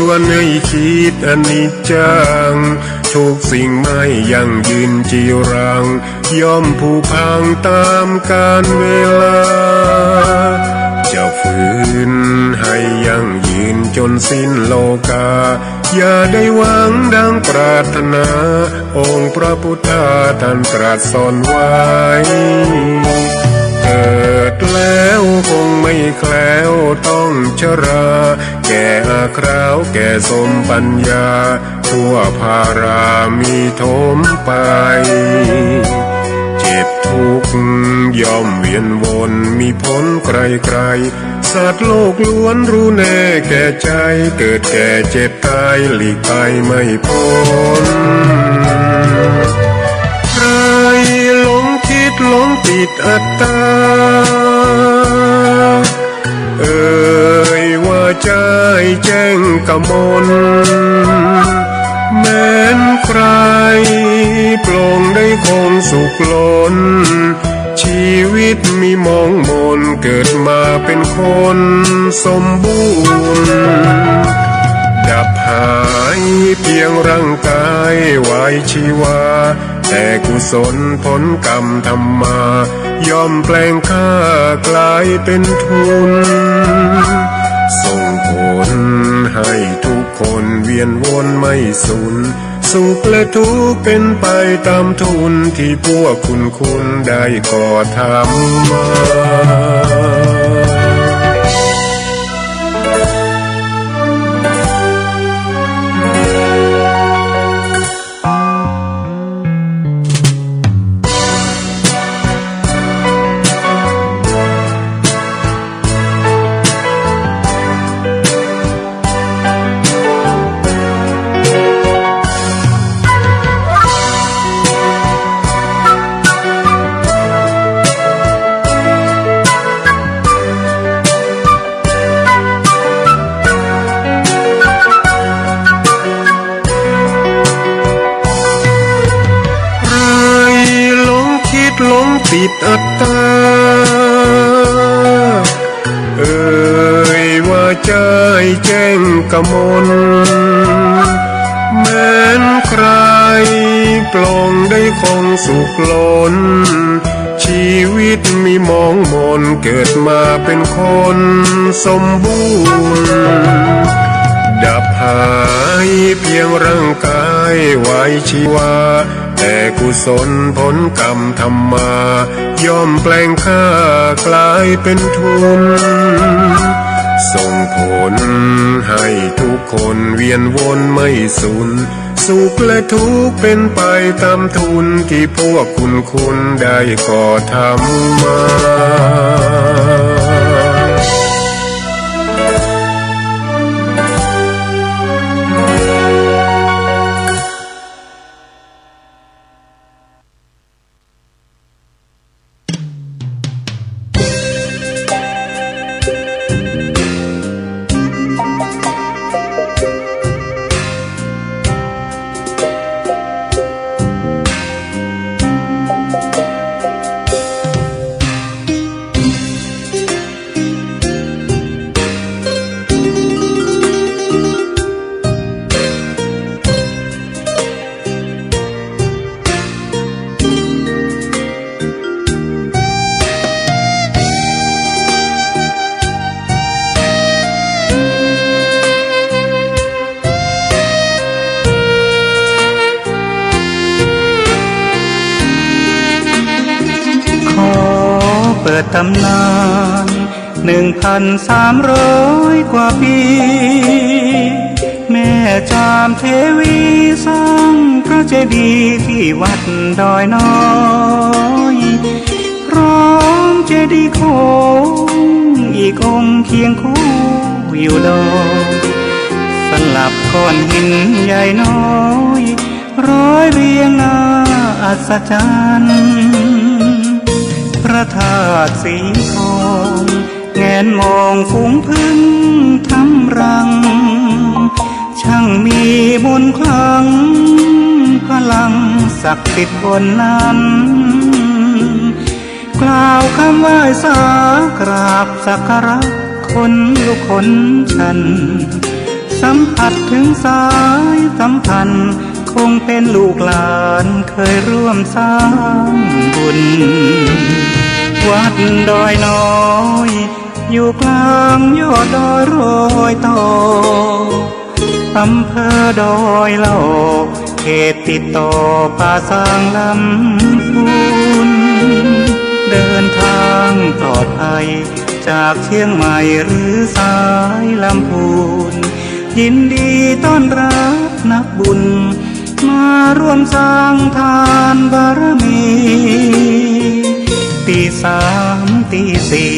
วนให้คิดอนิจจังทุกสิ่งไม่ยั่งยืนจีรังย่อมผุพังตามกาลเวลาจะฝืนให้ยั่งยืนจนสิ้นโลกาอย่าได้หวังดังปรารถนาองค์พระพุทธาท่านตรัสสอนไว้เกิดแล้วคงไม่แคล้วต้องชราแก่อาคราวแก่สมปัญญาทั่วภารามีทมไปเจ็บทุกข์ย่อมเวียนวนมีพ้นไกลๆสัตว์โลกล้วนรู้แน่แก่ใจเกิดแก่เจ็บตายหลีกไปไม่พ้นใครหลงคิดหลงติดอัตตาว่าใจแจ้งกมลแม้นใครปลงได้คงสุขล้นชีวิตมีมองมนเกิดมาเป็นคนสมบูรณ์ดับหายเพียงร่างกายไว้ชีวาแต่กุศลผลกรรมทำมาย่อมแปลงค่ากลายเป็นทุนส่งผลให้ทุกคนเวียนวนไม่สูญสุขและทุกข์เป็นไปตามทุนที่พวกคุณได้ก่อทำมาหลงติดอัตตาว่าใจแจ้งกมลแม้นใครปลงได้คงสุขล้นชีวิตมีมองมนเกิดมาเป็นคนสมบูรณ์ดับหายเพียงร่างกายไว้ชีวาแต่กุศลผลกรรมทำมาย่อมแปลงค่ากลายเป็นทุนส่งผลให้ทุกคนเวียนวนไม่สูญสุขและทุกข์เป็นไปตามทุนที่พวกคุณได้ก่อทำมาตำนาน1,300 กว่าปีแม่จามเทวีสร้างพระเจดีย์ที่วัดดอยน้อยพร้อมเจดีย์โค้งอีกองค์เคียงคู่อยู่ดอยสลับก้อนหินใหญ่น้อยร้อยเรียงหน้าอัศจรรย์พระธาตุสีทองแงนมองฝูงพึ่งทำรังช่างมีมนต์ขลังพลังศักดิ์สิทธิ์บนนั้นกล่าวคำไหว้สากราบสักการะคนลุกคนชัน สัมผัสถึงสายสัมพันธ์คงเป็นลูกหลานเคยร่วมสร้างบุญวัดดอยน้อยอยู่กลางยอดดอยโรยต่ออำเภอดอยเหล่าเขตติดต่อป่าสางลำพูนเดินทางปลอดภัยจากเชียงใหม่หรือสายลำพูนยินดีต้อนรับนักบุญมาร่วมสร้างทานบารมีตีสามตีสี่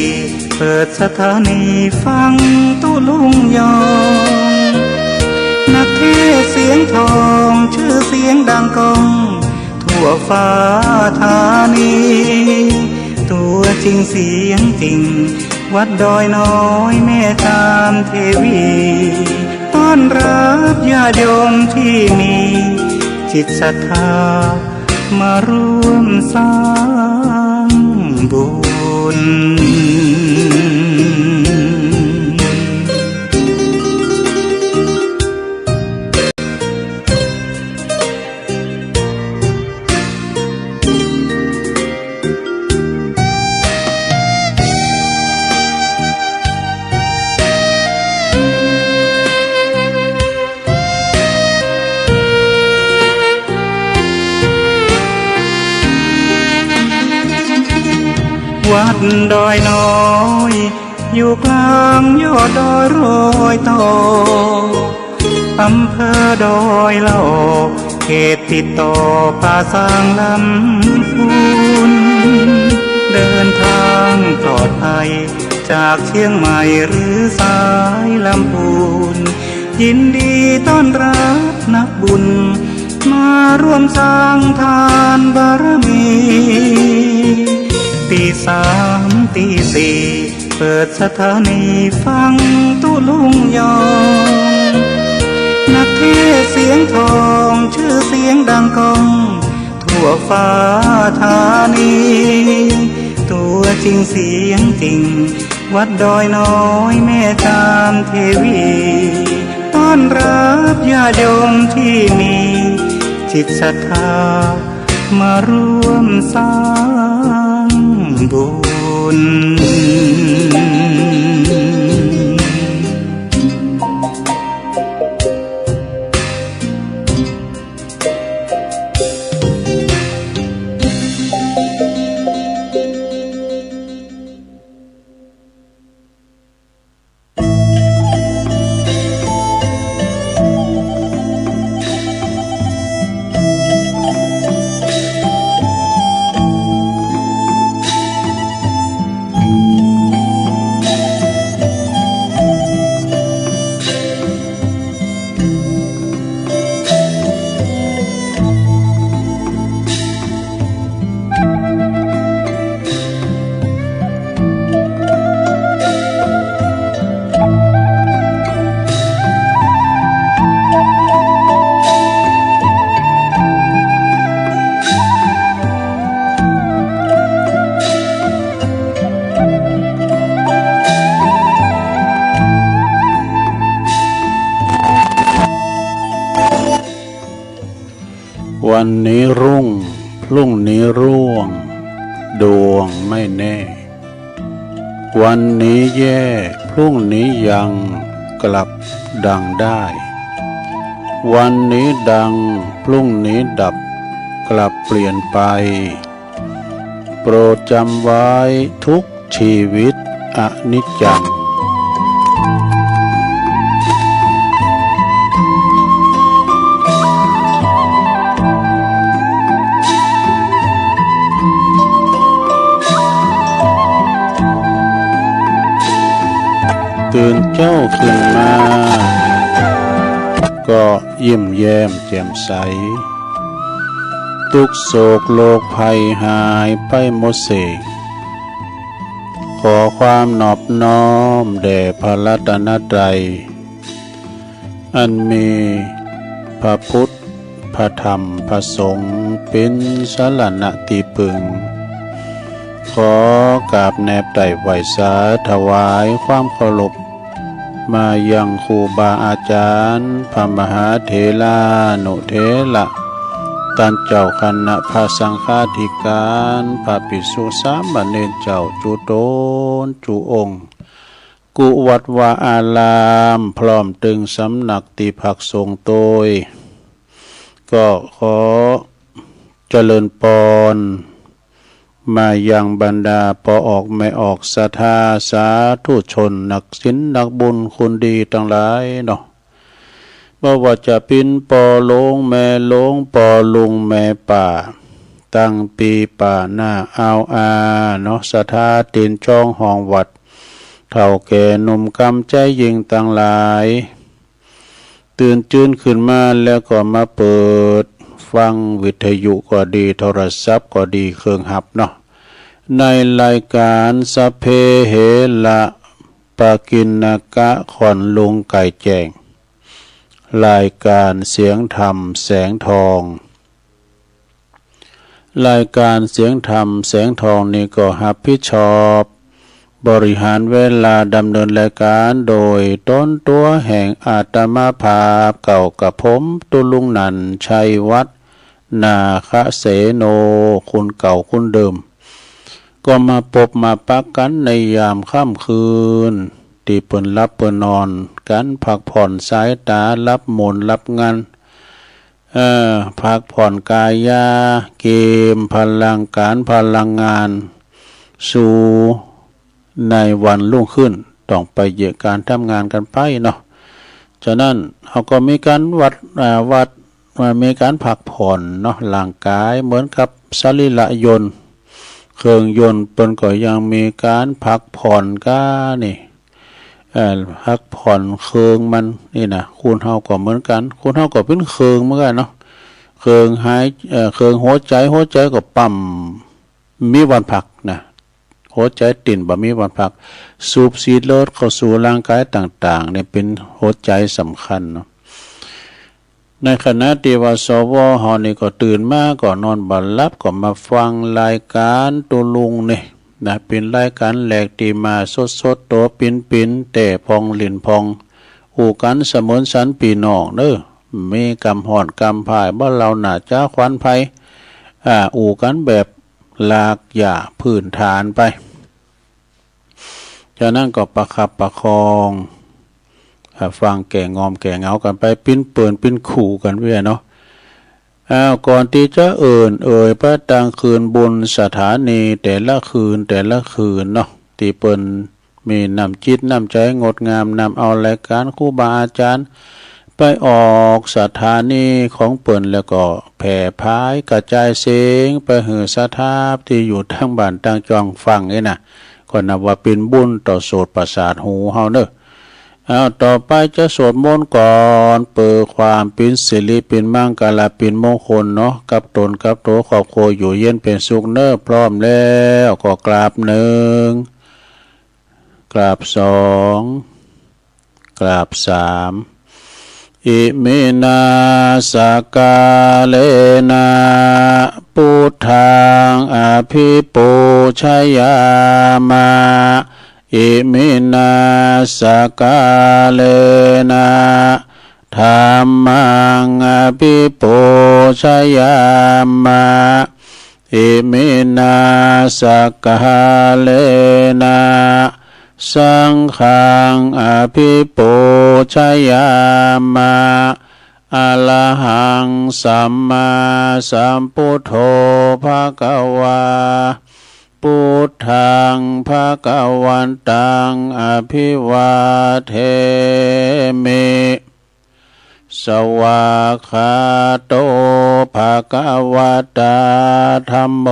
เปิดสถานีฟังตุลุงยองนักเทศเสียงทองชื่อเสียงดังก้องทั่วฟ้าธานีตัวจริงเสียงจริงวัดดอยน้อยแม่ตามเทวีต้อนรับญาติโยมที่มีจิตศรัทธามาร่วมสร้างบุญวัดดอยน้อยอยู่กลางยอดดอยโรยต่ออำเภอดอยเหล่าเขตติดต่อป่าสางลำพูนเดินทางปลอดภัยจากเชียงใหม่หรือสายลำพูนยินดีต้อนรับนักบุญมาร่วมสร้างทานบารมีตีสามตีสี่เปิดสถานีฟังตุลุงยองนักเทศเสียงทองชื่อเสียงดังก้องทั่วฟ้าธานีตัวจริงเสียงจริงวัดดอยน้อยแม่ตามเทวีต้อนรับญาติโยมที่มีจิตศรัทธามาร่วมสร้างบุญวันนี้รุ่งพรุ่งนี้ร่วงดวงไม่แน่วันนี้แย่พรุ่งนี้ยังกลับดังได้วันนี้ดังพรุ่งนี้ดับกลับเปลี่ยนไปโปรดจำไว้ทุกชีวิตอนิจจังตื่นเจ้าขึ้นมาก็ยิ้มแย้มแจ่มใสทุกโศกโลกภัยหายไปหมดเสกขอความนอบน้อมแด่พระรัตนตรัยอันมีพระพุทธพระธรรมพระสงฆ์เป็นสรณะที่พึ่งขอกราบแนบไต่ไหวสาถวายความเคารพ มายังครูบาอาจารย์พระมหาเถรานุเถระท่านเจ้าคณะพระสังฆาธิการพระภิกษุสามเณรเจ้าจุโตนจุองค์กุวัดวาอารามพร้อมตึงสำนักติภักสงฆ์โดยก็ขอเจริญปอนมายังบรรดาปออกไม่ออกศรัทธาสาธุชนนักศีลนักบุญคุณดีทั้งหลายเนาะบ่ว่าจะเป็นปอหลงแม่หลงปอลุงแม่ป่าตั้งปีป่าหน้าเอาเนาะศรัทธาตีนจ้องห้องวัดเฒ่าแก่หนุ่มกำใจยิงต่างหลายตื่นจื้นขึ้นมาแล้วก็มาเปิดฟังวิทยุก็ดีโทรศัพท์ก็ดีเครื่องหับเนาะในรายการสัพเพเหระปากิณกะขอนลุงไก่แจ้งรายการเสียงธรรมแสงทองรายการเสียงธรรมแสงทองนี่ก็รับผิดชอบบริหารเวลาดำเนินรายการโดยต้นตัวแห่งอาตมาภาพเก่ากับผมตุลุงนันชัยวัฒน์นาคเสโนคุณเก่าคุณเดิมก็มาพบมาปักกันในยามค่ำคืนที่เปิ่นรับเปิ่นนอนกันพักผ่อนสายตารับมนรับงานพักผ่อนกายาเกมพลังการพลังงานสู่ในวันรุ่งขึ้นต้องไปเหยียการทำงานกันไปเนาะฉะนั้นเขาก็มีการวัดมีการพักผ่อนเนาะร่างกายเหมือนกับสรีระยนต์เครื่องยนต์เปิ้นก็ยังมีการพักผ่อนก้านี่พักผ่อนเครื่องมันนี่นะคุณเฮาก็เหมือนกันคุณเฮาก็เป็นเครื่องเหมือนกันเนาะเครื่องเครื่องหัวใจก็ปั๊มมีวันพักนะหัวใจติ่นบ่มีวันพักสูบฉีดเลือดเข้าสู่ร่างกายต่างๆเนี่ยเป็นหัวใจสำคัญเนาะในขณะที่ว่าสวเฮานี่ก็ตื่นมาก็นอนบ่หลับก็มาฟังรายการตัวลุงนี่นะเป็นรายการแหลกที่มาสดๆตัวปิ่นๆแต่พองลิ้นพองอู่กันเสมอสันพี่น้องเด้อมีกำหอดกำพายบ่เราหน้าจ้าควันภัยอู่กันแบบลากหญ้าพื้นฐานไปจากนั้นก็ประคับประคองฟังแก่งอมแก่เงากันไปปิ้นเปิ่นปิ้นขู่กันเว้ยเนาะก่อนที่จะเอ่ยพระตังคืนบุญสถานีแต่ละคืนเนาะที่เปิ่นมีน้ำจิตน้ำใจงดงามนำเอารายการครูบาอาจารย์ไปออกสถานีของเปิ่นแล้วก็แผ่พายกระจายเสียงไปหือสถาบที่อยู่ทั้งบ้านทั้งจองฟังนี่นะก็นับว่าเป็นบุญต่อโสตประสาทหูเฮาเด้อต่อไปจะสวดมนต์ก่อนเปิดความเป็นสิริเป็นมังกรเป็นมงคลเนาะกับตนกับตัวครอบครัวอยู่เย็นเป็นสุขเน้อพร้อมแล้วก็กราบหนึ่งกราบสองกราบสามอิมินาสกาเลนะพุทธังอภิปูชยามาอิมินาสกาเลนะธัมมังอภิปูชยามาอิมินาสกาเลนะสังฆังอภิปูชยามาอะระหังสัมมาสัมพุทโธภะคะวาพุทธังภะคะวันตังอภิวาเทมิสวากขาโตภะคะวะตาธัมโม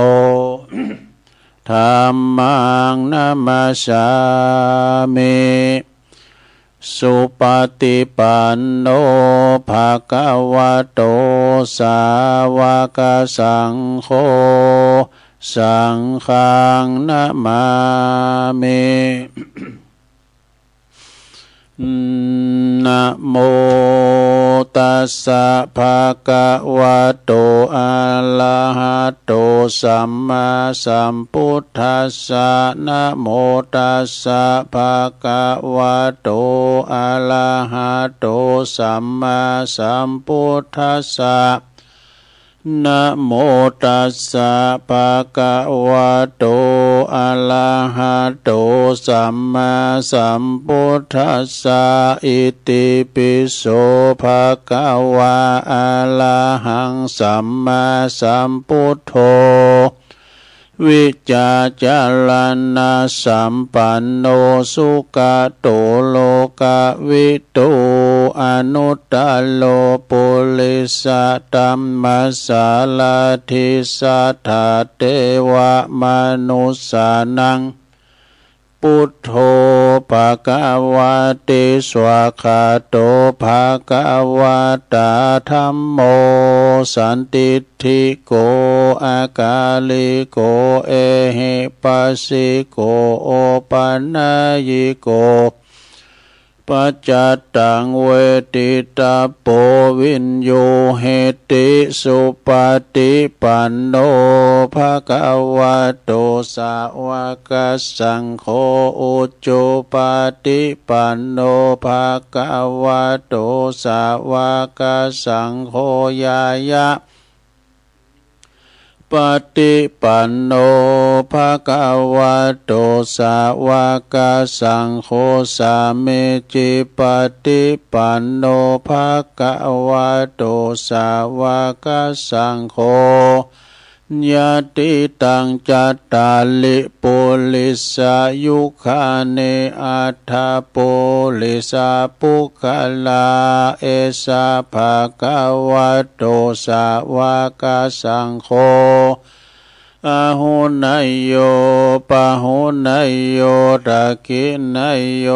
ธัมมังนัมมัสสามิสุปฏิปันโนภะคะวะโตสาวกสังโฆสังฆังนะมามิ นะโมตัสสะภะคะวะโตอะระหะโตสัมมาสัมพุทธัสสะนะโมตัสสะภะคะวะโตอะระหะโตสัมมาสัมพุทธัสสะนะโมตัสสะภะคะวะโตอะระหะโตสัมมาสัมพุทธัสสะอิติปิโสภะคะวะอะระหังสัมมาสัมพุทโธวิจาจารณะสัมปันโนสุขโตโลกวิทูอนุตตโลปุริสตัมมัสสาลาทิสัทธาเทวมนุสสานังพุทโธภะคะวะเตสวะคาโตภะคะวะตาธัมโมสันติทิโกอากาลิโกเอหิปัสสิโกโอปันนายโกปัจจตังเวทิตาโปวินโยเหติสุปฏิปันโนภะคะวะโตสาวกสังโฆอุจจุปฏิปันโนภะคะวะโตสาวกสังโฆญายะปฏิปันโนภะคะวะโตสาวกสังโฆสามิจิปฏิปันโนภะคะวะโตสาวกสังโฆญาติตังจัตตาลิปุลิสายุคาเนอัฏฐปุลิสาปุคลาเอสาภะคะวะโตสาวกสังโฆอาหุนายโยปะหุนายโยตักขินายโย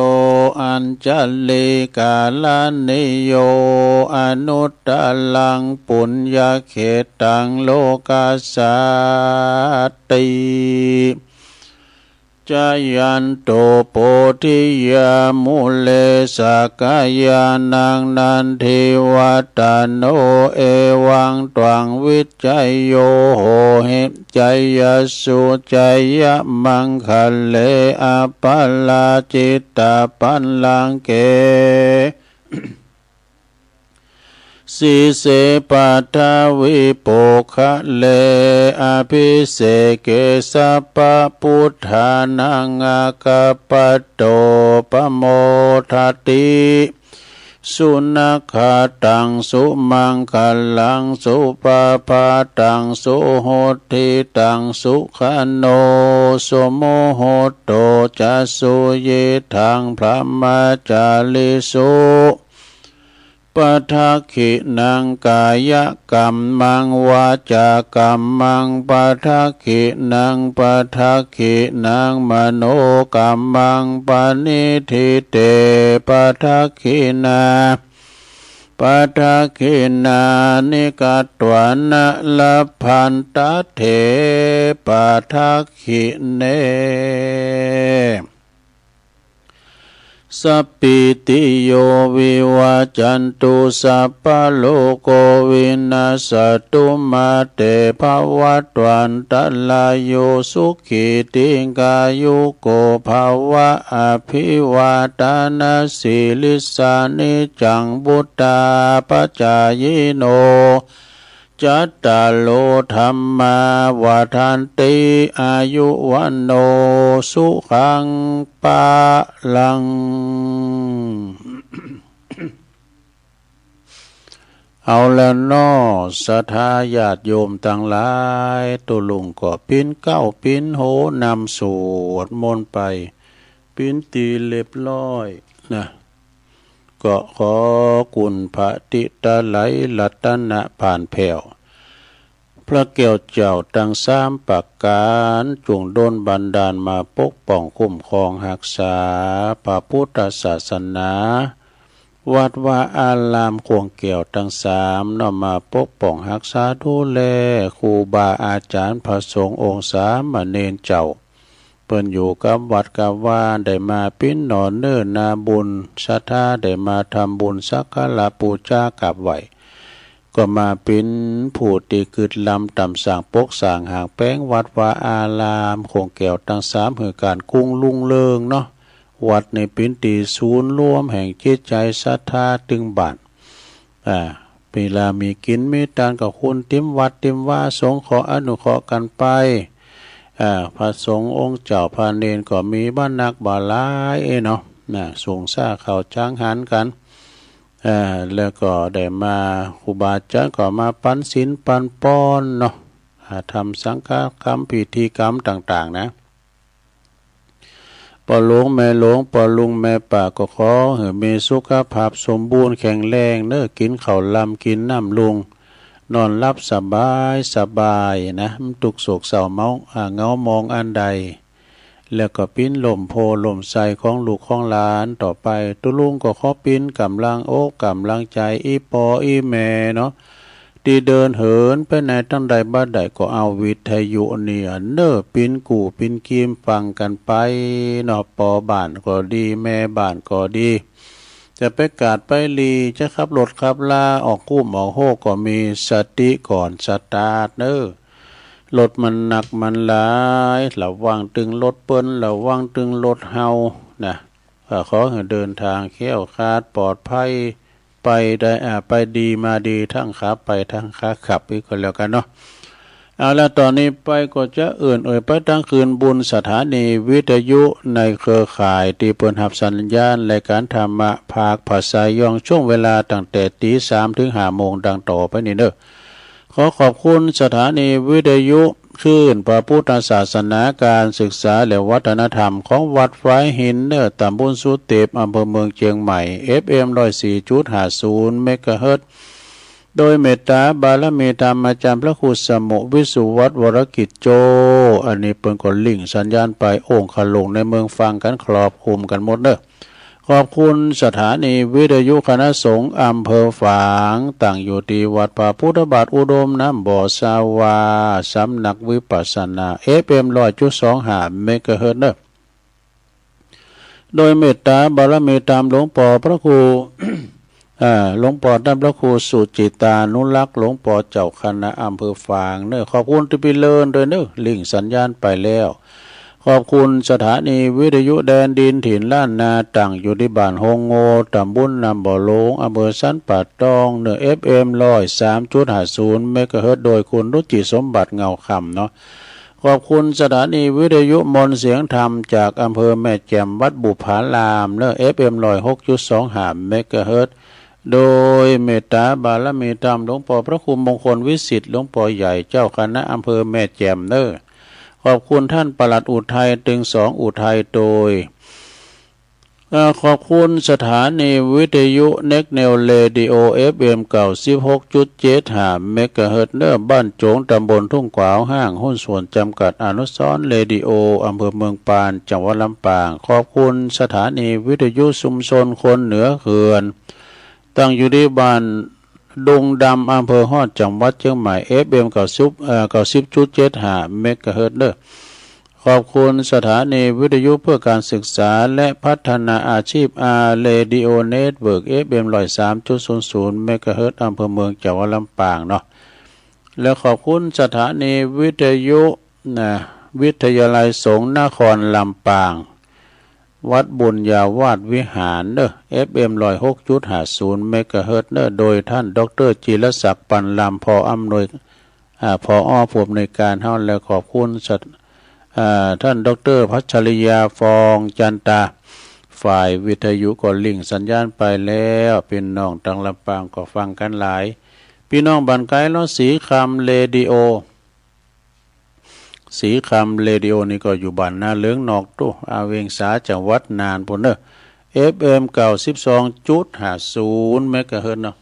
อัญจลิกาลานิโยอนุตตลังปุญญเขตังโลกัสสติจายันโตโพธิยามุเลสกายานังนันทิวัตโนเอวังตวังวิจัยโยโหหิจยสุจยมังคะเลอปัลลาจิตตปัลลังเกสีเสปัทวิโปคะเลอภิเสเกสัพพพุทธานังอาคาปโตปโมทติสุนัขตังสุมังคลังสุปปาตังสุโหติตังสุขโนสโมโหโตจัสสุเยทังพระมจาลิสุปัทขินังกายกัมมังวาจากัมมังปัทขินังปัทขินังมโนกัมมังปณิทิเตปัทขินาปัทขินานิกัตวานะละพันตเถปัทขิเนสัพพิติโยวิวัจจันตุสัพพะโลกวินาศตุมาเตภวัตวันตลายโยสุขิติกายุโกภวะอภิวาทานาสิลิสานิจังบุตตาปัจจายโนจัตตาโลธัมมาวาทันติอายุวันโนสุขังปะลัง เอาแล้วน้อศรัทธาญาติโยมต่างหลายตุลุงก็ปิ้นเก้าปิ้นโหนำสวดมนต์ไปปิ้นตีเรียบร้อยนะก็ขอกุณพระติตาไหลรัตนะผ่านแผ่วพระแก้วเจ้าตั้งสามประการจงโดนบันดาลมาปกป้องคุ้มครองรักษาพระพุทธศาสนาวัดว่าอารามควงแก้วทั้งสามนำมาปกป้องรักษาดูแลครูบาอาจารย์พระสงฆ์องค์สามเณรเจ้า เปิ้นอยู่กับวัดกับว่าได้มาปิ้นหนอนเนิ่นนาบุญศรัทธาได้มาทำบุญสักการะบูชากราบไหว้ก็มาเป็นผู้ตีกึดลำต่ำสร้างปกสร้างหางแป้งวัดวาอารามคงแก้วตั้งสามเหตุการณ์กุ้งลุงเลิงเนาะวัดในเป็นตีศูนย์รวมแห่งจิตใจศรัทธาตึงบาทเวลามีกินมีทานกับคุณติมวัดติมว่าสงฆ์ขออนุเคราะห์กันไปพระสงฆ์องค์เจ้าพระเนรก็มีบ้านนักบ่าหลายเนาะส่งซ่าเข้าจ้างหันกันแล้วก็ได้มาครูบาอาจารย์ก็มาปันศีลปันป้อนเนาะทำสังฆกรรมพิธีกรรมต่างๆนะปอหลวงแม่หลวงปอลุงแม่ป่าก็ขอให้มีสุขภาพสมบูรณ์แข็งแรงเน้อกินข้าวลำกินน้ำลุงนอนรับสบายนะตุกโศกเศร้าเงามองอันใดแล้วก็ปิ้นลมโพลมใสของลูกของหลานต่อไปตุลุงก็ขอปิ้นกำลังอกกำลังใจอีปออีแม่เนาะที่เดินเหินไปไหนตั้งใดบ้านใดก็เอาวิทยุเนี่ยเน้อปิ้นกูปิ้นกีมฟังกันไปเนาะปอบ้านก็ดีแม่บ้านก็ดีจะไปกาดไปลีจะขับรถขับลาออกกู้ออกโฮก็มีสติก่อนสตาร์ทเน้อรถมันหนักมันหลายระวังตึงรถเปิ้นระวังตึงรถเฮานะขอให้เดินทางแคล้วคลาดปลอดภัยไปได้ไปดีมาดีทั้งขาไปทั้งขาขับอีกคนแล้วกันเนาะเอาละตอนนี้ไปก็จะไปตั้งคืนบุญสถานีวิทยุในเครือข่ายที่เปิดหับสัญญาณรายการธรรมะภาคภาษายองช่วงเวลาตั้งแต่ตี 3 ถึง 5 โมงดังต่อไปนี้เด้อขอขอบคุณสถานีวิทยุคลื่นพระพุทธศาสนาการศึกษาและวัฒนธรรมของวัดไฟหินเนอร์ตำบลสุเตปอำเภอเมืองเชียงใหม่ FM 104.50 เมกะเฮิรตซ์โดยเมตตาบารมีธรรมอาจารย์พระครูสมุวิสุวัฒน์วรกิจโจอันนี้เปิ้นก็ลิงก์สัญญาณไปโอ่งขลงในเมืองฟังกันครอบคลุมกันหมดเด้อขอบคุณสถานีวิทยุคณะสงฆ์อำเภอฝางตั้งอยู่ที่วัดพระพุทธบาทอุดมน้ำบ่อสาวาสำนักวิปัสสนา FM 100.25 เมกะเฮิรตซ์เด้อโดยเมตตาบารมีตามหลวงปู่พระครู หลวงปู่ท่านพระครูสุจิตานุรักษ์หลวงปู่เจ้าคณะอำเภอฝางเนอขอบคุณที่ไปเลินด้วยเนอลิงก์สัญญาณไปแล้วขอบคุณสถานีวิทยุแดนดินถิ่นล้านนาตั้งอยู่ที่บ้านฮงโงตำบลนำบ่อหลงอำเภอสันป่าตองเนอ FM 103.50 เมกะเฮิรตซ์โดยคุณรุจิสมบัติเงาคำเนาะขอบคุณสถานีวิทยุมนต์เสียงธรรมจากอำเภอแม่แจ่มวัดบุพารามเนอ FM 106.25 เมกะเฮิรตซ์โดยเมตตาบารมีธรรมหลวงปู่พระครูมงคลวิสิทธิ์หลวงปู่ใหญ่เจ้าคณะอำเภอแม่แจ่มเนอขอบคุณท่านปลัดอุทัยตึงสองอุทัยโดยขอบคุณสถานีวิทยุเน็กเนลเรดิโอ FM 96.75 เมกะเฮิรตซ์เนอบ้านโจงตำบลทุ่งกวาวห้างหุ้นส่วนจำกัดอนุสรณ์เรดิโออำเภอเมืองปานจังหวัดลำปางขอบคุณสถานีวิทยุชุมชนคนเหนือเขื่อนตั้งอยู่ที่บ้านดงดำอำเภอฮอดจังหวัดเชียงใหม่ FM 90.75 เมกะเฮิรตซ์เด้อขอบคุณสถานีวิทยุเพื่อการศึกษาและพัฒนาอาชีพเรดิโอเน็ตเวิร์ก FM 103.00 เมกะเฮิรตซ์อำเภอเมืองจังหวัดลำปางเนาะแล้วขอบคุณสถานีวิทยุวิทยาลัยสงฆ์นครลำปางวัดบุญญาวาสวิหารเนอ FM 106.50 เมกะเฮิรตซ์เนอโดยท่านดร.จิรศักดิ์ปันลำพออำนวยผอ.ผู้อำนวยการเฮาและขอบคุณท่านดร.พัชริยาฟองจันตาฝ่ายวิทยุก็ลิงก์สัญญาณไปแล้วพี่น้องทางลำปางก็ฟังกันหลายพี่น้องบ้านไกลล้อสีคำเรดิโอสีคำเรดิโอนี่ก็อยู่บ้านนาเหลืองนอกตู้อาเวงสาจังหวัดนานพุ่นเด้อ FM 92.50 เมกะเฮิรตซ์เนาะ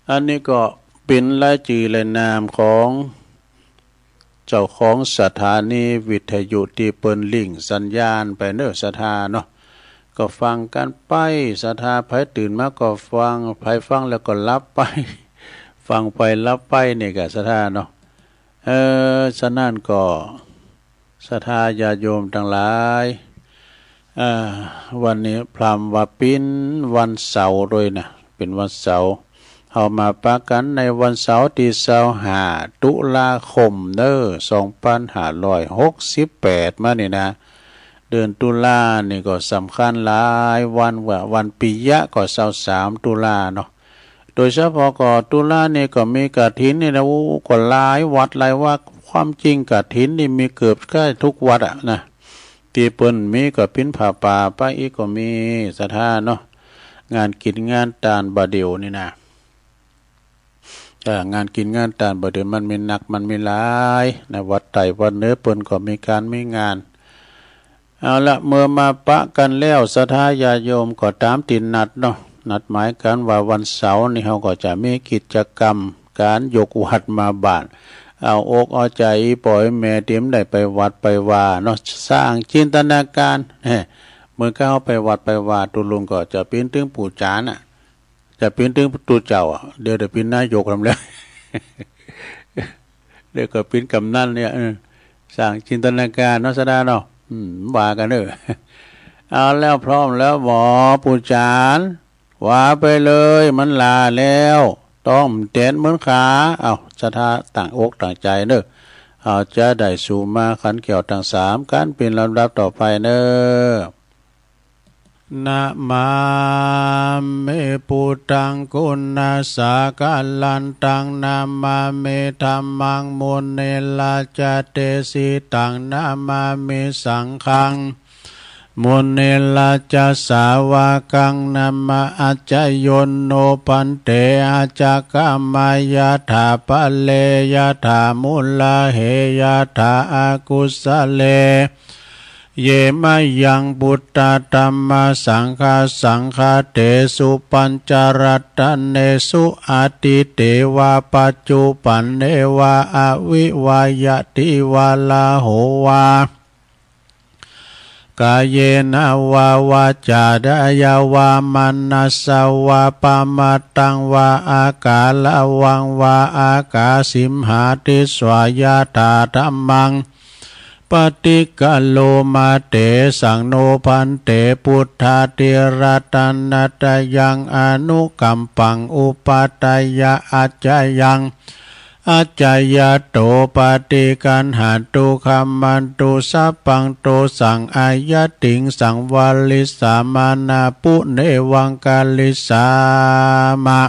อันนี้ก็เป็นรายชื่อและนามของเจ้าของสถานีวิทยุที่เปิ้นลิงก์สัญญาณไปเด้อสถาเนาะก็ฟังกันไปสถาไผตื่นมาก็ฟังไผฟังแล้วก็รับไปฟังไปรับไปนี่ก็สถาเนาะฉะนั้นก็ ศรัทธาญาติโยมทั้งหลายวันนี้พราหมณ์ว่าปิ้นวันเสาร์ด้วยนะเป็นวันเสาร์เอามาปะกันในวันเสาร์ที่25 ตุลาคม2568มานี่นะเดือนตุลานี่ก็สำคัญหลายวันว่าวันปิยะก็23 ตุลาเนาะโดยเฉพาะก็ตุลานี่ก็มีกฐินนี่นะก็หลายวัดหลายว่าความจริงกฐินนี่มีเกือบใกล้ทุกวัดอะนะที่เปิ้นมีก็ปิ้นผ้าป่าไปอีกก็มีศรัทธาเนาะงานกินงานตานบาเดียวนี่นะงานกินงานตานบาเดียวมันมีหนักมันมีหลายในวัดไต่วัดเนื้อเปิ้นก็มีการมีงานเอาละเมื่อมาปะกันแล้วศรัทธาญาติโยมก็ตามติดนัดเนาะนัดหมายกันว่าวันเสาร์นี่เขาก็จะมีกิจกรรมการยกวัดมาบ้านเอาอกเอาใจปล่อยแม่เตรียมได้ไปวัดไปว่าเนาะสร้างจินตนาการเมื่อเข้าไปวัดไปว่าตุลุงก็จะเป็นถึงปู่จานอ่ะจะเป็นถึงตูเจ้าเดี๋ยวเป็นนายกทำแล้ว เดี๋ยวก็เป็นกำนันเนี่ยสร้างจินตนาการเนาะสดาเนาะว่ากันเด้อ เอาแล้วพร้อมแล้วหมอปู่จานว่าไปเลยมันลาแล้วต้องเต้นเหมือนขาเอาศรัทธาต่างอกต่างใจเนอะเอาจะได้สู่มาขันเกี่ยวทั้ง3การเป็นลำดับต่อไปเนอะนะมาเมปุตังกุณาสากาลันตังนามาเมธัมมังมุนเนลาจเตสิตังนามาเมสังฆังมุนเนลาจสาวากังนามาอัจจยนโนปันเตอาจักมายาถาปะเลยาถามุลาเหยาถาอากุสเลเยมายังบุตตาธัมมาสังฆาสังฆาเตสุปัญจรัตเนสุอาติเตวาปัจจุปันเนวาอวิวายติวาลาโหวากายเยนะวาวาจาดายาวามัสสาวาปามาตังวาอากาลวังวาอากาสิมหาติสวายาตาธัมมังปฏิกะโลมาเตสังโนพันเตพุทธาติรัตนัตยังอนุกัมปังอุปาตยะอัจจยังอาจายาโตปฏิกันหาตุคัมมันตุสัพพังโตสังอายติงสังวาลิสามานาปุเนวังกาลิสามะ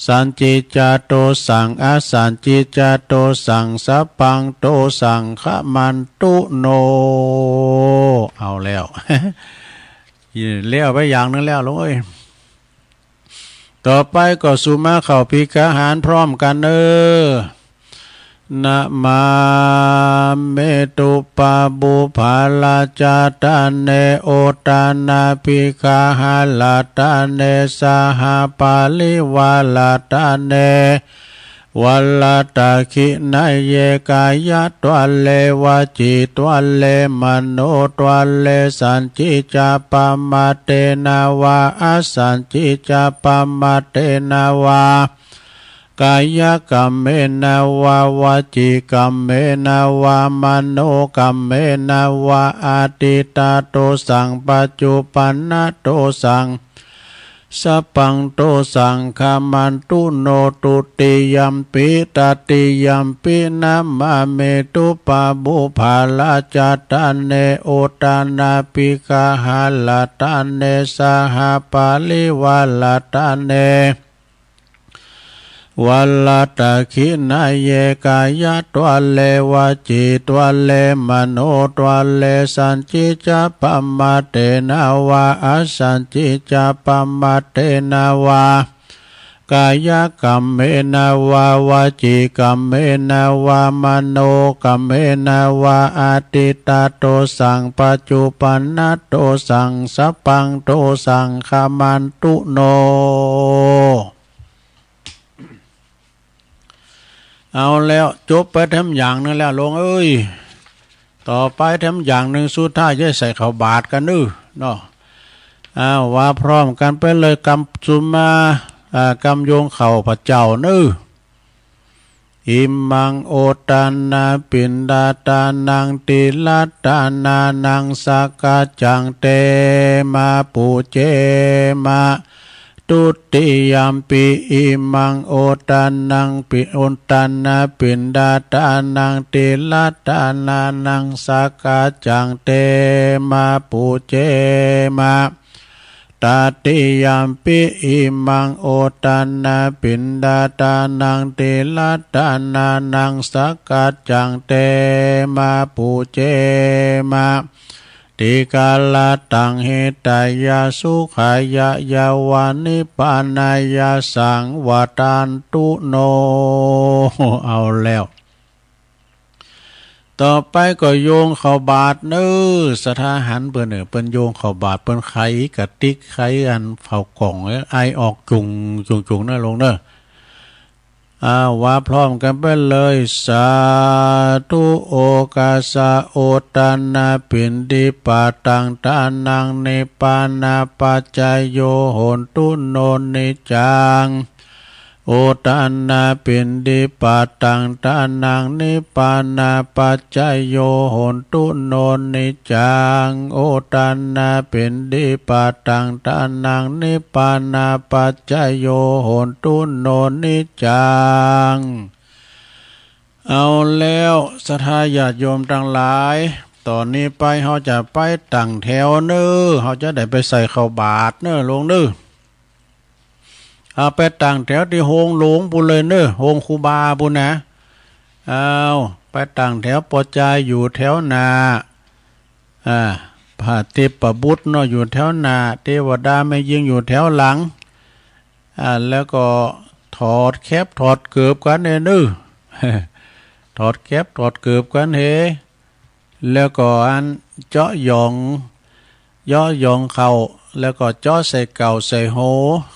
สันจิจโตสังอสันจิจโตสังสัพพังโตสังขมันตุโนเอาแล้ว เลี้ยวไปอย่างนึงแล้วลุงเอ้ยต่อไปก็สุมาเข้าพิกาหารพร้อมกันนะมาเมตุปาบุภาลาจาตาเนโอตานาพิกาหาลาตาเนสหปาลิวาลาตาเนวัลลาตาคินายเยกายะตัวเลวาจิตัวเลมโนตัวเลสันจิจาปามาเตนาวาอสันจิจาปามาเตนาวากายกรรมเมนาวาวาจิกรรมเมนาวามโนกรรมเมนาวาอาติตาโตสังปัจจุปันนโตสังสัพพังโตสังฆามันตุโนตุติยัมปิตติยัมปินัมมาเมตุปาบุภาลาจาตาเนโอตานาปิกาหาลาตาเนสหปาลิวาลาตาเนวัลลตะขินาเยกายะตัวเลวาจิตัวเลมโนตัวเลสันจิจาปมาเตนาวาอสันจิจาปมาเตนาวากายกรรมเมนาวาวาจิกรรมเมนาวามโนกรรมเมนาวาอาติตาโตสังปัจจุปันนโตสังสัพพังโตสังฆามันตุโนเอาแล้วจบไปทำอย่างนึงแล้วลงเอ้ยต่อไปทำอย่างนึงสุดท้ายจะใส่ข้าวบาทกันนึเนาะว่าพร้อมกันไปเลยกำจุมากำโยงเข่าพระเจ้านึ อิมังโอตานาปินดาตานังติลัตตานานังสักกะจังเตมาปุเจมาตุติยามปิอิมังโอตานังปิโอตานาปินดาตานังติลัตตานานังสักกะจังเตมาปุเจมาตาติยามปิอิมังโอตานาปินดาตานังติลัตตานานังสักกะจังเตมาปุเจมาติกาลตังเหตายาสุขายายาวานิปานายาสังวตานตุโนเอาแล้วต่อไปก็โยงเข้าบาทเนื้อสถาหันเปิ้นเปิ้นโยงเข้าบาทเปิ้นไขกะติกไขอันเฝ้ากล่องไอออกจุงเน้อลงเน้อว่าพร้อมกันไปเลยสาธุโอกาสาโอตานาปินดิปาตังตานังนิปานาปัจจายโยโหนตุโนนิจังโอตานาปินดิปาตังตานังนิปานาปัจจายโยโหนตุโนนิจังโอตานาปินดิปาตังตานังนิปานาปัจจายโยโหนตุโนนิจังเอาแล้วศรัทธาญาติโยมทั้งหลายตอนนี้ไปเขาจะไปตั้งแถวเน้อเขาจะได้ไปใส่ข้าวบาตรเน้อลงเน้อเอาไปตั้งแถวที่โฮงหลวงปุเลยเน้อโฮงครูบาปุนะเอาไปตั้งแถวปอจายอยู่แถวนาพระเทพบุตรเนาะอยู่แถวนาเทวดาไม่ยิงอยู่แถวหลังแล้วก็ถอดแคบถอดเกือบกันเน้อถอดแคบถอดเกือบกันเฮแล้วก็อันเจาะหยองย่อหยองเข่าแล้วก็เจาะใส่เก่าใส่โห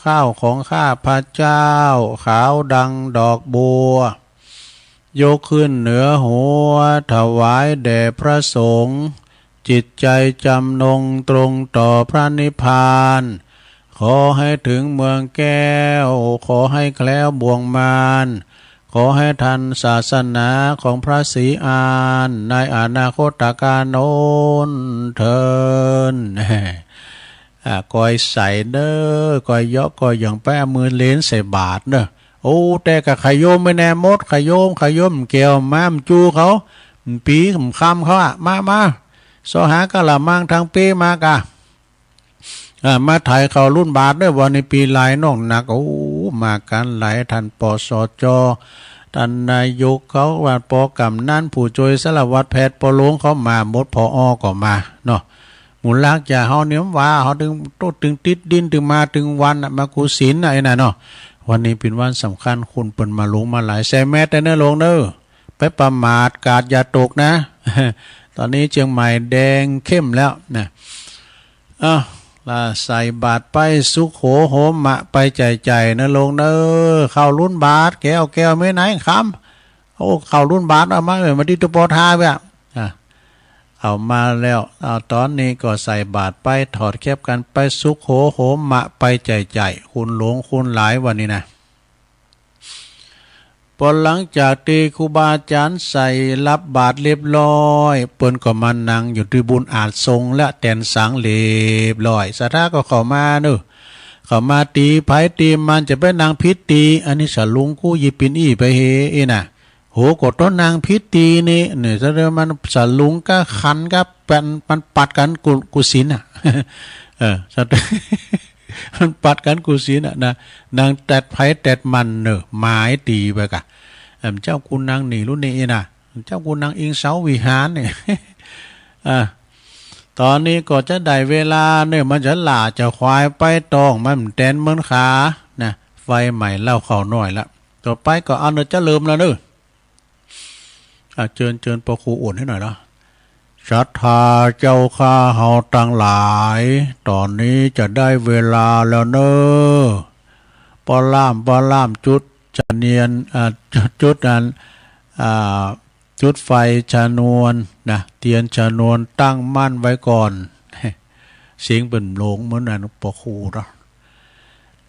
ข้าวของข้าพระเจ้าขาวดังดอกบัวยกขึ้นเหนือหัวถวายแด่พระสงฆ์จิตใจจำนงตรงต่อพระนิพพานขอให้ถึงเมืองแก้วขอให้แคล้วบ่วงมารขอให้ทันศาสนาของพระศรีอานในอนาคตการโน้นเทินก้อยใส่เด้อก้อยเยาะก้อยอย่างแป้มือเลนใส่บาทเด้อโอ้แต่กับขยโยมไม่แน่มดขยโยมเกี่ยวม้ามจูเขาปีคำเขามาสหากะละมังทางปีมากะมาถ่ายเขารุ่นบาทด้วยวันในปีหลายน้องหนักโอ้มากันหลายท่านปสจท่านนายกเขาว่าปกำนั่นผู้ช่วยสารวัตรแพทย์ปหลวงเขามาหมดพอก็มาเนาะหมุนลักจะเฮาเนี้ยว่าเฮาถึงโตถึงติดดินถึงมาถึงวันมากุศิลไอ้น่ะเนาะวันนี้เป็นวันสำคัญคุณเปิ้นมาลงมาหลายแซแมแต่เนื้อลงเด้อไปประมาทกาดอย่าตกนะตอนนี้เชียงใหม่แดงเข้มแล้วนะใส่บาทไปสุขโหโหมะไปใจนะลงเนอเข้ารุ่นบาทแก้วไม่ไหนคำโอ้เข้ารุ่นบาทเอามามาที่ตุปอทาไปเอามาแล้วเอาตอนนี้ก็ใส่บาทไปถอดแคบกันไปสุขโหโหมะไปใจคุณหลวงคุณหลายวันนี้นะพอหลังจากที่ครูบาอาจารย์ใส่รับบาตรเรียบร้อยเปิ้นก็มานั่งอยู่ที่บุญอาจทรงและแตนสังเรียบร้อยศรัทธาก็เข้ามาเนอะเข้ามาตีไผตีมันจะไปนางพิษตีอันนี้สลุงกู้ยิปินอี้ไปเฮน่ะโหกดต้นนางพิษตีนี่เนี่ยซะเด้อมันสลุงก็ขันก็เป็นมันปัดกันกุศิลน่ะสัตว์มันปัดกันกุศิลนะนางแตดไผแตดมันเนอะหมายตีไปกะเจ้าคุณนางหนีรุ่นนี้นะเจ้าคุณนางอิงเสาวิหารเนี่ยตอนนี้ก็จะได้เวลาเนี่ยมันจะหล่าจะควายไปตองมันแตนเหมือนขานะไฟใหม่เล่าเข่าหน่อยละต่อไปก็เอาเนื้อจะเริ่มแล้วเนอะเชิญปอครูอ่วนให้หน่อยเนาะศรัทธาเจ้าข้าเฮาตั้งหลายตอนนี้จะได้เวลาแล้วเนอะปอล่ามจุดจะเนียนจุดนั้นจุดไฟชนวนนะเทียนชนวนตั้งมั่นไว้ก่อนเสียงเป็นหลงเหมือนนั้นปอครูนะ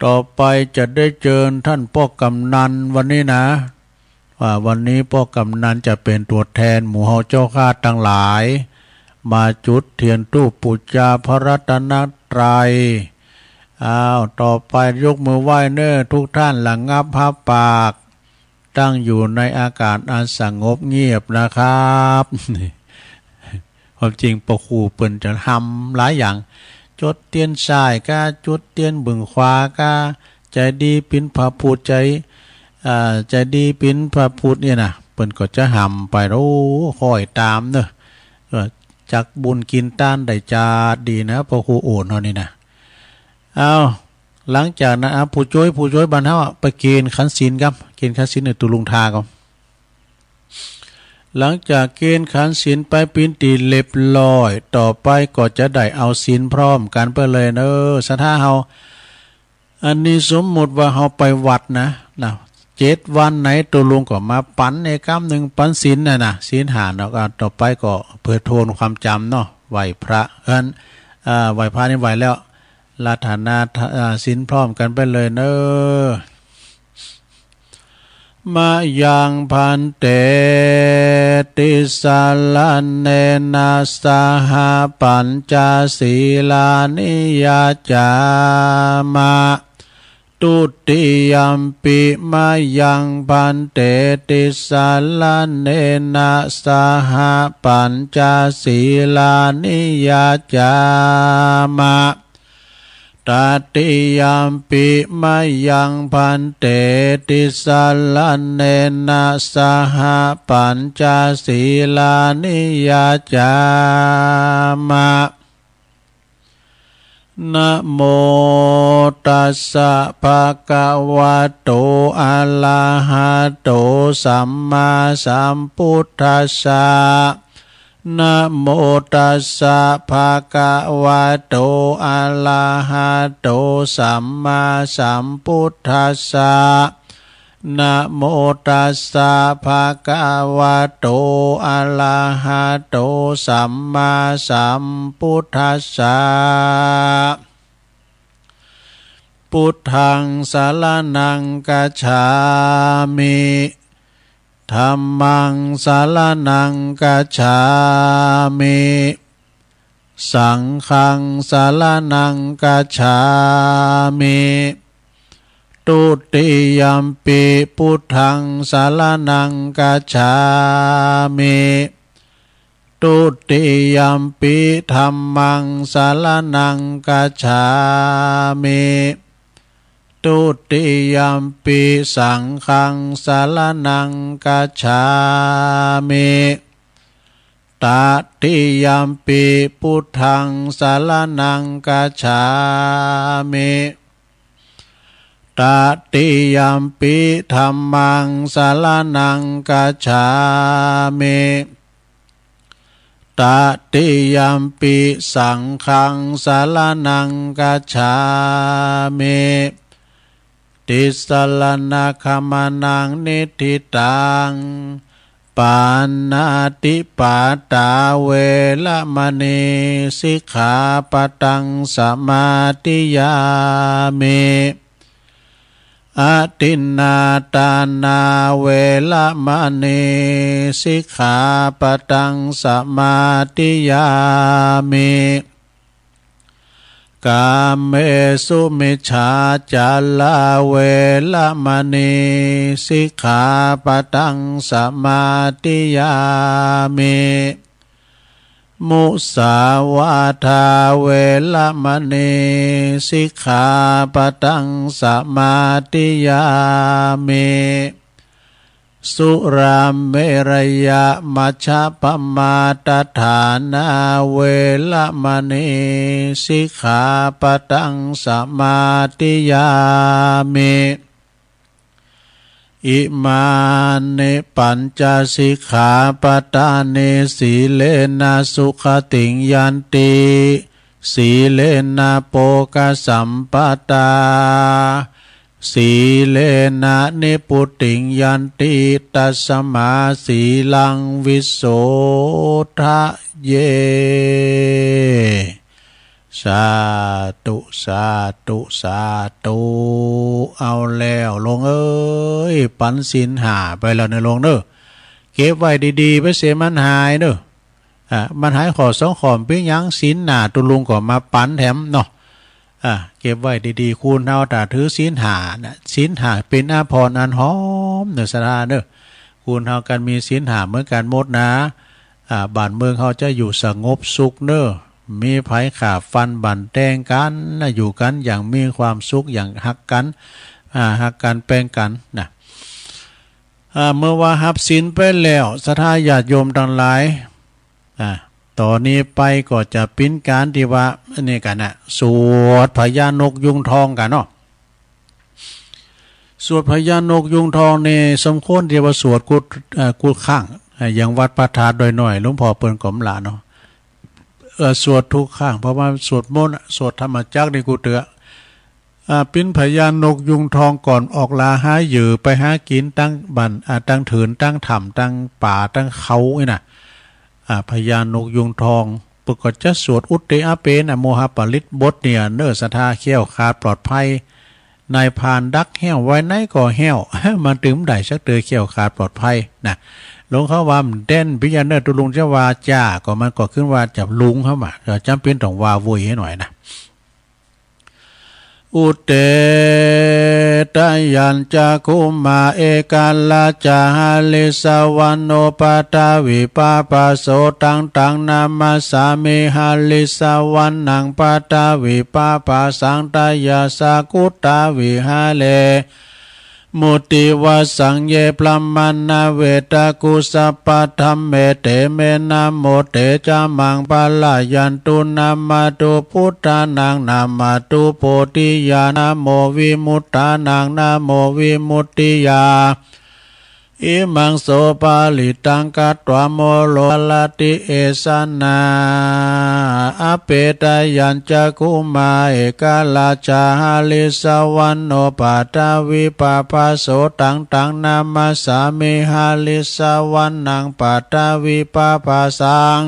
ต่อไปจะได้เชิญท่านพ่อกำนันวันนี้นะ ว่าวันนี้พ่อกำนันจะเป็นตัวแทนหมู่เฮาเจ้าข้าทั้งหลาย มาจุดเทียนตู้ปูชาพระรัตนตรัยต่อไปยกมือไหว้เน้อทุกท่านหลังงับผ้าปากตั้งอยู่ในอากาศอันสงบเงียบนะครับความจริงปะครูเปิ่นจะทำหลายอย่างจุดเตียนสายกาจุดเตียนบึงขวากาใจดีปินพระพุทธใจดีปินพระพุทธเนี่ยนะเปิ่นก็จะหำไปโอ้คอยตามเนอะจักบุญกินต้านได้จาดีนะปะครูโอนเฮานี่นะหลังจากนั้นผู้ช่วยบรรเทาไปเกณฑ์ขันศีลครับเกณฑ์ขันศีลในตุลุงทาก่อนหลังจากเกณฑ์ขันศีลไปปีนตีเล็บลอยต่อไปก็จะได้เอาศีลพร้อมกันไปเลยสถาเฮาอันนี้สมมุติว่าเฮาไปวัดนะ7 วันไหนตุลุงก็มาปันในกรรมหนึ่งปันศีลนะศีลหาแล้วก็ต่อไปก็เพื่อโทนความจำเนาะไหวพระไหวพระนี่ไหวแล้วลาฐานาศีลพร้อมกันไปเลยมายังพันเตติสาลเนนาสหปัญจศีลานิยาจามะตุติยัมปิมายังพันเตติสาลเนนาสหปัญจศีลานิยาจามะตติยัมปิมายังพันเตติสาลเนนะสหปัญจศีลานิยาจามะนะโมตัสสะภะคะวะโตอะระหะโตสัมมาสัมพุทธัสสะนะโมตัสสะภะคะวะโตอะระหะโตสัมมาสัมพุทธัสสะนะโมตัสสะภะคะวะโตอะระหะโตสัมมาสัมพุทธัสสะพุทธังสรณังคัจฉามิธัมมังสรณังคัจฉามิสังฆังสรณังคัจฉามิตุติยัมปิพุทธังสรณังคัจฉามิตุติยัมปิธัมมังสรณังคัจฉามิตุติยัมปิสังฆังสรณังคัจฉามิตติยัมปิพุทธังสรณังคัจฉามิตติยัมปิธัมมังสรณังคัจฉามิตติยัมปิสังฆังสรณังคัจฉามิติสรณคัมมานังนิทิตังปานาติปาตาเวละมณีสิกขาปตังสมาธิยามิอาทินนาตานาเวละมณีสิกขาปตังสมาธิยามิกามเมสุมิจฉาจาลาเวละมณีสิกขาปตังสมาธิยามิมุสาวาทาเวละมณีสิกขาปตังสมาธิยามิสุรามเมรยะมัชฌะปมาตฐานาเวละมณีสิกขาปตังสมาธิยามิอิมานิปัญจสิกขาปทานิสีเลนะสุขติงยันติสีเลนะโภคสัมปตาสีเลนะนิพุติงยันติตัสมาสีลังวิโสทะเย สาธุสาธุสาธุเอาแล้วลงเอ้ยปันศีลหาไปแล้วในลงเด้อเก็บไว้ดีๆไปเสียมันหายเด้อมันหายขอสองขอมเป็นยังศีลหนาตุลุงก็มาปันแถมเนาะเก็บไว้ดีๆคุณเอาแต่ถือศีลหานะศีลหาเป็นอาภรณ์อันหอมเนื้อสราเด้อคุณเอากันมีศีลหาเหมือนกันหมดนะบ้านเมืองเขาจะอยู่สงบสุขเด้อมีไผขาฟันบันแตงกันอยู่กันอย่างมีความสุขอย่างฮักกันฮักกันแป้งกันนะเมื่อว่าหับศีลไปแล้วศรัทธาญาติโยมทั้งหลายต่อนนี้ไปก็จะปิ้นการที่ว่านี่กันนะสวดพญานกยุงทองกันเนาะสวดพญานกยุงทองในสมควรที่ว่าสวดกุดข้างอย่างวัดประทานโดยหน่อยหลวงพ่อเปิ้นกลมหลาเนาะสวดทุกข้างเพราะว่าสวดมนต์สวดธรรมจักรในกูเตือปิ้นพญานกยุงทองก่อนออกลาหาเหยื่อไปหากินตั้งบันตั้งเถินตั้งถ้ำตั้งป่าตั้งเขาไอ้น่ะพญานกยุงทองปกติจะสวดอุตเตอาเปนโมหปริตบทเนี่ยเนื้อศรัทธาเขี้ยวขาดปลอดภัยนายพานดักแห้วไว้ไหนก็แห้วมันถึงได้สักเตยเขี้ยวขาดปลอดภัยนะลงเขาว่าเด่นพิญาเนอร์ตุลุงจะว่าจ้าก็มันก็ขึ้นว่าจับลุงเข้ามาเราจำเป็นต้องว่าวุยให้หน่อยนะอุเตตยัญจคุมาเอกาลาจาลิสวันโนปตาวิปาปาโสตังนามาสามิหาลิสวันนังปตาวิปาปาสังตายาสากุตาวิหาเลมุติวาสังเยปลัมมานาเวตากุสัพพธัมเมเตเมนะโมเตจามังปะลายันตุนามาตุพุทธานังนามาตุโพธิญาณโมวิมุตตานังนาโมวิมุตติยาอิมังโสปาลิตังกัตตวโมโลลติเอสนาอเปตยัญจคุมาเอกาลาจาลิสวันโนปัตาวิปาปาโสตังนามาสามิหาลิสวันนังปัตาวิปาปาสัง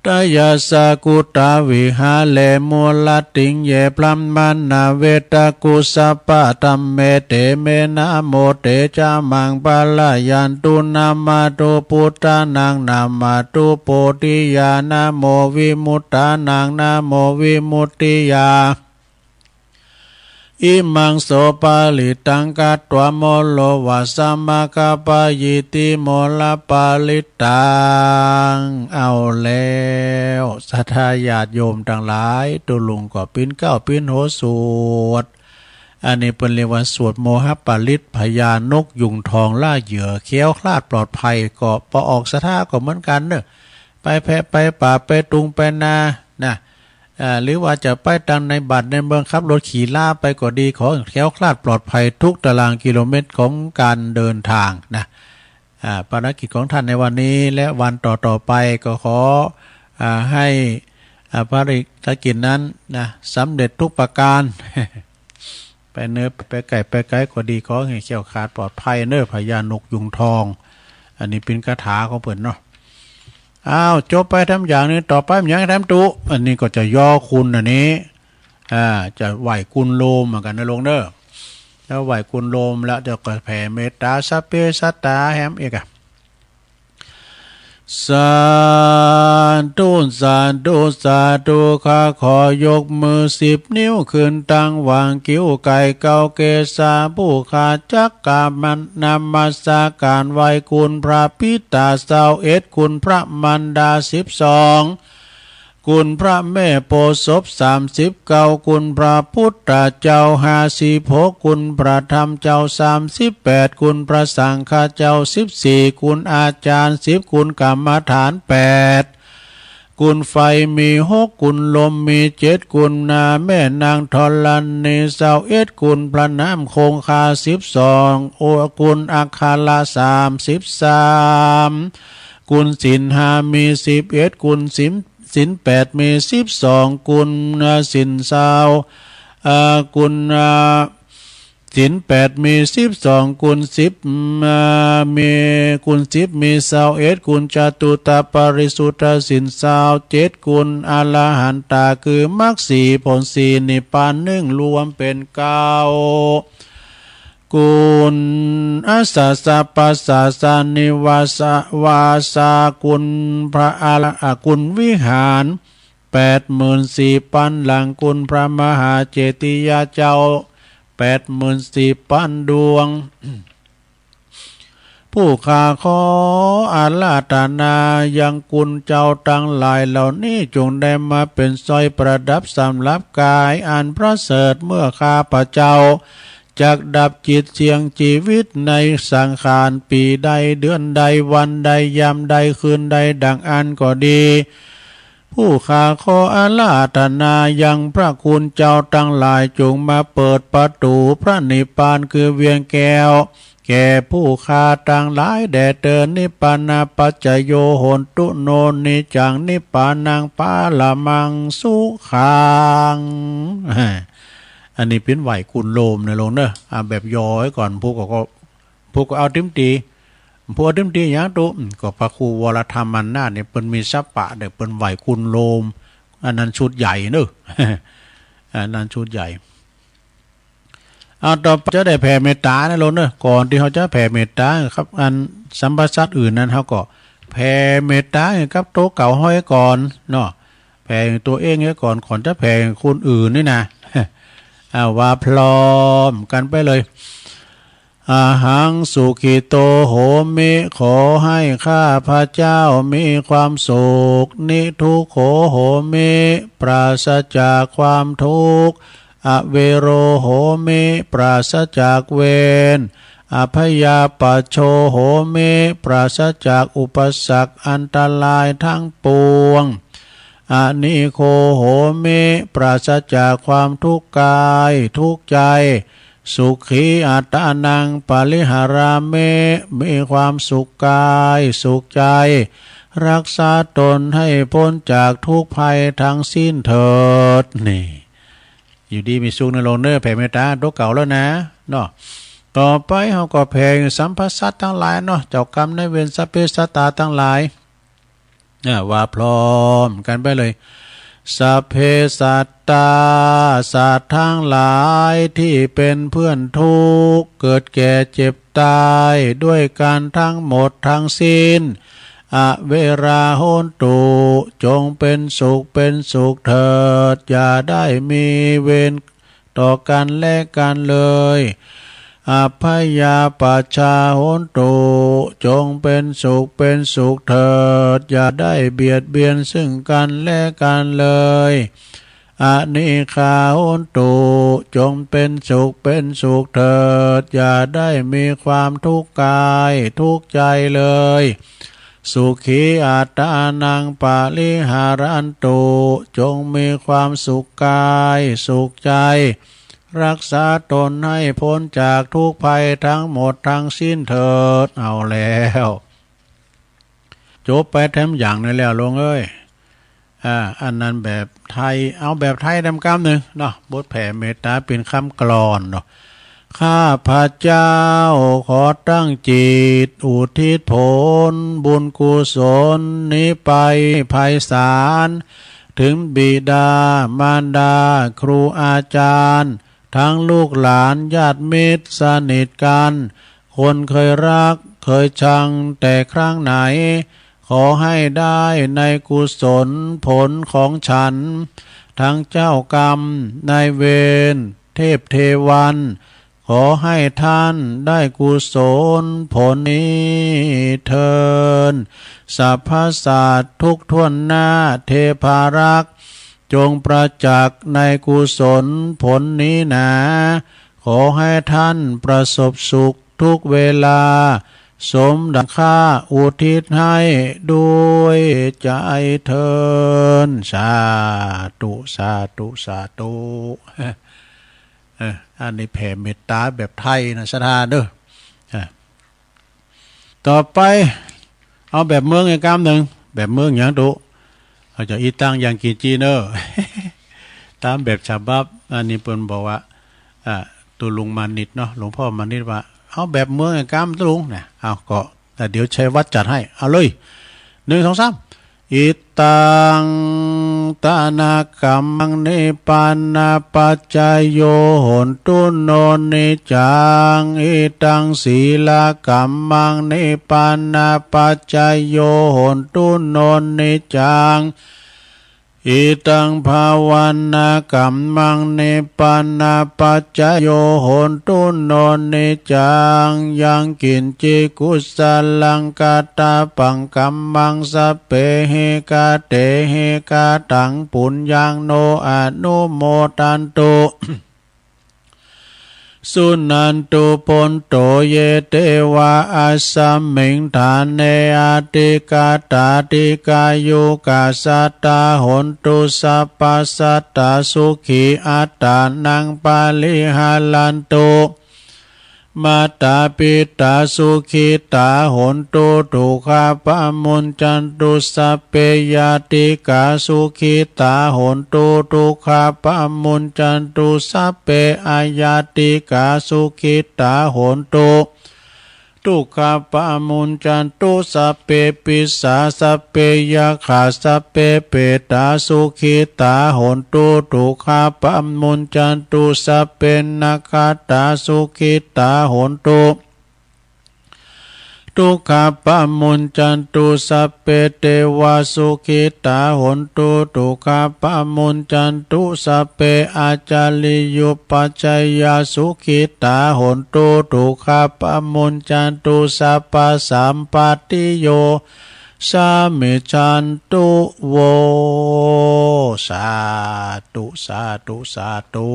ตายาสากุตาวิหาเลมูลติงเยพลัมมานาเวตากุสัพพะธัมเมเตเมนะโมเตจามังปะลายันตุนามาตุพุทธานังนามาตุโพธิญาณโมวิมุตตานังนาโมวิมุตติยาอิมังโสปาลิตังกัตตวโมโลวัสสมะกะปะยิติโมลปาลิตังเอาแล้วศรัทธาญาติโยมทั้งหลายตุลุงก็ปิ้นเก้าปิ้นโหสวดอันนี้เป็นเรียกว่าสวดโมหปาลิตพญานกยุงทองล่าเหยื่อเขี้ยวคลาดปลอดภัยก็พอออกศรัทธาก็เหมือนกันเนอะไปแพะไปป่าไปตุงไปนานะหรือว่าจะไปตังในบัตรในเมืองขับรถขี่ล่าไปก็ดีขอแคล้วคลาดปลอดภัยทุกตารางกิโลเมตรของการเดินทางนะภารกิจของท่านในวันนี้และวันต่อไปก็ขอให้ภารกิจนั้นนะสำเร็จทุกประการ ไปเนื้อไปไก่ก็ดีขอให้แคล้วคลาดปลอดภัยเนื้อพญานกยุงทองอันนี้เป็นคาถาของเพิ่นเนาะอ้าวจบไปทำอย่างนี้ต่อไปอย่างทำตุอันนี้ก็จะย่อคุณอันนี้จะไหวคุณโลมเหมือนกันนะลงเด้อแล้วไหวคุณโลมแล้วจะก็แผ่เมตตาสัพเพสัตตาแฮมเอกสาธุสาธุสาธุข้าขอยกมือ10 นิ้วขึ้นตั้งวางกิ้วไก่เกาเกศาผู้ขาจักกามันนำมาสาการไหวคุณพระพิตา21คุณพระมันดา12คุณพระแม่โพธิ์ศพ39คุณพระพุทธเจ้า56คุณพระธรรมเจ้า38คุณพระสังฆเจ้า14คุณอาจารย์10คุณกรรมฐาน8คุณไฟมี6คุณลมมี7คุณนาแม่นางธรณี21คุณพระน้ำคงคา12โอคุณอัคคาลา33คุณศีล5มี11คุณศีล8มี12กุลศีล20กุล ศีล8มี12กุล10มีกุล10มี21กุลจตุตปาริสุทธศีล27กุลอรหันตาคือมรรค4ผล4นิพพาน1รวมเป็น9กุลอาสาสะปัสสะสานิวาสวาสากุลพระอรหันกุลวิหาร84,000หลังกุลพระมหาเจติยาเจ้า84,000ดวง ผู้ข้าขออาราธนายังกุลเจ้าทั้งหลายเหล่านี้จงได้มาเป็นสร้อยประดับสำหรับกายอันประเสริฐเมื่อข้าพเจ้าจักดับจิตเสียงชีวิตในสังขารปีใดเดือนใดวันใดยามใดคืนใดดังอันก็ดีผู้ข้าขออาราธนายังพระคุณเจ้าทั้งหลายจงมาเปิดประตูพระนิพพานคือเวียงแก้วแก่ผู้ข้าทั้งหลายแด่เดินนิพพานาปัจจโยโหนตุโนนิจังนิพพานังปาละมังสุขังอันนี้เป็นไหวคุณโลมนะลงเนอะแบบย่อไว้ก่อนพวกก็เอาทิมตีพวกทิมตีอย่างตัวก็พระครูวรธรรมมันนาเนี่ยเป็นมีสัปปะเด็กเป็นไหวคุณโลมอันนั้นชุดใหญ่เนอะอันนั้นชุดใหญ่เอาต่อไปจะได้แผ่เมตตานะลงเนอะก่อนที่เขาจะแผ่เมตตาครับอันสัมปชัตอื่นนั้นเขาก็แผ่เมตตากับโต๊ะเก่าห้อยก่อนเนาะแผ่ตัวเองไว้ก่อนจะแผ่คนอื่นนี่นะว่าพร้อมกันไปเลยอาหังสุขิโตโหมิขอให้ข้าพระเจ้ามีความสุขนิทุกโขโหมิปราศจากความทุกข์อเวโรโหมิปราศจากเวรอภยาปัชโชโหมิปราศจากอุปสรรคอันตรายทั้งปวงอนิโคโหมิปราศจากความทุกข์กายทุกข์ใจสุขีอัตตานังปาลิหารามิมีความสุขกายสุขใจรักษาตนให้พ้นจากทุกภัยทั้งสิ้นเถิดนี่อยู่ดีมีสุขในโลกเนอแผ่เมตตาตัวเก่าแล้วนะเนาะต่อไปเขาก็แผ่สัมภสัตทั้งหลายเนาะเจ้ากรรมนายเวรสัพเพสัตตาทั้งหลายว่าพร้อมกันไปเลยสัพเพสัตตาสัตว์ทั้งหลายที่เป็นเพื่อนทุกข์เกิดแก่เจ็บตายด้วยกันทั้งหมดทั้งสิ้นอเวราโหนตุจงเป็นสุขเถิดอย่าได้มีเวรต่อกันและกันเลยอภยาปัชชาโหนตุจงเป็นสุขเถิดอย่าได้เบียดเบียนซึ่งกันและกันเลยอนิคาโหนตุจงเป็นสุขเถิดอย่าได้มีความทุกข์กายทุกข์ใจเลยสุขีอัตตานังปาลิหารันตุจงมีความสุขกายสุขใจรักษาตนให้พ้นจากทุกภัยทั้งหมดทั้งสิ้นเถิดเอาแล้วจบไปแถมอย่างนี้แล้วลงเอ้ยอันนั้นแบบไทยเอาแบบไทยดำกำหนึ่งเนาะบทแผ่เมตตาเป็นคำกลอนเนาะข้าพระเจ้าขอตั้งจิตอุทิศผลบุญกุศลนี้ไปไพศาลถึงบิดามารดาครูอาจารย์ทั้งลูกหลานญาติมิตรสนิทกันคนเคยรักเคยชังแต่ครั้งไหนขอให้ได้ในกุศลผลของฉันทั้งเจ้ากรรมนายเวรเทพเทวันขอให้ท่านได้กุศลผลนี้เถิดสัพพสัตว์ทุกท่วนหน้าเทพารักษ์จงประจักษ์ในกุศลผลนี้นะขอให้ท่านประสบสุขทุกเวลาสมดังข้าอุทิศให้ด้วยใจเถิดสาธุอันนี้แผ่เมตตาแบบไทยนะสถานเด้อต่อไปเอาแบบเมืองอีกคำหนึ่งแบบเมืองอย่างตุเขาจะอีตังอย่างกีจีเนอร์ตามแบบฉบับอันนี้เปิ้นบอกว่าต ตัวลุงมานิดเนาะหลวงพ่อมานิดว่าเอาแบบเมืองไอ้กามตวลุงเนี่ยเอาก็แต่เดี๋ยวชัยวัดจัดให้เอาเลย1 2 3อิตังตานากรรมังนิปานาปัจจายโยโหนตุโนนิจังอิตังศีลกรรมังนิปานาปัจจายโยโหนตุโนนิจังอิตังภาวันนากัมมังเนปานาปัจจโยโหนตุโนเนจังยังกินจิกุสลังกาตาปังกัมมังสเปเฮกาเตเฮกาตังปุญญังโนอนุโมตันตุ สุนันตุปนโตเยเตวะอาสัมมิงฐานเนอาติกาตาติกายุกาสัตตาหนตุสัพพสัตตาสุขีอัตตานังปาลิหาลันตุมาตาปิตาสุขิตาหนตุทุกขาปะมุนจันตุสัพเพยติกาสุขิตาหนตุทุกขาปะมุนจันตุสัพเพอายติกาสุขิตาหนตุทุกขาปะมุนจันตุสัพเพปิสาสัพเพยาขาสัพเพเปตาสุขิตาหนตุทุกขาปะมุนจันตุสัพเพนาคาตาสุขิตาหนตุทุกขาปะมุนจันตุสัพเพเทวาสุขิตาหนตุทุกขาปะมุนจันตุสัพเพอาจาริยุปัจจยาสุขิตาหนตุทุกขาปะมุนจันตุสัพพสัมปติโยสามิจันตุโวสาธุสาธุสาธุ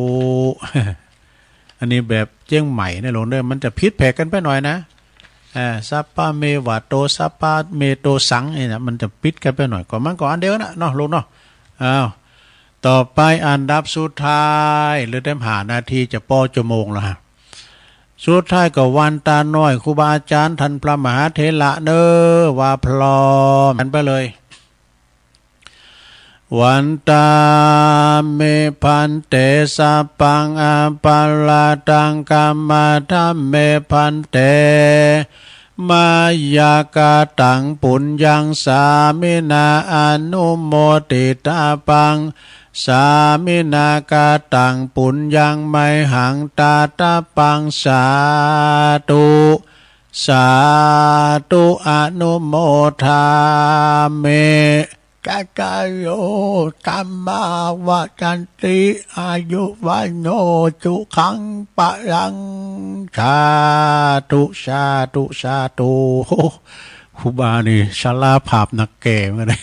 อันนี้แบบเจียงใหม่นะหลวงเด้อมันจะพิษแผกกันไปหน่อยนะสัพพะเมวะโตสัพพะเมโตสังเนี่ยมันจะปิดกันไปหน่อยก่อนมันก่อนอันเดียวนะเนาะลูกเนาะอ้าวต่อไปอันดับสุดท้ายหรือเต็มหานาทีจะป้อชั่วโมงแล้วฮะสุดท้ายก็วันตาน้อยครูบาอาจารย์ท่านพระมหาเถระเน้อว่าพร้อมกันไปเลยวันตาเมพันเตสัพพังอาปาลาตังกัมมาธัมเมพันเตมายากาตังปุญญังสามินาอนุโมติตาปังสามินากาตังปุญญังไมหังตาตาปังสาธุสาธุอนุโมทาเมกะกะโยกัมมาวะจันติอายุวันโนจุขังปะลังสาธุสาธุสาธุครูบานี่ชลาภาพนักแก่มาเลย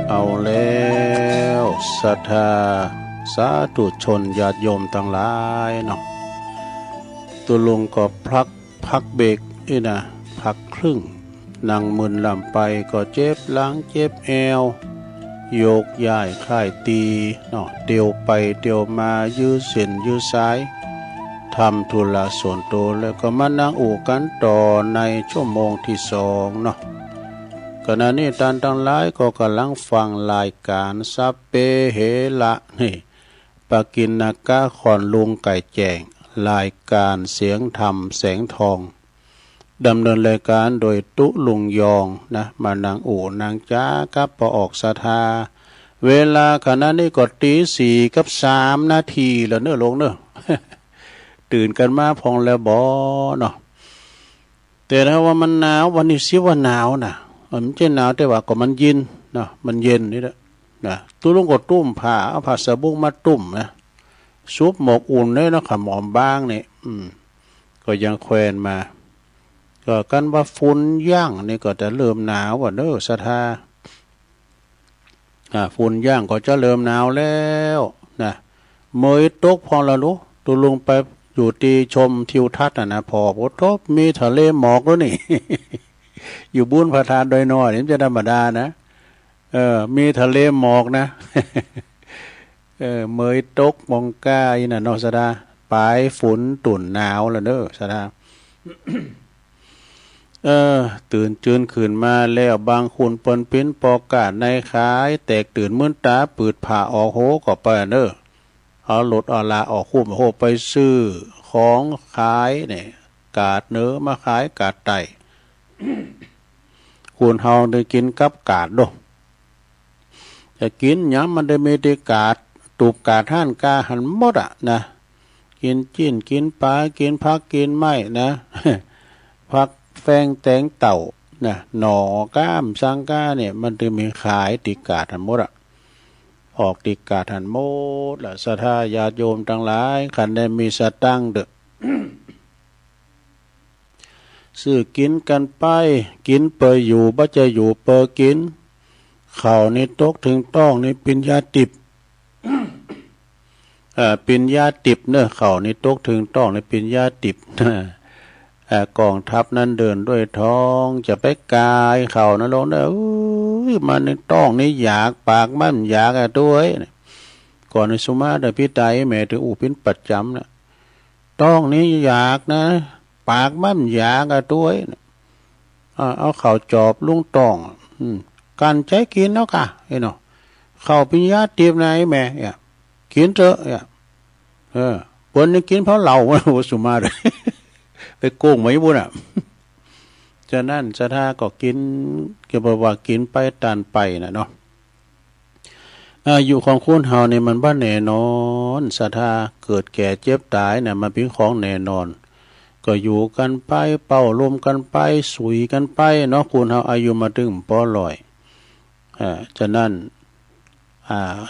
เอาแล้วศรัทธาสาธุชนญาติโยมทั้งหลายเนาะตัวลงก็พักเบรกนี่นะพักครึ่งนั่งมึนลำไปก็เจ็บหลังเจ็บแอวโยกย้ายคล้ายตีเนาะเตียวไปเตียวมายื้อเส้นยื้อสายทำธุระส่วนตัวแล้วก็มานั่งอู่กันต่อในชั่วโมงที่สองเนาะขณะนี้ท่านทั้งหลายก็กำลังฟังรายการสัพเพเหระนี่ ปากินนากะขอนลุงไก่แจงรายการเสียงธรรมแสงทองดำเนินรายการโดยตุลุงยองนะมานางอู่นางจ้ากับปอออกสทาเวลาขณะนี้ก็ตี 4 กับ 3 นาทีแล้วเนอะลงเนอะ ตื่นกันมาพองแล้วบอเนาะแต่ถ้าว่ามันหนาววันนี้สิว่าหนาวนะมันจะหนาวแต่ว่าก็มันเย็นเนาะมันเย็นนี่แหละนะตุลุงก็ตุ้มผ้าเอาผ้าสะบุ้งมาตุ้มนะซุปหมกอุ่นเลยนะขมอมบ้างนี่ก็ยังแควนมาก็กันว่าฝุ่นย่างนี่ก็จะเริ่มหนาวว่าเนอะสทาฝุ่นย่างก็จะเริ่มหนาวแล้วนะเมยตกพอละลูกตุลุงไปอยู่ตีชมทิวทัศน์นะพอโอ้ทบมีทะเลหมอกแล้วนี่ อยู่บุญพระธานโดยน้อยนี่จะธรรมดานะมีทะเลหมอกนะ เมยตกมองกาอีน่ะนอสดาปลายฝนตุ่นหนาวแล้วเด้อสดา ตื่นจืนขึ้นมาแล้วบางคนปนปิ้นปอกาดในขายแตกตื่นมื่นตาปืดผ่าออกโหก็ไปเด้อเอารถเอาลาออกคุ้มโหไปซื้อของขายเนี่ยกาดเนื้อมาขายกาดไต ควรเฮาได้กินกับกาดด้วยจะกินย้ำมันได้ไม่ได้กาดตูบกาดท่านกาหันหมดอ่ะนะกินจิ้นกินปลากินผักกินไม้นะ ผักแฟงแตงเต่านะหน่อก้ามสังกาเนี่ยมันจะมีขายติกาดหันหมดอ่ะออกติกาดหันหมดละศรัทธาญาติโยมทั้งหลายขันได้มีสตังค์เด้อ ซื้อกินกันไปกินเปยอยู่บ่จะอยู่เปอกินข้าวนี่ตกถึงต้องนี่ปิญญาติบ ปิญญาติบเนอะข้าวนี่ตกถึงต้องนี่ปิญญาติบ กองทัพนั้นเดินด้วยท้องจะไปกายข้าวนั่นลงเนอะมันนี่ต้องนี่อยากปากมันอยากด้วยก่อนในสุมาเดพี่ไตแม่ถือเป็นประจำนะต้องนี่อยากนะปากมันอยากด้วยเอาข้าวจอบลุงตองการใจกินเนาะค่ะเนาะข้าวปิญญาติบไหนแม่กินเถอะวันนี้กินเพราะเหล่าสุมาเลย ไปโกงไหมบุญจะนั่นจะท่าก็กินเกี่ยวกับว่ากินไปตานไปนะเนาะอยู่ของคุณเฮาเนี่ยมันบ้านแน่นอนศรัทธาเกิดแก่เจ็บตายเนี่ยมันเป็นของแน่นอนก็อยู่กันไปเป่าลมกันไปสุยกันไปเนาะคุณเฮาอายุมาถึงปอลอยจะนั่น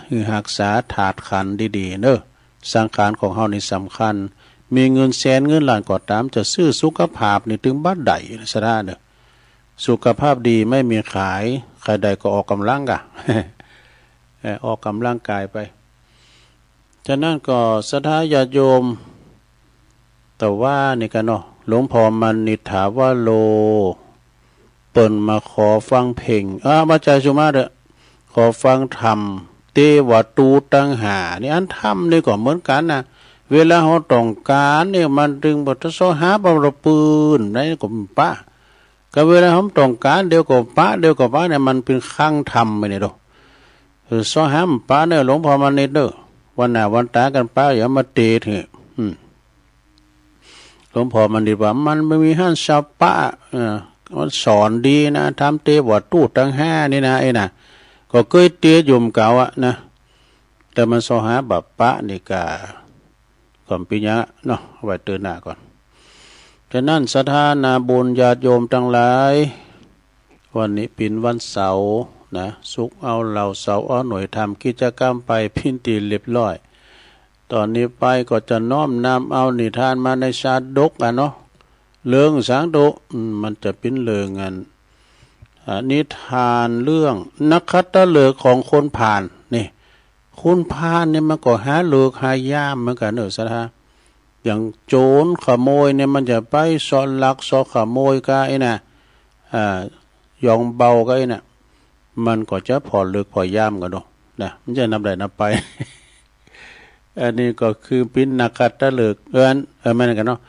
คือรักษาถาดขันดีๆเนอะสังขารของเฮานี่สำคัญมีเงินแสนเงินล้านก็ตามจะซื้อสุขภาพนี่ถึงบ้านใดสะเนอะสุขภาพดีไม่มีขายใครใดก็ออกกำลังกะ ออกกำลังกายไปฉะนั้นก็ศรัทธาญาติโยมแต่ว่านี่กันเนาะหลวงพ่อมันนิถาวโลเปิ่นมาขอฟังเพลงมาใจสุมาเด้อขอฟังธรรมเตวตูตังหานี่อันธรรมนี่ก็เหมือนกันนะเวลาเราต้องการเนี่ยมันดึงบทสหาบำรปืนได้ก็ป้าก็เวลาเราต้องการเดียวก็ป้าเนี่ยมันเป็นข้างธรรมไปเนี่ยดูสหามป้าเนี่ยหลวงพ่อมันนี่เด้อวันหน้าวันตากันป้าอย่ามาเตะเถอะหลวงพ่อมันดีว่ามันไม่มีห้านชาวป้ามันสอนดีนะทำเตะวัดตู้ตั้งห้านี่นะไอ้น่ะก็เคยเตะยุ่มเก่าอะนะแต่มันสหาแบบป้านี่กาก่อนปีนี้เนาะไว้เตือนหน้าก่อนฉะนั้นศรัทธานาบุญญาติโยมทั้งหลายวันนี้เป็นวันเสาร์นะสุกเอาเหล่าเสาเอาหน่วยทำกิจกรรมไปพินตีเรียบร้อยตอนนี้ไปก็จะน้อมนำเอานิทานมาในชาดกเนาะเรื่องสังโดมันจะเป็นเรื่องนิทานเรื่องนักขัตฤกษ์ของคนผ่านนี่คนพาลเนี่ยมันก็หาเลือกหายามเหมือนกันเนอะสะท่าอย่างโจรขโมยเนี่ยมันจะไปซ่อนลักซ่อนขโมยก็ไอ้น่ะยองเบาก็ไอ้น่ะมันก็จะพอเลือกพอยามกันเนาะนะมันจะนำได้นำไป อันนี้ก็คือเป็นนักขัตฤกษ์ไม่นั่นกันเนาะ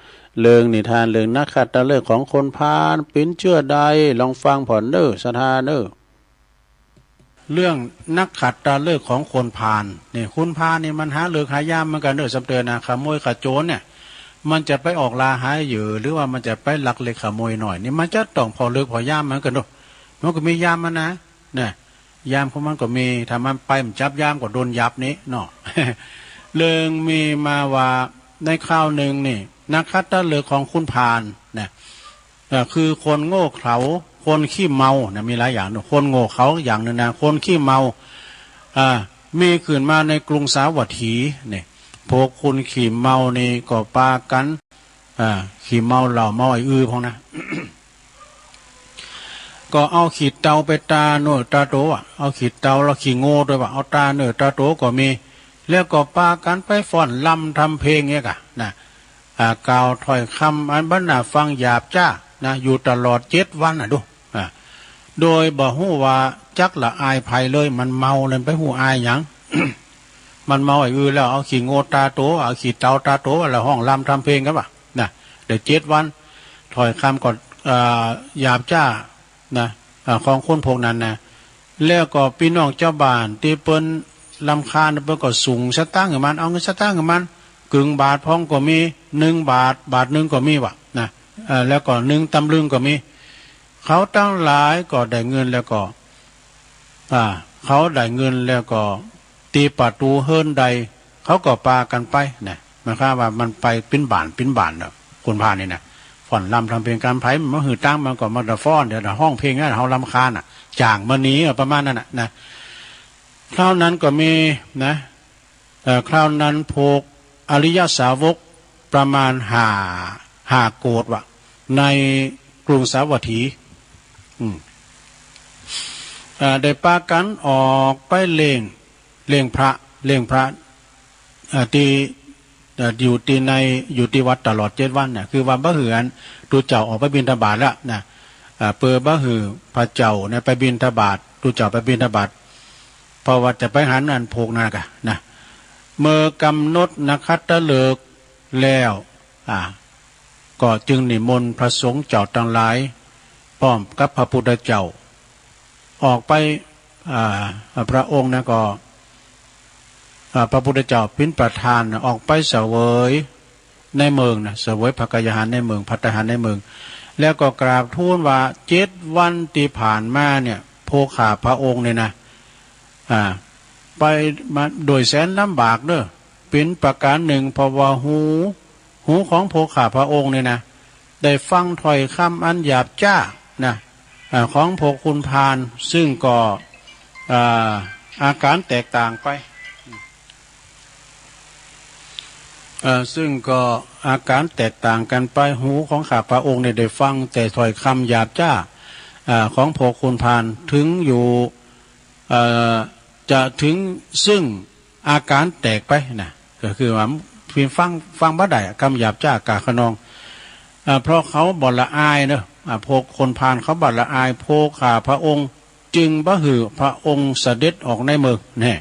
เรื่องนิทานเรื่องนักขัตฤกษ์ของคนพาลเป็นเชื่อใดลองฟังผ่อนเนอะสะท่าเนอะ เรื่องนักขัดตาเลิกของคนพาลนี่คุณพาลนี่มันหาเลิกหายามเหมือนกันเด้อสำเตือนนะขโมยขโจรเนี่ยมันจะไปออกลาหายอยู่หรือว่ามันจะไปลักเล็กขโมยหน่อยนี่มันจะต้องพอเลิกพอยามเหมือนกันด้วยมันก็มียามมันนะเนี่ยยามของมันก็มีถ้ามันไปมันจับยามก็โดนยับนี้เนาะ เรื่องมีมาว่าในข้าวหนึ่งนี่นักขัดตาเลิกของคุณพาลเนี่ยคือคนโง่เขลาคนขี้เมาเนี่ยมีหลายอย่างคนโง่เขาอย่างหนึ่งนะคนขี้เมามีขึ้นมาในกรุงสาวัตถีเนี่ยพวกคุณขี่เมานี่ก็ปากันขี่เมาเหล่าเมาไอ้พองนะ ก็เอาขีดเตาไปตาโน่ตาโตเอาขีดเตาแล้วขี่โง่ด้วยว่าเอาตาเน่ตาโตก็มีแล้วก็ปากันไปฟ้อนลำทำเพลงเนี่ยกะนะกล่าวถ้อยคำอันบรรณาฟังหยาบจ้านะอยู่ตลอด7 วันดูโดยบ่ฮู้ว่าจักละอายภัยเลยมันเมาเลยไปหูอายหยัง มันเมาไอ้แล้วเอาขี่โง่ตาโตเอาขี่เตาตาโตแล้วห้องลำทำเพลงกันป่ะนะเดี๋ยว7 วันถ้อยคำก่อนหยาบจ้านะของคนพวกนั้นนะแล้วก็พี่น้องเจ้าบ้านที่เปิ้นลำคาญเปิ้นก็สูงสตางค์กับมันเอาเงินสตางค์กับมันกึ่งบาทพ้องก็มี1 บาทบาทนึงก็มีว่ะนะแล้วก็1 ตำลึงก็มีเขาตั้งหลายก็ได้เงินแล้วก็เขาได้เงินแล้วก็ตีประตูเฮิรนใดเขาก็ปากันไปนะมันค่าว่ามันไปปิ้นบานเนาะคนพานี่นะฟ้อนลำทำเพลงการไผ่มันหือตั้งมันก็มาดะฟ้อนเดี๋ยวห้องเพลงนั้นเฮาลำคาญจางมานี้ประมาณนั้นนะคราวนั้นก็มีนะคราวนั้นพวกอริยสาวกประมาณห้าโกฏว่ะในกรุงสาวัตถีได้ปากันออกไปเล่งพระที่อยู่ที่วัดตลอด7 วันเนี่ยคือวันบ่หืออันตูเจ้าออกไปบิณฑบาตแล้วนะเปิดบ่หือพระเจ้าเนี่ยไปบิณฑบาตตูเจ้าไปบิณฑบาตเพราะว่าจะไปหานันโพกนากะนะเมื่อกำหนดนักขัตฤกษ์แล้วก็จึงนิมนต์พระสงฆ์เจ้าทั้งหลายพร้อมกับพระพุทธเจ้าออกไปพระองค์นะก็พระพุทธเจ้าเป็นประธานออกไปเสวยในเมืองนะเสวยพระกยาหารในเมืองภัตตาหารในเมืองแล้วก็กราบทูลว่า7 วันที่ผ่านมาเนี่ยโภคาพระองค์เนี่ยนะไปมาโดยแสนลำบากเด้อเป็นประการหนึ่งเพราะว่าหูของโภคาพระองค์เนี่ยนะได้ฟังถ้อยคำอันหยาบจ้านะของพวกคุณพาลซึ่งก็อาการแตกต่างไปซึ่งก็อาการแตกต่างกันไปหูของข้าพระองค์เนี่ยได้ฟังแต่ถ้อยคำหยาบจ้าของพวกคุณพาลถึงอยู่จะถึงซึ่งอาการแตกไปนะก็คือว่าเพียงฟังบ่ได้คำหยาบจ้ากาขนองเพราะเขาบ่ละอายเนอะพวกคนพาลเขาบ่ละอายโภคาพระองค์จึงบ่หือพระองค์เสด็จออกในเมืองเนี่ย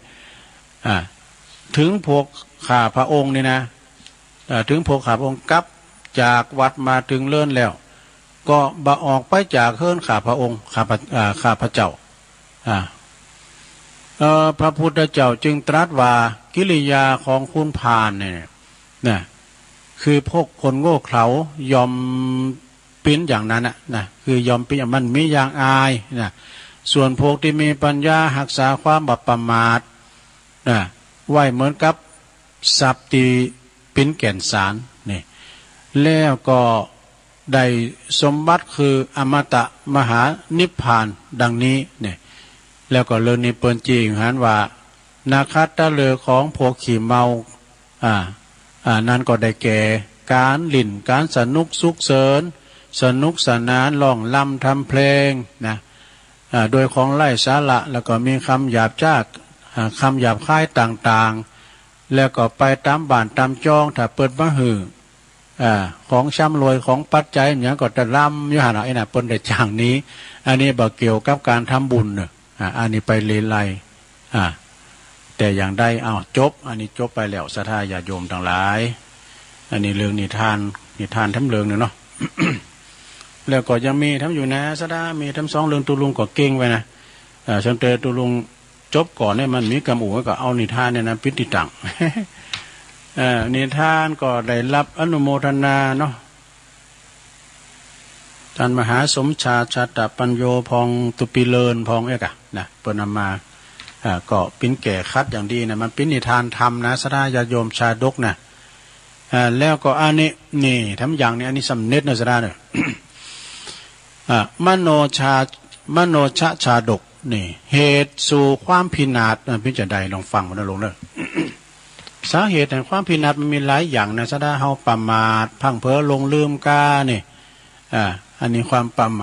ถึงพวกข้าพระองค์นี่นะถึงพวกข้าพระองค์กลับจากวัดมาถึงเลื่อนแล้วก็บ่ออกไปจากเฮิรนข้าพระองค์ข้าพระเจ้าพระพุทธเจ้าจึงตรัสว่ากิริยาของคุณพาลเนี่ยคือพวกคนโง่เขลายอมปิ้นอย่างนั้นนะคือยอมปิ้นมันมีอย่างอายนะส่วนพวกที่มีปัญญารักษาความบัประมาทนะไว้เหมือนกับสัพติปิ้นแก่นสารนี่แล้วก็ได้สมบัติคืออมตะมหานิพพานดังนี้เนี่ยแล้วก็เรื่องนี้เปิ้นจริงหันว่านาคัตตะเลอของพวกขี่เมานั้นก็ได้แก่การลิ่นการสนุกสุขเสริญสนุกสนานร้องลำทำเพลงนะโดยของไร้สาระแล้วก็มีคำหยาบจ้าคำหยาบคายต่างๆแล้วก็ไปตามบ้านตามจองถ้าเปิดมะหือของช่ำรวยของปัจจัยอย่างก็จะล่ำอยู่หาหน่อยนะเปิ้นได้จางนี้อันนี้บอกเกี่ยวกับการทำบุญเนอะอันนี้ไปเลไลแต่อย่างใดจบอันนี้จบไปแล้วศรัทธาญาโยมทั้งหลายอันนี้เรื่องนิทานทั้งเรื่องเนาะ แล้วก็ยังมีทั้งอยู่นะศรัทธามีทั้ง2 เรื่องตุลุงก็เก่งไว้นะฉันเตอตุลุง จบก่อนเนี่ยมันมีกำอูก็เอานิทานเนี่ยนะปิติตัง นิทานก็ได้รับอนุโมทนาเนาะท่านมหาสมชาชาตปัญโยพองตุปิเลินพองเอกอะนะเปิดนำมาก็ปิ้นแก่คัดอย่างดีนะมันปิ้นนิทานธรรมนะสดาญาโยมชาดกนะแล้วก็อันนี้นี่ทำอย่างนี้อันนี้สำเน็จนะสดาเนี่ย มโนชะชาดกนี่เหตุสู่ความพินาศพิจารณาลองฟังมันลงเลย สาเหตุแห่งความพินาศมันมีหลายอย่างนะสดาเฮาประมาทพังเผลอลงลืมกานี่อันนี้ความประม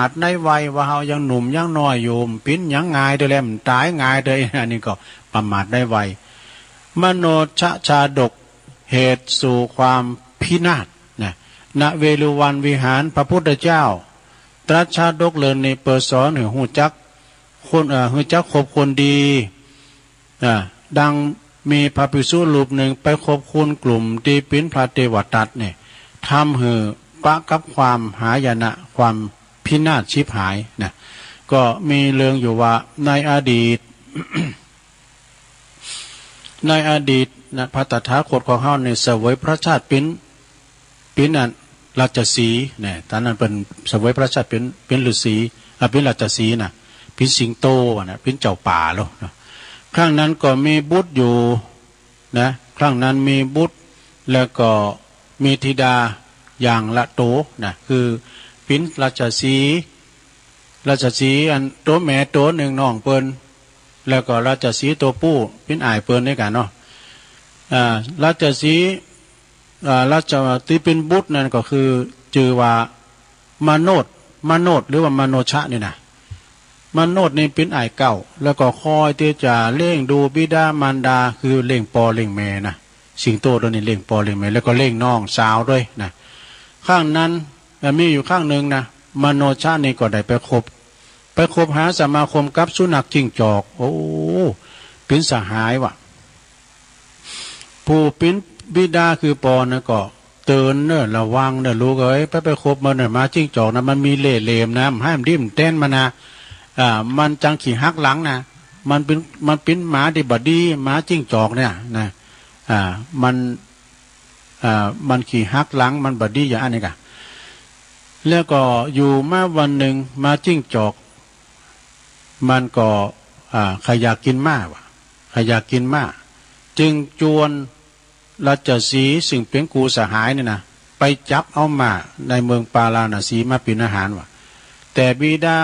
าทในวัยว่าเฮายังหนุ่มยังน้อยอยู่ปิ้นยังง่ายเด้อแหละตายง่ายเด้ออันนี้ก็ประมาทได้วัยมโนชะชาดกเหตุสู่ความพินาศนะณเวลุวันวิหารพระพุทธเจ้าตรัสชาดกเลินในเปิดสอนให้ฮู้จักคนฮู้จักคบคนดีดังมีพระภิกษุรูปหนึ่งไปคบคุณกลุ่มที่เป็นพระเทวทัตเนี่ยทำให้ปะกับความหายนะความพินาศชิบหายนะก็มีเรื่องอยู่ว่าในอดีต ในอดีตนะพระตถาคตของเฮาในเสวยพระชาติเป็นอันราชสีห์เนี่ยตอนนั้นเป็นเสวยพระชาติเป็นฤาษีเป็นราชสีห์นะเป็นสิงโตนะเป็นเจ้าป่าแล้วนะครั้งนั้นก็มีบุตรอยู่นะครั้งนั้นมีบุตรแล้วก็มีธิดาอย่างละโตนะคือเป็นราชสีห์อันโตแม่โตหนึ่งน้องเปิ้นแล้วก็ราชสีห์ตัวผู้เป็นอ้ายเปิ้นด้วยกันเนาะราชสีห์ราชที่เป็นบุตรนั่นก็คือชื่อว่ามโนดหรือว่ามโนชะนี่นะมโนดนี่เป็นอ้ายเก่าแล้วก็คอยที่จะเลี้ยงดูบิดามารดาคือเลี้ยงปอเลี้ยงแม่นะสิงโตตัวนี้เลี้ยงปอเลี้ยงแม่แล้วก็เลี้ยงน้องสาวด้วยนะข้างนั้นมีอยู่ข้างหนึ่งนะมโนชานี่ก็ได้ไปคบหาสมาคมกับสุนัขจิ้งจอกโอ้เป็นสหายว่ะผู้เป็นบิดาคือปอนะก็เตือนเนอะระวังเนอะลูกเอ้ยไปคบมันเนอะมาจิ้งจอกนะมันมีเล่ห์เหลี่ยมนะให้มันดิ้มเต้นมานะมันจังขี่หักหลังนะมันเป็นหมาดิบดีหมาจิ้งจอกเนี่ยนะมันขี่หักหลังมันบดีอย่างอันนี้กะแล้วก็อยู่มาวันหนึ่งมาจิ้งจอกมันก็ขยากกินม้าว่ะขยากกินม้าจึงจวนราชสีห์ซึ่งเป็นกูสหายเนี่ยนะไปจับเอามาในเมืองปาราณสีมาเป็นอาหารว่ะแต่บิดา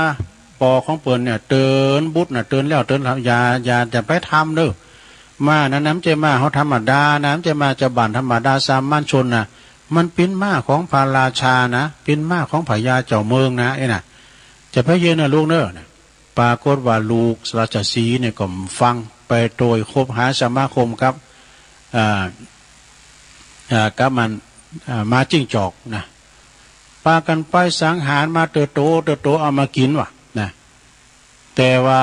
ปอของเปิ้นเนี่ยเตือนบุตรน่ะเตือนแล้วอย่าจะไปทำเด้อมานะน้ำเจมาเขาธรรมดาน้ำเจมาจะบั่นธรรมดาสามัญชนนะมันเป็นม้าของพระราชานะเป็นม้าของพญาเจ้าเมืองนะไอ้น่ะจะพระเยนะลูกเนอะปรากฏว่าลูกราชสีห์เนี่ยก็ฟังไปโดยคบหาสมาคมกับมันมาจิ้งจอกนะปากันไปสังหารมาเตโตเอามากินว่ะนะแต่ว่า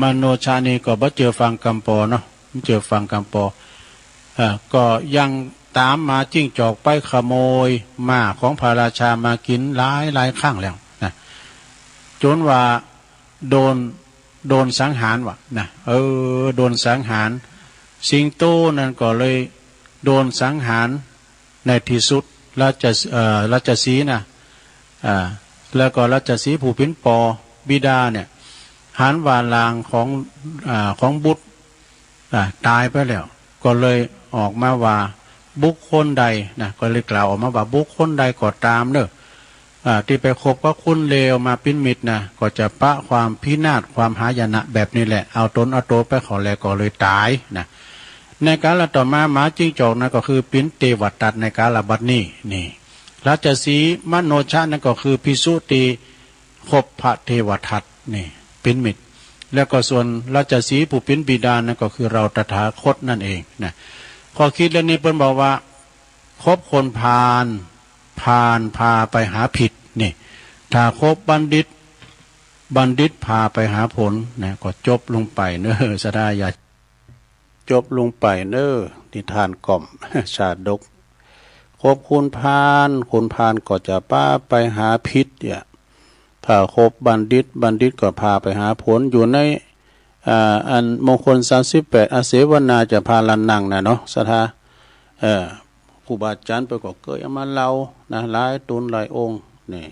มโนชานีก็บ่เจอฟังกำปอเนาะเจอฟังกำปอก็ยังตามมาจิ้งจอกไปขโมยม้าของพระราชามากินหลายครั้งแล้วนะจนว่าโดนสังหารว่ะนะโดนสังหารสิงโตนั่นก็เลยโดนสังหารในที่สุดราชสีห์นะแล้วก็ราชสีห์ผู้เป็นปอบิดาเนี่ยหารวาลางของบุตรตายไปแล้วก็เลยออกมาว่าบุคคลใดนะก็เลยกล่าวออกมาว่าบุคคลใดก็ตามเนอะที่ไปคบกับคนเลวมาเป็นมิตรนะก็จะปะความพินาศความหายนะแบบนี้แหละเอาตนเอาตัวไปขอแลก็เลยตายนะในการละต่อมาหมาจิ้งจอกนะก็คือเป็นเทวทัตในการละบัดนี้นี่ราชสีห์มโนชานั่นก็คือภิกษุตีคบพระเทวทัตนี่เป็นมิตรแล้วก็ส่วนราชสีห์ผู้เป็นบิดานั่นก็คือเราตถาคตนั่นเองนะข้อคิดเรื่องนี้เพิ่นบอกว่าคบคนพาลพาไปหาผิดนี่ถ้าคบบัณฑิตพาไปหาผลนะก็จบลงไปเนอะสดาญาจบลงไปเนอะนิทานกล่อม ชาดกคบคุณพาลก็จะป้าไปหาพิษเนี่ยถ้าคบบัณฑิตก็พาไปหาผลอยู่ใน อันมงคล38อาเสวนาจะพาลันนังนะเนาะสถาครูบาอาจารย์ไปก็เกยเอามาเล่านะหลายตุนหลายองค์นี่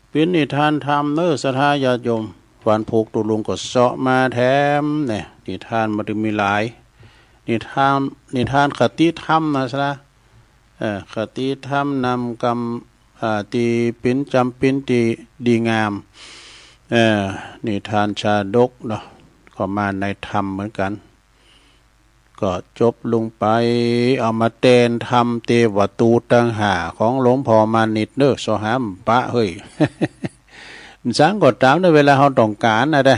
เป็นนิทานธรรมเนอสถาญาติโยมวันผูกตุลุงก็เสาะมาแถมเนี่ยนิทานมันมีหลายนิทานคติธรรมนะสถาคติธรรมนำกรรมตีปิ้นจำปิ้นตีดีงามนิทานชาดกเนาะก็มาในธรรมเหมือนกันก็จบลงไปเอามาเตนทำเตวตูตังหาของหลวงพ่อมานิดเด้อสหามปะเฮ้ย สังก็ตามในเวลาเขาต้องการนะได้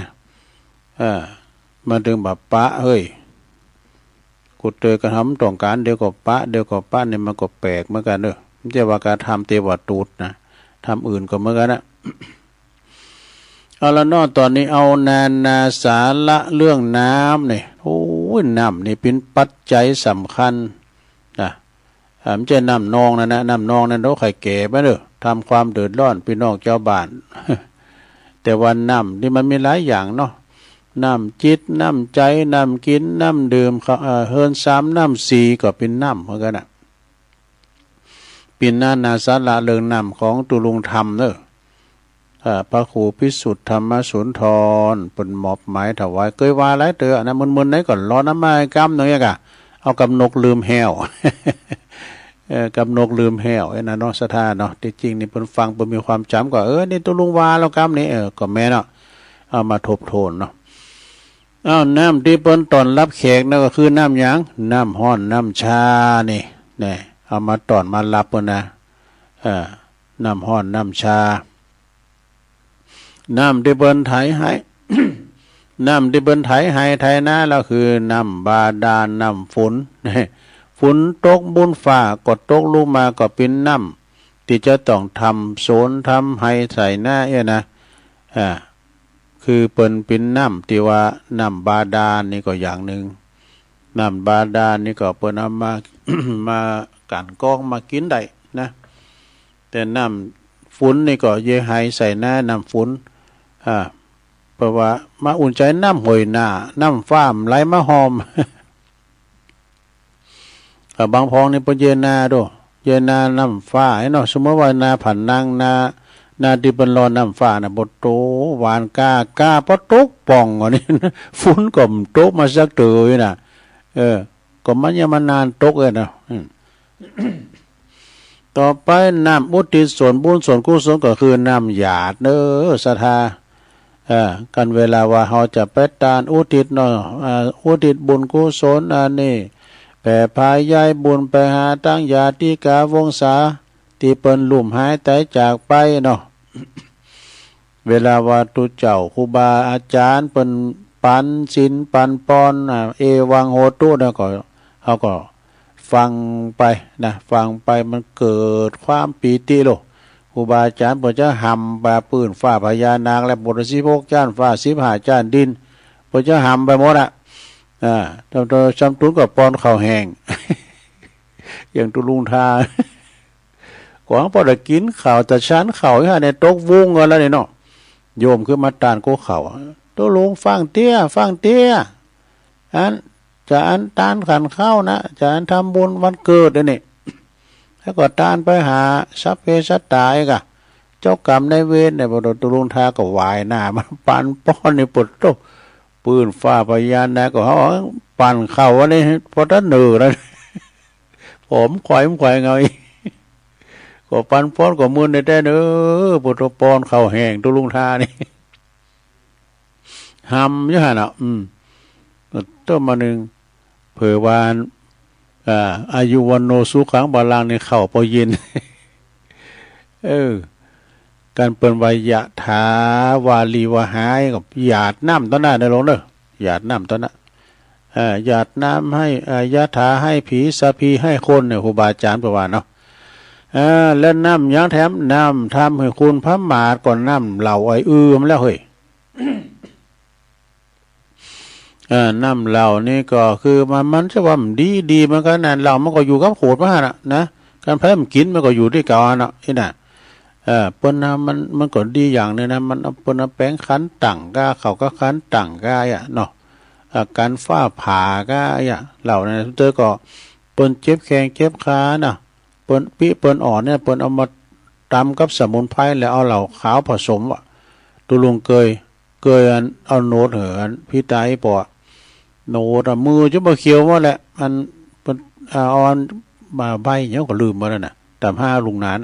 มาถึงแบบปะเฮ้ยกูเจอกระทำต้องการเดี๋ยวก็ปะเดี๋ยวก็ปะเนี่ยมันก็แปลกเหมือนกันเด้อไม่ใช่ว่าการทำเตวตูดนะทำอื่นก็เหมือนกันนะ เอาละนอตอนนี้เอานาสาระเรื่องน้ำเนี่ยโอ้ยน้ำนี่เป็นปัจจัยสำคัญนะไม่ใช่น้ำนองนะน้ำนองนั่นเราไข่แก่ไปเด้อทำความเดือดร้อนพี่น้องเจ้าบ้าน แต่วันน้ำนี่มันมีหลายอย่างเนาะน้ำจิตน้ำใจน้ำกินน้ำดื่มเฮิรนสามน้ำสี่ก็เป็นน้ำเหมือนกันนะเป็นนาสาระเรื่องน้ำของตุลุงธรรมเด้อพระครูพิสุทธิ์ธรรมสุนทรเป็นหมอบหมายถวายเคยว่าหลายเตือนะมึนๆไหนก่อนรอน้ำมากำหน่อยกะเอากำนกลืมแหว กำนกลืมแหวนะเนาะสถานเนาะที่จริงนี่เพิ่นฟังเพิ่นมีความจำก็นี่ตุลุงวาแล้วกำนี่ก็แม่เนาะเอามาทบทวนเนาะน้ำที่เพิ่นตอนรับแขกนั่นก็คือน้ำหยังน้ำห้อนน้ำชานี่เอามาตอนมารับเพิ่นนะน้ำห้อนน้ำชาน้ำที่เบิ้นไถให้ น้ำที่เบิ้นไถให้ไถนาเราคือน้ำบาดาลน้ำฝนฝนตกบุญฝ่าก็ตกลงมาก็เป็นน้ำที่จะต้องทำโสนทำให้ใส่หน้านะคือเป็นน้ำที่ว่าน้ำบาดาลนี่ก็อย่างหนึ่งน้ำบาดาลนี่ก็เปิ้นเอามา มากันกองมากินได้นะแต่น้ำฝนนี่ก็เยให้ใส่หน้าน้ำฝนเพราะว่ามาอุ่นใจน้ำหอยหน้าน้ำฟ้ามไหลมาหอม บางพองนี่เป็นเยนาด้วยเยนาน้ำฟ้าเนาะสมมติว่านาผันนางนาที่เป็นรอน้ำฟ้านะบดโตหวานกาพอตกป่องกว่านี้ ฝุ่นก็ตกมาสักเตยนะก็มันยังมานานตกเลยนะ ต่อไปน้ำอุทิศส่วนบุญส่วนกุศลก็คือน้ำหยาดเด้อศรัทธากันเวลาว่าเราจะไปทานอุทิศเนาะอุทิศบุญกุศลอันนี้แผ่พายยายบุญไปหาตั้งญาติกาวงศาที่เปิ้นลุ่มหายใจจากไปเนาะ เวลาว่าตุเจ้าครูบาอาจารย์เปิ้นปันศีลปันปอนเอวังโหตุนะก็เขาก็ฟังไปนะฟังไปมันเกิดความปีติโลครูบาอาจารย์เปิ้นจะหำบาปืนฟ้าพญานางและบท16จ้านฟ้า15จ้านดินเปิ้นจะหำไปหมดตัวจำตุนกับปอนข้าวแห้ง อย่างตุลุงทา กวางพอได้กินข้าวแต่ชั้นข้าวในตกวุ้งกันแล้วเนี่ยเนาะโยมคือมาตานกูข้าวตัวลุงฟังเตี้ยอันจะอันตานขันเข้านะจะอันทำบุญวันเกิดนี่แล้วก็ตานไปหาสัพเพสัตตาอีกอะเจ้ากรรมในเวรในบทตุลุงทาก็วายหน้ามันปันป้อนในปดโตปืนฟ้าพยานนะก็เขาปั่นเข่าวันนี้พอท่านเหนื่อยแล้ว ผมควายเงาก็ปันป้อนก็มือในแต่เนอปดปอนเข่าแห้งตุลุงทานี่ หำอยู่ฮะเนาะต้นมาหนึ่งเผื่อวานอายุวันโนสุขังบาลังในเข่าพอเย็น การเปิดวิยะถาวาลีวหายกับหยาดน้ำต้นหน้าในหลวงเด้อหยาดน้ำต้นหน้าหยาดน้ำให้ยะถาให้ผีสะพีให้คนเนี่ยครูบาอาจารย์ประวัติเนาะแล้วน้ำยังแถมน้ำทำให้คุณพระหมาดก่อนน้ำเหล่าไอ้มแล้วเฮ้ย น้ำเหล่านี่ก็คือมันจะว่าดีเหมือนกันนะเหล่ามันก็อยู่กับโขดมานะการแพ้มันกินมันก็อยู่ด้วยกันนะนี่นะ เปิ้นนะมันก็ดีอย่างนึงนะมันเปิ้นแป้งขันตั้งก้าเขาก็ขันตั้งก้าอ่ะเนาะการฟ้าผ่าก้าอ่ะเหล่านั้นเตอก็เปิ้นเจ็บแข้งเจ็บขาน่ะเปิ้นอ่อนเนี่ยเปิ้นเอามาตำกับสมุนไพรแล้วเอาเหล่าขาวผสมว่ะตุลุงเกยอันเอาโนดเหอะอันพี่ตายปอโนดมือจะบ่เขียวหมดแหละมันเปิ้นเอาอันมาใบเนี้ยก็ลืมมาแล้วน่ะตำ5ลุงนาน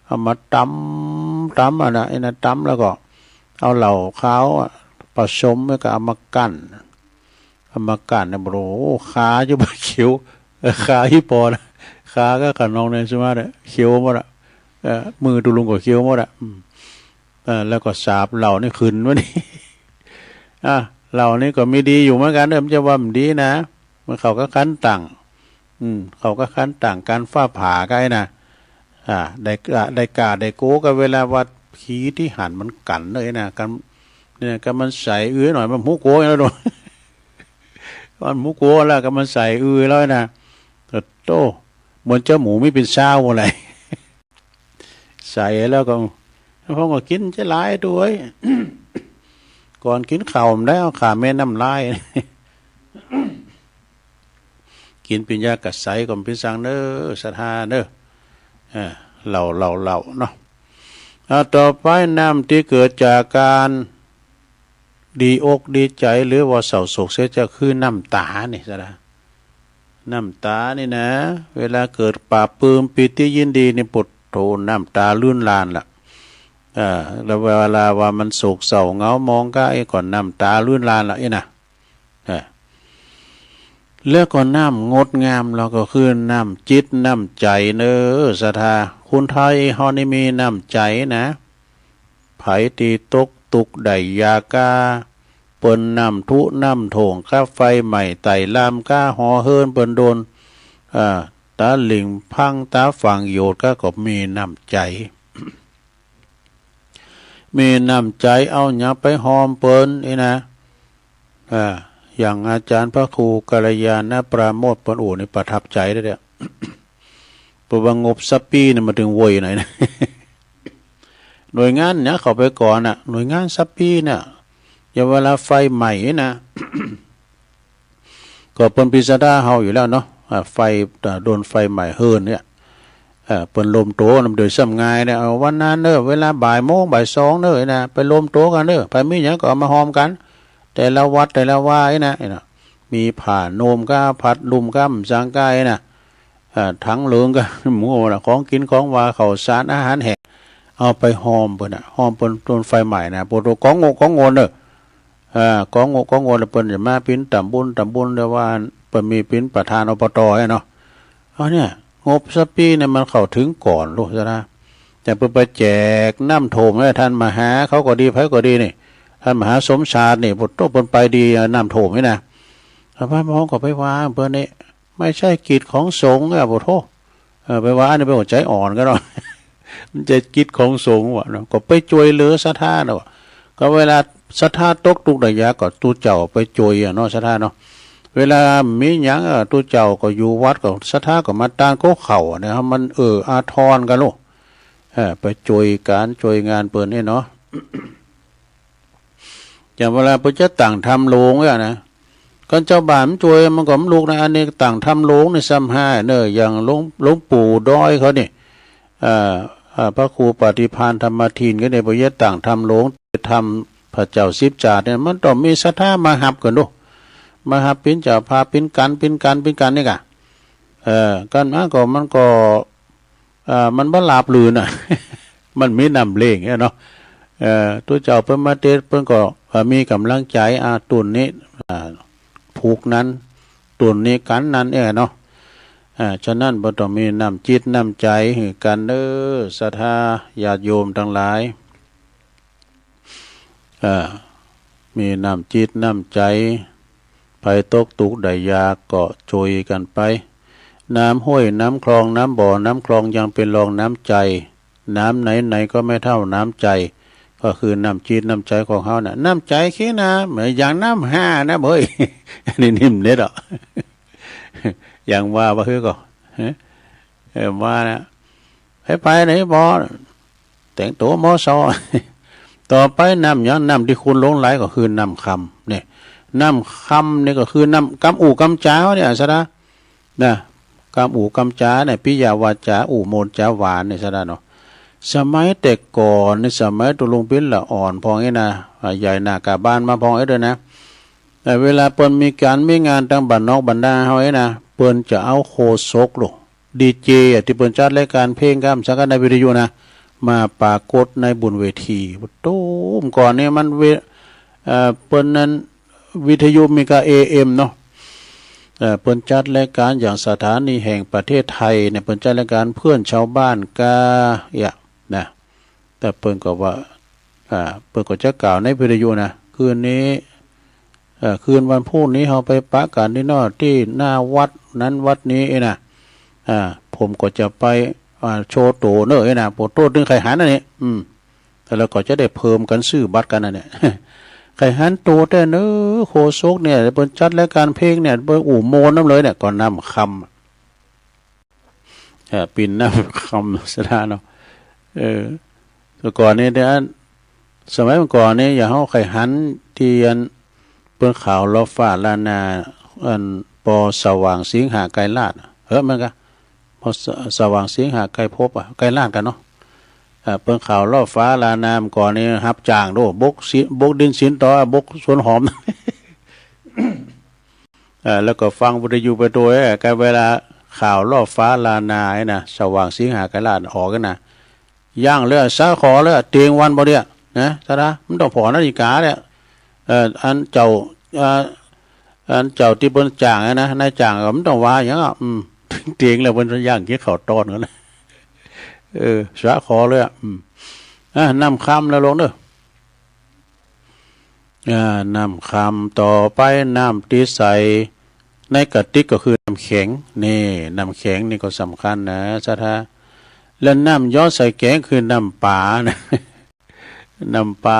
เอามาตำอ่ะนะไอ้นั่นตำแล้วก็เอาเหล่าขาวผสมแล้วก็เอามากั้นเนี่ยโอ้ขาจะบ่เขียวขาที่ปอนะขาก็ขนองในสมาเนี่ยเขียวหมดอ่ะมือตุลุงก็เขียวหมดอ่ะแล้วก็สาบเหล่านี่ขึ้นวะนี่เหล่านี้ก็มีดีอยู่เหมือนกันมันจะว่ามันดีนะมันเขาก็คันต่างเขาก็คันต่างการฟ้าผ่าใกล้นะได้โก้กับเวลาวัดผีที่หันมันกันเลยนะกันเนี่ยก็มันใส่หน่อยมันหมูโก้แล้วโดนมันหมูโก้แล้วก็มันใส่แล้วนะโตเหมือนเจ้าหมูไม่เป็นเช้าอะไรใส่แล้วก็พอก็กินจะหลายด้วย ก่อนกินข้าวได้เอาขาแม่น้ำลาย กินปิญญากระใสก่อนพิสังเนอศรัทธาเนอเหล่าเนาะต่อไปน้ำที่เกิดจากการดีอกดีใจหรือว่าเศร้าโศกเสียใจคือน้ำตานี่ซะนะน้ำตานี่นะเวลาเกิดปราบปลื้มปิติยินดีนี่ปุถโธน้ำตาลื่นลานล่ะแล้วเวลาว่ามันโศกเศร้าเหงามองก็ไอ้ก่อนน้ำตาลื่นลานล่ะไอ้นะแล้วก็น้ำงดงามเราก็คือน้ำจิตน้ำใจเนอศรัทธาคุณไทยเฮานี่มีน้ำใจนะไผตีตกตุกได้ยากาเปิ้นน้ำทุน้ำโถงข้าไฟใหม่ไต่ลามก้าหอเฮินเปิ้นโดนตาหลิงพังตาฝั่งโยดก็มีน้ำใจ มีน้ำใจเอาหยังไปหอมเปิ้นนี่นะอย่างอาจารย์พระครูกัลยาณปราโมทย์เปิ้นโอ้นี่ประทับใจได้เนี่ยปวงบสัปปีเนี่ยมาถึงโวยหน่อยนะ หน่วยงานเนี่ยเขาไปก่อนหน่วยงานสัปปีเนี่ยอย่าเวลาไฟใหม่นะ ก็เปิ้นพิสดารเฮาอยู่แล้วเนาะไฟโดนไฟใหม่เฮิรนเนี่ยเปิ้นลมโตนำโดยซ้ำง่ายเนี่ยวันนั้นเด้อเวลาบ่ายโมงบ่าย2เด้อนะไปลมโตกันเด้อไปมีหยังก็เอามาหอมกันแต่ละวัดแต่ละว่าไอ้นะมีผ่าโนมก้าผัดลุมก้ามสังกายนะทั้งเหลืองก็หมูนะของกินของว่าข้าวสารอาหารแห้งเอาไปหอมเปิ้นหอมเปิ้นโดนไฟใหม่นะโปรโตของงนเด้อกองงนเปิ้นจะมาปิ้นตำบุญเด้อว่าเปิ้นมีปิ้นประธานอบตเนาะเนี่ยงบสัปปีเนี่ยมันเข้าถึงก่อนลูกซะนะแต่เพิ่นไปแจกน้ำโถมให้ท่านมหาเขาก็ดีไผก็ดีนี่ท่านมหาสมชาตินี่พุทโธเพิ่นไปดีน้ำโถมนี่นะพระพมองก็ไปว่าเพิ่นนี่ไม่ใช่กิจของสงฆ์พุทโธไปว่านี่ไปหัวใจอ่อนก็เนาะ มันจะกิจของสงฆ์ว่ะเนาะก็ไปช่วยเหลือศรัทธาเนาะก็เวลาศรัทธาตกทุกข์ได้ยากก็ตู้เจ้าไปช่วยเนาะศรัทธาเนาะเวลามีหยังตู้เจ้าก็อยู่วัดก็ศรัทธาก็มาตานโกเข่าเนี่ยมันอาทรกันลูกไปช่วยการช่วยงานเปิ้นนี่เนาะ อย่างเวลาพระเจ้าต่างทำโลงเนี่ยนะก่อนเจ้าบ้านช่วยมันก็มลูกนะอันนี้ต่างทำโลงในซ้ำห้าเนอะอย่างหลวงปู่ด้อยเขานี่พระครูปฏิภาณธรรมทินก็ในพระเจ้าต่างทำโลงทำพระเจ้าสิบจาดเนี่ยมันต้องมีศรัทธามาหับกันดูมาหับปิ้นเจ้าพาปิ้นกันนี่กะกันมาก็มันก็มันบ่ลาบลื่น มันมีน้ำเล่งเนาะตัวเจ้าเพิ่นมาเทศเพิ่นก็มีกำลังใจตุนนี้ผูกนั้นตุนนี้กันนั้นเนาะฉะนั้นบ่ต้องมีน้ำจิตน้ำใจให้กันเด้อศรัทธาญาติโยมทั้งหลายมีน้ำจิตน้ำใจไปตกทุกข์ได้ยากก็ช่วยกันไปน้ำห้วยน้ำคลองน้ำบ่อน้ำคลองยังเป็นรองน้ำใจน้ำไหนก็ไม่เท่าน้ำใจก็คือน้ำจิตน้ำใจของเขาน่ะน้ำใจขี้นะเหมือนอย่างน้ำห้านะเบ้ย นี่นิ่มเด็ดอ่ะ อย่างว่าคือก็ว่านะไปไหนบ่ แต่งตัวมอซอ ต่อไปน้ำยังน้ำที่คุณหลงไหลก็คือน้ำคำเนี่ยน้ำคำเนี่ยก็คือน้ำกำอู่กำจ้าเนี่ยซะนะกำอู่กำจ้าเนี่ยปิยาวาจาอู่โมนจ้าหวานเนี่ยซะเนาะสมัยแต่ก่อนในสมัยตุลุงปิ้นละอ่อนพองไอ้นะใหญ่หน้ากาบ้านมาพองไอ้ด้วยนะแต่เวลาเปิ้นมีการมีงานตั้งบันนอกบันดาเฮาไอ้นะเปิ้นจะเอาโคศกลูกดีเจที่เปิ้นจัดรายการเพลงกัมสักกันในวิทยุนะมาปรากฏในบุญเวทีตูมก่อนเนี่ยมันเปิ้นนั้นวิทยุมีกา AM เนาะเปิ้นจัดรายการอย่างสถานีแห่งประเทศไทยเนี่ยเปิ้นจัดรายการเพื่อนชาวบ้านกานะแต่เปิ้นก็ว่าเปิ้นก็จะกล่าวในวิทยุนะคืนนี้คืนวันพรุ่งนี้เฮาไปปะกันที่นอที่หน้าวัดนั้นวัดนี้นะผมก็จะไปโชว์โตเนอะนะโปรโต้ถึงไข่หันอันนี้แต่เราก็จะได้เพิ่มกันซื้อบัตรกันนะเนี่ย ไข่หันโตแต่เนอะโคโซกเนี่ยเปิ้นจัดรายการเพลงเนี่ยเปิ้นอู่โมนน้ำเลยเนี่ยก็นำคำปิ่นน้ำคำสถานเนาะแต่ก่อนนี้เนี่ยสมัยก่อนนี่อย่าเฮาไข่หันที่เปิ้นข่าวล้อฟ้าลานาปอสว่างสิงหาไกรลาดมันก็พอสว่างสิงหาไกรภพไกรลาดกันเนาะเปิ้นข่าวล้อฟ้าลานามก่อนนี้รับจ้างโดบกดินสินต่อบกสวนหอม แล้วก็ฟังวิทยุไปตัวกันเวลาข่าวล้อฟ้าลานาไอ้นะสว่างสิงหาไกรลาดออกกันนะย่างเรือสาขอเรือเตียงวันบ่เนี่ยนะซะนะมันต้องพอนาฬิกาเนี่ยอันเจ้าที่เปิ้นจ้างนะนายจ้างก็มันต้องว่าอย่างเตียงแล้วเปิ้นย่างเกี่ยวข้าวตอนกันนะสาขอเลยน้ำคำแล้วลงเด้อน้ำคำต่อไปน้ำที่ใส่ในกระติกก็คือน้ำแข็งนี่น้ำแข็งนี่ก็สำคัญนะสะท้าแล้วน้ำย้อนใส่แกงคือน้ำปลานะ น้ำปลา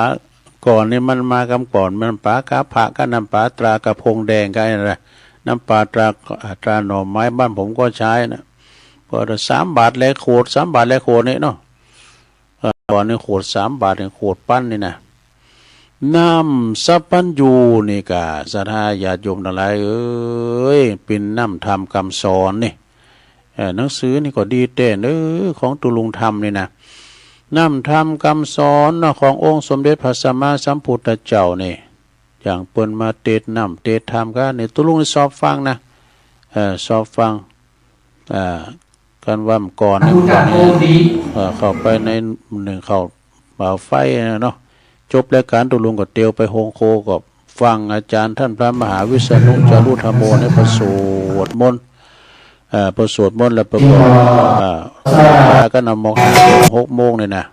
ก่อนนี่มันมากำก่อนมันปลากาผักก็น้ำปลาตรากระพงแดงกันอะไรน้ำปลาตราหน่อไม้บ้านผมก็ใช้นะพอ3 บาทแล้วโขด3 บาทแล้วโขดนี่เนาะตอนนี้โขด3 บาทเนี่ยโขดปั้นนี่นะน้ำสัพพัญญูนี่กะศรัทธาญาติโยมทั้งหลายเป็นน้ำธรรมคำสอนนี่หนังสือนี่ก็ดีแต่ของตุลุงธรรมนี่นะน้ำธรรมคำสอนขององค์สมเด็จพระสัมมาสัมพุทธเจ้านี่อย่างเปิ้นมาเทศน้ำเทศธรรมก็ในตุลุงสอบฟังนะสอบฟังการว่าก่อนเข้าไปในหนึ่งเข้าบ่าวไฟเนาะจบรายการตุลุงก็เตียวไปโฮงโคกับฟังอาจารย์ท่านพระมหาวิษณุจารุธรรมโมในประสวดมนต์ประสวดมนต์แล้วประกอบก็นำมอง6 โมงเลยนะ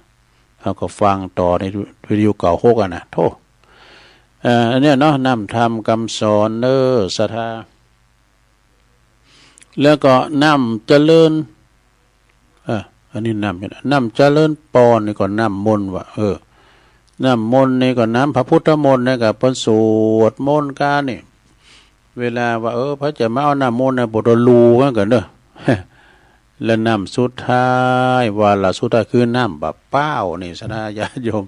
เราก็ฟังต่อในวิดีโอเก่า6นะโทษอันนี้เนาะนำธรรมคำสอนศรัทธาแล้วก็น้ำเจริญอันนี้น้ำเจริญปอนนี่ก็น้ำมนต์ว่ะน้ำมนต์นี่ก็น้ำพระพุทธมนต์นี่ก็เป็นสวดมนต์กันนี่เวลาว่าพระจะมาเอาน้ำมนต์นะบทลูกันเด้อ แล้วน้ำสุดท้ายวาระสุดท้ายคือน้ำบะเป้านี่สนาญาติโยม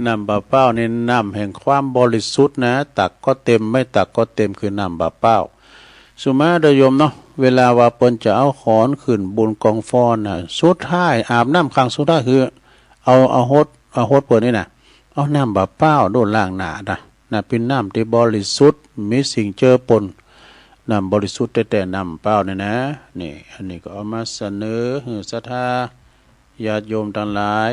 น้ำบะเป้านี่น้ำแห่งความบริสุทธิ์นะตักก็เต็มไม่ตักก็เต็มคือน้ำบะเป้าสุมาเดโยมเนาะเวลาว่าเปิ้นจะเอาขอนขึ้นบนกองฟอนน่ะสุดท้ายอาบน้ำครั้งสุดท้ายคือเอาโฮดเปิ้นนี่น่ะเอาน้ำบะเป้าโดนล้างหน้านะเป็นน้ำที่บริสุทธิ์มีสิ่งเจือปนน้ำบริสุทธิ์แต่น้ำเปล่าเนี่ยนะนี่อันนี้ก็เอามาเสนอศรัทธาญาติโยมทั้งหลาย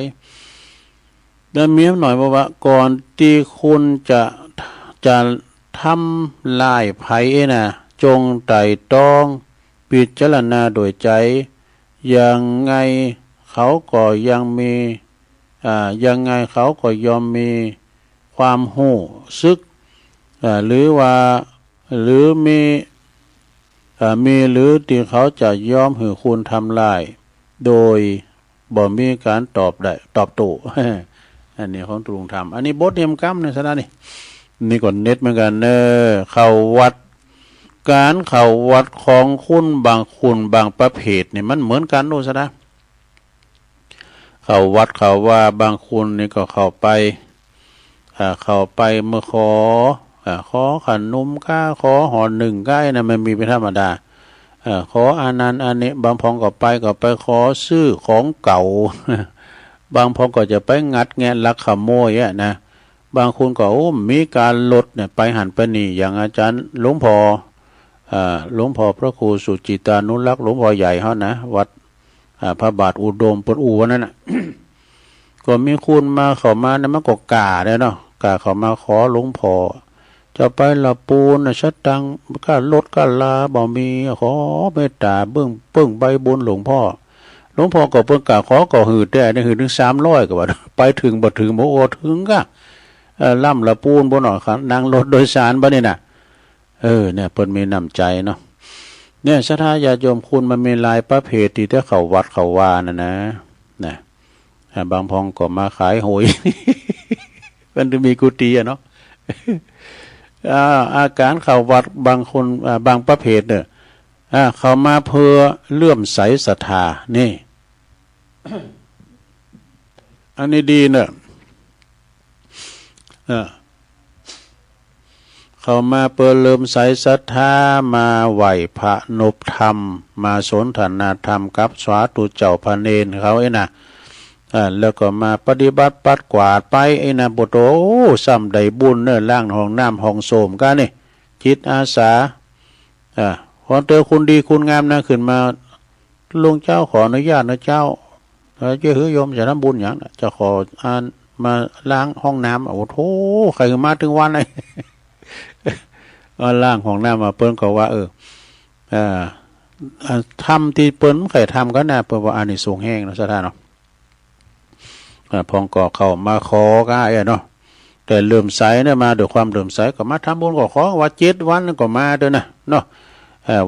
แล้วมีหน่อยว่าก่อนที่คุณจะทำลายภัยนะจงไตร่ตรองพิจารณาโดยใจยังไงเขาก็ยังมียังไงเขาก็ยอมมีความหู้ซึกหรือมีหรือที่เขาจะยอมหือคุณทำลายโดยบ่มีการตอบโต้ อันนี้ของตุลุงธรรมอันนี้บทเนียมกรรมในสถานี่ก่อนเน็ตเหมือนกันเข้าวัดการเข้าวัดของคุณบางประเภทนี่มันเหมือนกันโน่นซะนะ เข้าวัดเข้าว่าบางคนนี่ก็เข้าไปเมื่อขอขนมก้าขอห่อหนึ่งก้านะมันมีเป็นธรรมดาขออันนั้นอันนี้บางพองก็ไปขอซื้อของเก่า บางพองก็จะไปงัดแงะลักขโมยนะบางคนก็มีการลดเนี่ยไปหันไปนี่อย่างอาจารย์หลวงพ่อพระครูสุจิตานุรักษ์หลวงพ่อใหญ่เขานะวัดพระบาทอุดมปนอูวันนั้นนะ ก็มีคุณมาเข้ามาเนี่ยมันก็กาได้เนาะกาเข้ามาขอหลวงพ่อจะไปละปูนนะชัดตังก็ลดก็ลาบ่มีขอเมตตาเบื้องใบบุญหลวงพ่อก็เพิ่งกาขอก็หืดได้ในหืดถึง300ก็ว่าไปถึงบ่ถึงบ่โอถึงก็ล่ำละปูนบ่หน่อยครับนั่งรถโดยสารบ่นี่น่ะเนี่ยเพิ่นมีน้ำใจเนาะเนี่ยศรัทธาญาติโยมคุณมันมีหลายประเภทที่ถ้าเข้าวัดเข้าว่านะบางพองก็มาขายหวย มันจะมีกุฏิเนาะ อาการเข้าวัดบางคนบางประเภทเนี่ยเขามาเพื่อเลื่อมใสศรัทธานี่ อันนี้ดีเนี่ยเขามาเปิดเลื่อมใสศรัทธามาไหวพระนบธรรมมาสนทนาธรรมกับสาธุเจ้าพระเนรเขานะแล้วก็มาปฏิบัติปัดกวาดไปนะบุตรซ้ำได้บุญเนี่ยล่างห้องน้ำห้องโสมกันนี่จิตอาสาพอเจอคุณดีคุณงามนะขึ้นมาลุงเจ้าขออนุญาตนะเจ้าเจ้าหือโยมจะทำบุญอย่างจะขอมาล้างห้องน้ำโอ้โหใครมาถึงวันเลย ล้างห้องน้ำมาเปิ้นก็ว่าทำที่เปิ้นใครทำก็น่าเปิ้นว่าอันนี้สูงแห้งนะสถานเนาะพองก็เข้ามาขอก็เนาะแต่เลื่อมใสเนี่ยมาด้วยความเลื่อมใสก็มาทำบุญก็ขอว่า7 วันก็มาด้วยนะเนาะ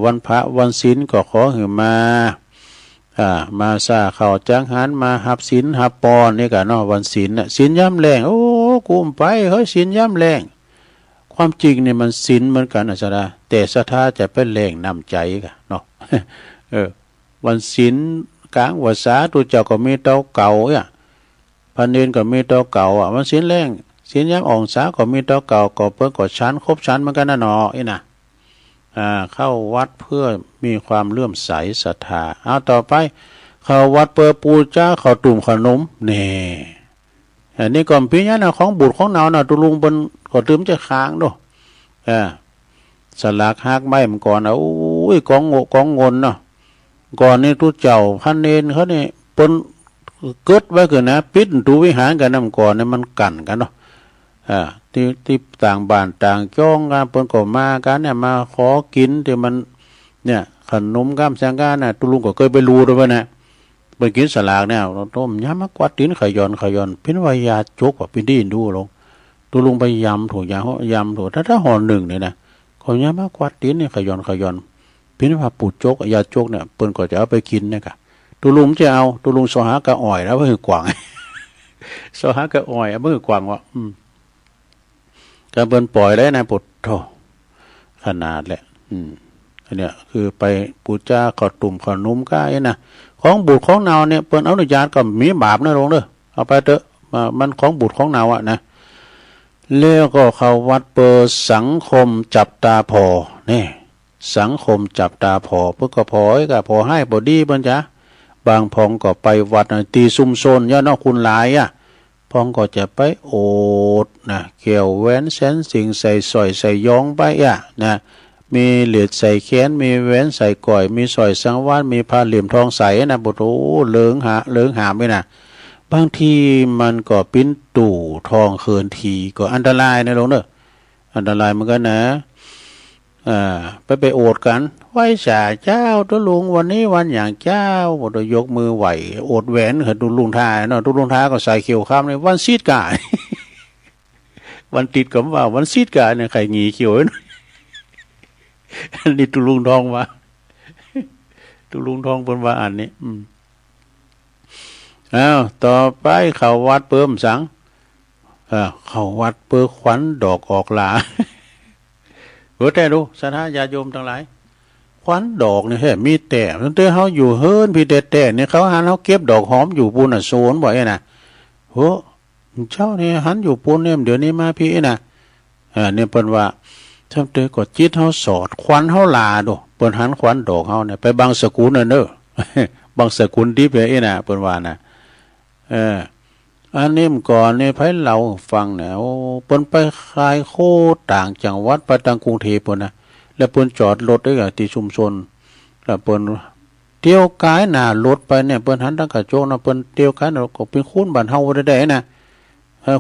วันพระวันศีลก็ขอให้มาซาเข้าจังหันมาหับศีลหับปอนนี่ก็เนาะวันศีลน่ะศีลย่ำแรงโอ้กุมไปเฮ้ยศีลย่ำแรงความจริงเนี่ยมันศีลเหมือนกันอาจารย์แต่ศรัทธาจะเป็นแรงนำใจกันเนาะ วันศีลกลางวัดสาตุเจ้าก็มีเตาเก่าพันเนนก็มีเตาเก่ามันศีลแรงศีลย่ำอ่องสาก็มีเตาเก่าก็เพิ่งก็ชั้นครบชั้นเหมือนกันนะเนาะนะเข้าวัดเพื่อมีความเลื่อมใสศรัทธาเอาต่อไปเข้าวัดเปิดปูจ้าเข้าตุ่มขนมนี่อันนี้ก่อนพี่เนี่ยนะของบุตรของเนานะตุลุงบนก็ตื่มจะค้างด้วยสลากหักไม้มันก่อนโอ้ยกองงนเนาะก่อนนี่ทุเจ้าพันเนนเขาเนี่ยปนเกิดไว้เกินนะปิดตูวิหารกันน้ำก่อนเนี่ยมันกันกันเนาะที่ต่างบ้านต่างจ้องกันเปิ้นก็มากันเนี่ยมาขอกินที่มันเนี่ยขนมก้ามแซงก้าน่ะตุลุงก็เคยไปรู้ด้วยนะไปกินสลากเนี่ยต้มยำมากวาดตีนขยอนพินวายาจกว่าพินดีดูลงตุลุงไปยำถูกยำถูกถ้าห่อหนึ่งเนี่ยนะเขายำมากวาดตีนเนี่ยขยอนพินว่าปูดจกยาจกเนี่ยเปิ้นก็จะเอาไปกินเนี่ยค่ะตุลุงจะเอาตุลุงสหากะอ่อยแล้วเพื่อกวาง สหากะอ่อยเพื่อกวางว่าการเปิ้นปล่อยได้นะปุถโธขนาดแหละอันเนี้ยคือไปปูจ้าขอตุ่มขอนุ่มก้ายนะของบุตรของเนาเนี่ยเปิ้นอนุญาตก็มีบาปนะลงเด้อเอาไปเถอะมันของบุตรของเนานะแล้วก็เข้าวัดเปิดสังคมจับตาพอนี่สังคมจับตาพอเพื่อก็พอก็พอให้บ่ดีเปิ้นจ้ะบางพองก็ไปวัดตีซุมโซนย่าเนาะคุณหลายพองก็จะไปโอดนะเกี่ยวแหวนแสนสิ่งใส่สอยใส่ยองไปนะมีเหรียญใส่แขนมีแหวนใส่ก่อยมีสอยสังวาสมีผ้าเหลี่ยมทองใสนะบุตรเหลืองหามไปนะบางทีมันก็ปิ้นตู่ทองเคินทีก็อันตรายนะลงเนอะอันตรายเหมือนกันนะไปโอดกันไหว้จ่าเจ้าตัวลุงวันนี้วันอย่างเจ้าบดยกมือไหวโอดแหวนเห็นตุลุงทาเนาะตุลุงทาก็ใส่เขียวข้ามในวันซีดกาย วันติดกับว่าวันซีดกายเนี่ยใครหงีเขียวอันนี้ตุลุงทองว่า ตุลุงทองเป็นว่าอันนี้ต่อไปเข้าวัดเปิ่มสังเข้าวัดเปิ่ขวัญดอกออกหลา แต่ดูศรัทธาญาติโยมทั้งหลายค ควันดอกนี่แท้มีแต่ตั้งแต่เฮาอยู่เฮิรนพี่แต่เนี่ยเขาหันเฮาเก็บดอกหอมอยู่ปูนน่ะโซนบ่ไอ้น่ะโหเจ้านี่หันอยู่ปูนเนี่ยเดี๋ยวนี้มาพี่น่ะเนี่ยเปิ้นว่าทำเตก็จิตเฮาสอดควันเฮาลาโดเปิ้นหันควันดอกเฮาเนี่ยไปบางสกุลน่ะเด้อบางสกุลดิบเลยน่ะเปิ้นว่าน่ะอันนี้มก่อนนี่ไผเล่าฟังเนี่ยโอ้เปิ้นไปขายโคต่างจังหวัดไปทางกรุงเทพพุ่นน่ะแล้วเปิ้นจอดรถไว้กับที่ชุมชนแล้วเปิ้นเที่ยวกายหน้ารถไปเนี่ยเปิ้นหันทางกระจกนะเปิ้นเที่ยวกายน่ะก็เป็นคุณบ้านเฮาได้น่ะ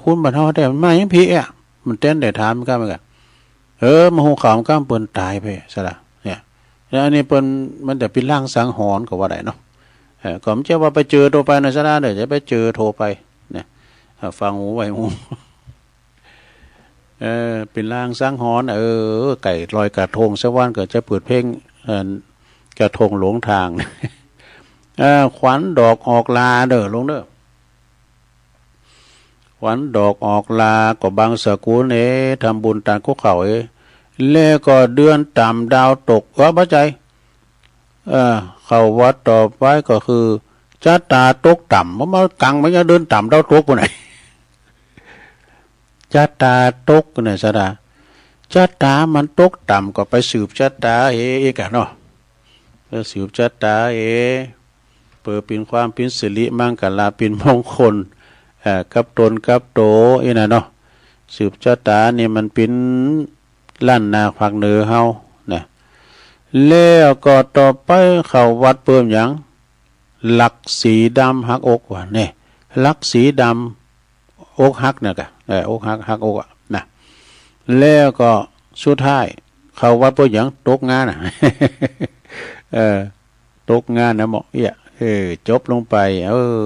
คุณบ้านเฮาได้มันมาหยังพี่มันเต้นได้ถามกันมั้ยก็มาฮู้ข่าวกันเปิ้นตายไปซะล่ะเนี่ยแล้วอันนี้เปิ้นมันจะเป็นร่างสังหรณ์ก็ว่าได้เนาะก็มันจะว่าไปเจอโทรไปนะซะนะเดี๋ยวจะไปเจอโทรไปเนี่ยฟังหูไว้หูเป็นร่างสังหรณ์ไก่ลอยกระทงสักวันก็จะเปิดเพลงกระทงหลงทางขวัญดอกออกลาเด้อลงเด้อขวัญดอกออกลาก็บางสกุลทำบุญตามคุกเขาแล้วก็เดือนต่ำดาวตกว่าพระใจเข้าวัดต่อไปก็คือชะตาตกต่ำมากังมันจะเดินต่ำดาวตกไปไหนชะตาตกเนี่ยสะดาชะตามันตกต่ำก็ไปสืบชะตากันเนาะสืบชะตาเปิดเป็นความเป็นสิริมั่งกะลาเป็นมงคลกับตนกับโตน่ะเนาะสืบชะตานี่มันเป็นลั่นนาภาคเหนือเฮานะแล้วก็ต่อไปเข้าวัดเพิ่มหยังหลักสีดำหักอกว่าเนี่ยหลักสีดำอกหักเนี่ยกะอกหักอกนะแล้วก็สุดท้ายเข้าวัดเพิ่มหยังตกงานตกงานนะหมอจบลงไป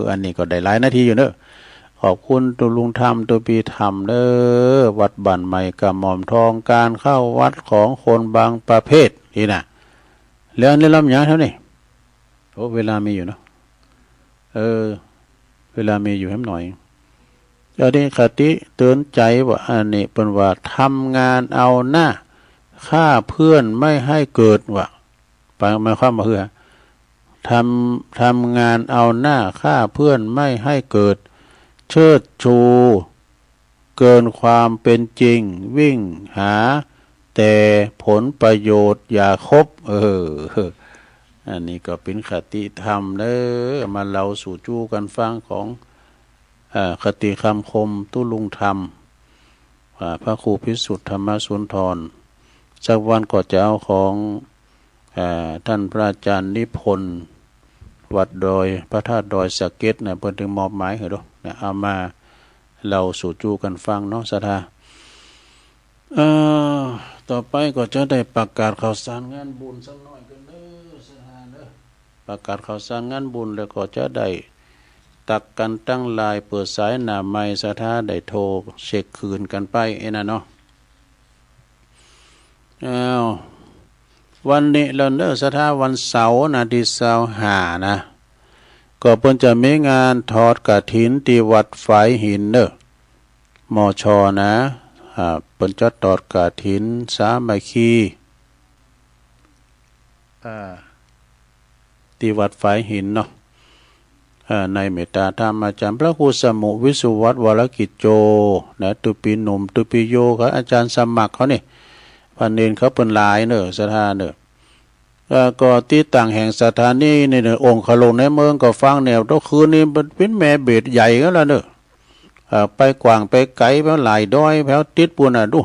อันนี้ก็ได้หลายนาทีอยู่เนอะขอบคุณตัวลุงธรรมตัวปีธรรมเด้อวัดบ้านใหม่กำหม่อมทองการเข้าวัดของคนบางประเภทนี่นะแล้วนี่ลำยาเท่านี้โอ้เวลามีอยู่เนาะเวลามีอยู่ให้หน่อยอันนี้คติเตือนใจว่าอันนี้เป็นว่าทำงานเอาหน้าฆ่าเพื่อนไม่ให้เกิดว่ะไปมาความมาคือทำงานเอาหน้าฆ่าเพื่อนไม่ให้เกิดเชิดชูเกินความเป็นจริงวิ่งหาแต่ผลประโยชน์อย่าคบอันนี้ก็เป็นคติธรรมเด้อมาเล่าสู่จู้กันฟังของคติคำคมตุลุงธรรมพระครูพิสุทธิ์ธรรมสุนทรสักวันก็จะเอาของท่านพระอาจารย์นิพนธ์วัดดอยพระธาตุดอยสะเก็ดเนี่ยเพิ่นถึงมอบหมายเหรอเนี่ยเอามาเราสู่จูกันฟังเนาะศรัทธาต่อไปก็จะได้ประกาศข่าวสารงานบุญสักหน่อยกันเด้อศรัทธาเด้อประกาศข่าวสารงานบุญแล้วก็จะได้ตักกันตั้งลายเปิดสายหน้าไมค์ศรัทธาได้โทรเช็คคืนกันไปน่ะเนาะวันนี้เราเนศรัทธาวันเสาร์นะที่25นะก็เพิ่นจะมีงานทอดกฐินที่วัดฝายหินเด้อมชนะเพิ่นจะทอดกฐินสามัคคีที่วัดฝายหินเนาะในเมตตาธรรมอาจารย์พระครูสมุวิสุวัตรวรกิจโจนะตุปีหนุ่มตุปีโยครับอาจารย์สมัครเขานี่พันเนนเขาเป็นหลายเนอะศรัทธาเนอะก็ที่ต่างแห่งสถานีในองค์ขลงในเมืองก็ฟังแนวทุกคืนนี้เป็นแม่เบ็ดใหญ่ก็แล้วเนอะไปกว่างไปไกลแถวหลายด้อยแถวติดปุ่นดู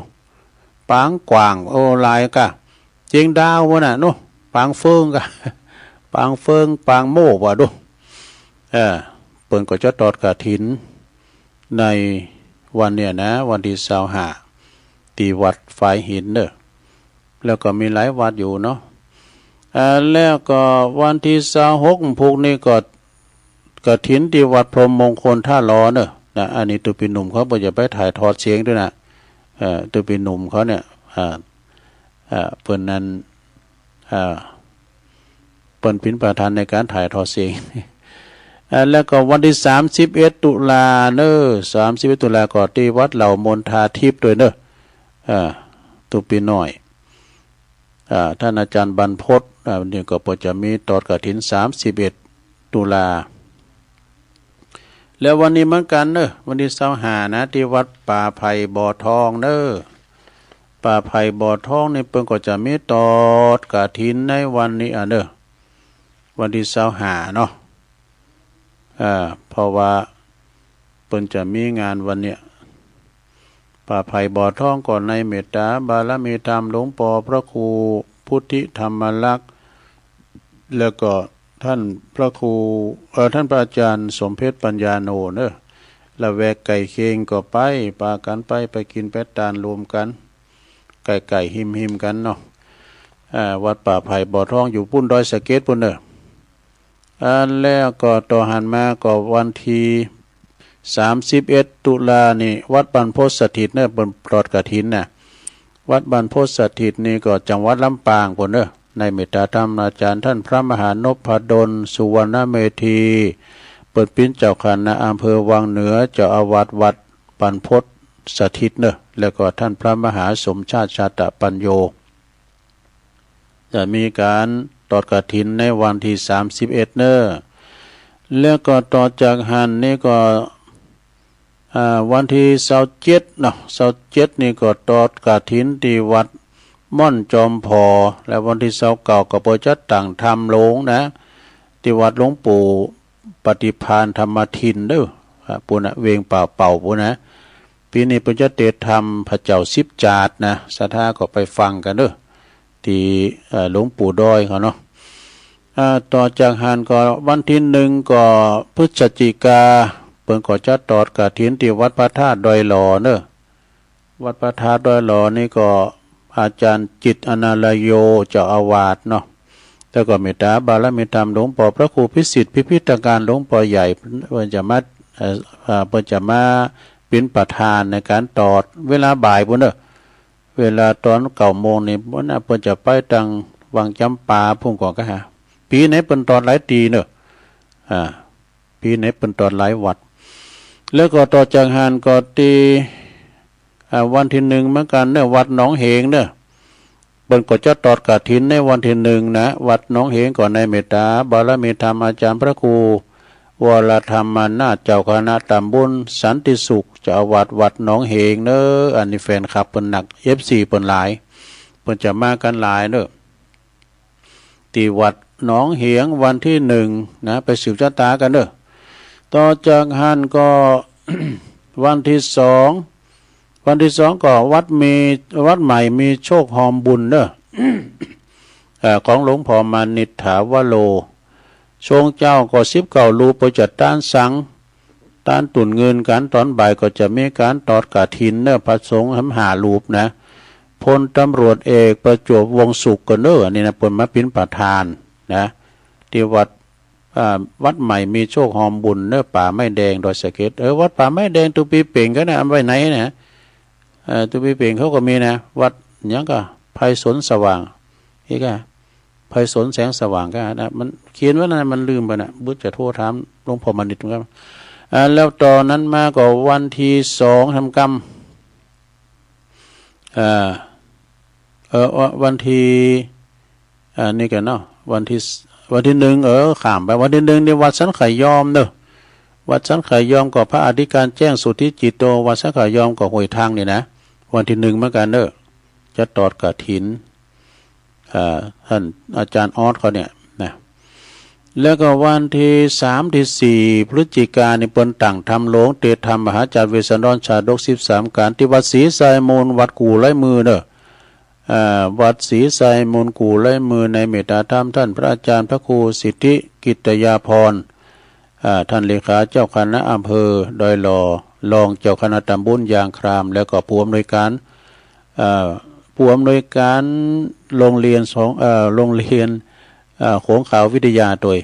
ปางกว่างโอ้ลายกะเจียงดาววะดูปางเฟิงกะปางเฟิงปางโม่วะดูเปิ่นก็จะทอดกฐินในวันเนี่ยนะวันที่25ที่วัดฝายหินเนอะแล้วก็มีหลายวัดอยู่เนาะแล้วก็วันที่26พวกนี้ก็กฐินที่วัดพรหมมงคลท่าล้อเนอะนะอันนี้ตัวปีหนุ่มเขาบอกจะไปถ่ายทอดเสียงด้วยนะตัวปีหนุ่มเขาเนี่ยเปิ่นนั้นเปิ่นเป็นประธานในการถ่ายทอดเสียงแล้วก็วันที่31ตุลาเนอะ31ตุลาก็ที่วัดเหล่ามนทาทิพย์ด้วยเนอะตุปีน้อย ท่านอาจารย์บรรพตนี่ก็จะมีตอดกฐิน31 ตุลาแล้ววันนี้เหมือนกันเนอะวันที่25นะที่วัดป่าไผ่บ่อทองเนอะป่าไผ่บ่อทองนี่เพิ่นก็จะมีตอดกฐินในวันนี้เนอะวันที่25เนาะเพราะว่าเพิ่นจะมีงานวันเนี้ยป่าไผ่บ่อทองก่อนในเมตตาบารมีธรรมหลวงปอพระครูพุทธิธรรมลักษณ์แล้วก็ท่านพระครูท่านพระอาจารย์สมเพชรปัญญาโนเนอะละแวกไก่เคงก็ไปปากันไปกินแปดตาลรวมกันไก่หิมกันเนาะวัดป่าไผ่บ่อทองอยู่ปุ้นดอยสะเก็ดปุ้นเนอะแล้วก็ต่อหันมาก็วันที่31 ตุลานี่วัดบรรพตสถิตเนี่ยบนปลอดกฐินน่ะวัดบรรพตสถิตนี่ก็จังหวัดลำปางพุ่นเด้อในเมตตาธรรมอาจารย์ท่านพระมหานพดลสุวรรณเมธีเปิดปิ้นเจ้าคณะอำเภอวังเหนือเจ้าอาวาสวัดบรรพตสถิตเนอะแล้วก็ท่านพระมหาสมชาติชาตปัญโยจะมีการตอดกฐินในวันที่31เนอะแล้วก็ต่อจากหันนี่ก็วันที่27เนาะ27นี่ก็ตอดกฐินที่วัดม่อนจอมพอและวันที่29ก็บ่จัดตั้งธรรมโลงนะที่วัดหลวงปู่ปฏิภาณธรรมทินเด้อปุ่นน่ะเวงป่าเป่าปุ่นนะปีนี้เพิ่นจะเทศน์ธรรมพระเจ้า10 จาดนะศรัทธาก็ไปฟังกันเด้อที่หลวงปู่ดอยเขาเนาะต่อจากหันก็วันที่1ก็พฤศจิกาเพิ่นก็จะตอดกฐินที่วัดพระธาตุดอยหล่อเนอะวัดพระธาตุดอยหล่อนี่ก็อาจารย์จิตอนาลโยเจ้าอาวาสเนาะแล้วก็เมตตาบารมีธรรมหลวงพ่อพระครูพิสิทธิ์พิพิธการหลวงพ่อใหญ่เพิ่นจะมาเป็นประธานในการตอดเวลาบ่ายพุ่นเนอะเวลาตอน9 โมงนี่เพิ่นจะไปตังวังจำปาพุ่งก่อนก็หาปีไหนเพิ่นตอดหลายตีเนอะปีไหนเพิ่นตอดหลายวัดแล้วก็ต่อจากหันก็ตีวันที่1เหมือนกันเนอะวัดหนองเหงเนอะเปิ้นก็จะตอดกฐินในวันที่1นะวัดหนองเหงก่อนในเมตตาบารมีธรรมอาจารย์พระครูวรธรรมนาถเจ้าคณะตำบลสันติสุขเจ้าอาวาสวัดหนองเหงเนอะอันนี้แฟนคลับเปิ้นหนัก FC เปิ้นหลายเปิ้นจะมากันหลายเนอะที่วัดหนองเหงวันที่1นะไปสืบชะตากันเนอะต่อจากหันก็ วันที่2ก็วัดใหม่มีโชคหอมบุญเนอะ ของหลวงพ่อมานิษฐาวโลชงเจ้าก็19 รูปประจัดต้านสังต้านตุ่นเงินกันตอนบ่ายก็จะมีการตอดกฐินเนอะพระสงฆ์5 รูปนะพลตำรวจเอกประจวบวงสุขก็เนอะอันนี้นะเปิ้นมาเป็นประธานนะที่วัดใหม่มีโชคหอมบุญเนอะป่าไม้แดงดอยสะเก็ดวัดป่าไม้แดงตุปีเป่งก็นะเอาไว้ไหนนะตุปีเป่งเขาก็มีนะวัดหยังก็ไพศาลสว่างนี่ก็ไพศาลแสงสว่างก็นะมันเขียนไว้นะมันลืมไปนะบุจะโทรถามหลวงพ่อมณิตครับแล้วตอนนั้นมาก็วันที่2ทำกรรมวันที่นี่กันเนาะวันที่1ข้ามไปวันที่1ในวัดสันไขยอมเนอะวัดสันไขยอมก็พระอธิการแจ้งสุทธิจิตโตวัดสันไขยอมก็ห้วยทางนี่นะวันที่1เหมือนกันเนอะจะตอดกฐินท่านอาจารย์ออสเขาเนี่ยนะแล้วก็วันที่3ที่4พฤศจิกายนนี่เปิ้นตั้งธรรมโลงเตธรรมมหาจารย์เวสสันดรชาดก13การที่วัดศรีไซมูลวัดกู่ไร่มือเนอะวัดศรีไซมูลกู่ไร่มือในเมตตาธรรมท่านพระอาจารย์พระครูสิทธิกิตยาภรณ์ท่านเลขาเจ้าคณะอำเภอดอยหล่อรองเจ้าคณะตำบลยางครามแล้วก็ผู้อำนวยการโรงเรียนโขงขาววิทยาโดย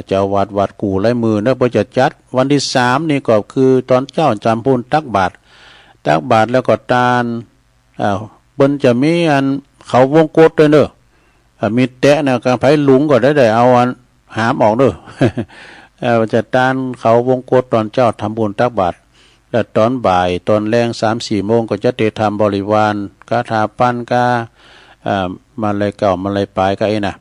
เจ้าวัดกู่ไร่มือเนอะบ่จะจัดวันที่3นี่ก็คือตอนเจ้าจำพูนตักบาตรแล้วก็ตาลเปิ้นจะมีอันเขาวงกตด้วยเนอะมีแตะนะการไผลุงก็ได้เอาอันหามออกเนอะจะตานเขาวงกตตอนเจ้าทำบุญตักบาตรและตอนบ่ายตอนแรง3-4 โมงก็จะเทศธรรมบริวารคาถาปั้นกา มาเลยเก่ามาเลยปลายก็ไอ้น่ะ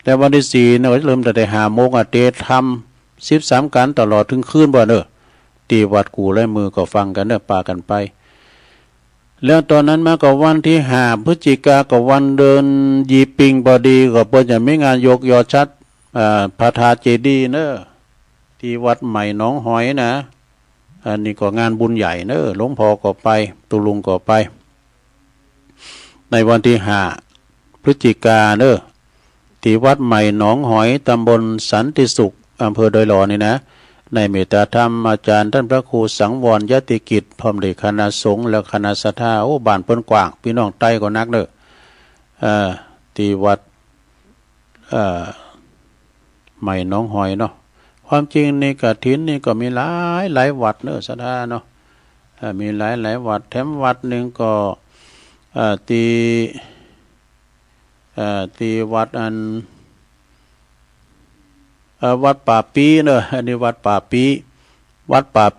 แต่วันที่สี่เนี่ยเริ่มแต่5 โมงเตะทำ13 กันตลอดถึงคืนบ่เนอะตีวัดกูและมือก็ฟังกันเนอะปากันไปแล้วตอนนั้นมาก็วันที่5 พฤศจิกาก็วันเดินยีปิงพอดีก็เปิดจะมีงานยกยอชัดพระธาตุเจดีย์เนอะที่วัดใหม่หนองหอยนะอันนี้ก็งานบุญใหญ่เนอะหลวงพ่อก็ไปตุลุงก็ไปในวันที่5 พฤศจิกาเนอะที่วัดใหม่หนองหอยตำบลสันติสุขอำเภอดอยหล่อนี่นะในเมตตาธรรมอาจารย์ท่านพระครูสังวรยติกิจพร้อมด้วยคณะสงฆ์และคณะสัทธาโอ้บ้านเปิ้นกว้างพี่น้องใต้ก็นักเด้อที่วัดใหม่หนองหอยเนาะความจริงนี่กฐินนี่ก็มีหลายวัดเนอะสัทธาเนาะมีหลายวัดแถมวัดหนึ่งก็ที่วัดวัดป่าปีเนอะอันนี้วัดป่า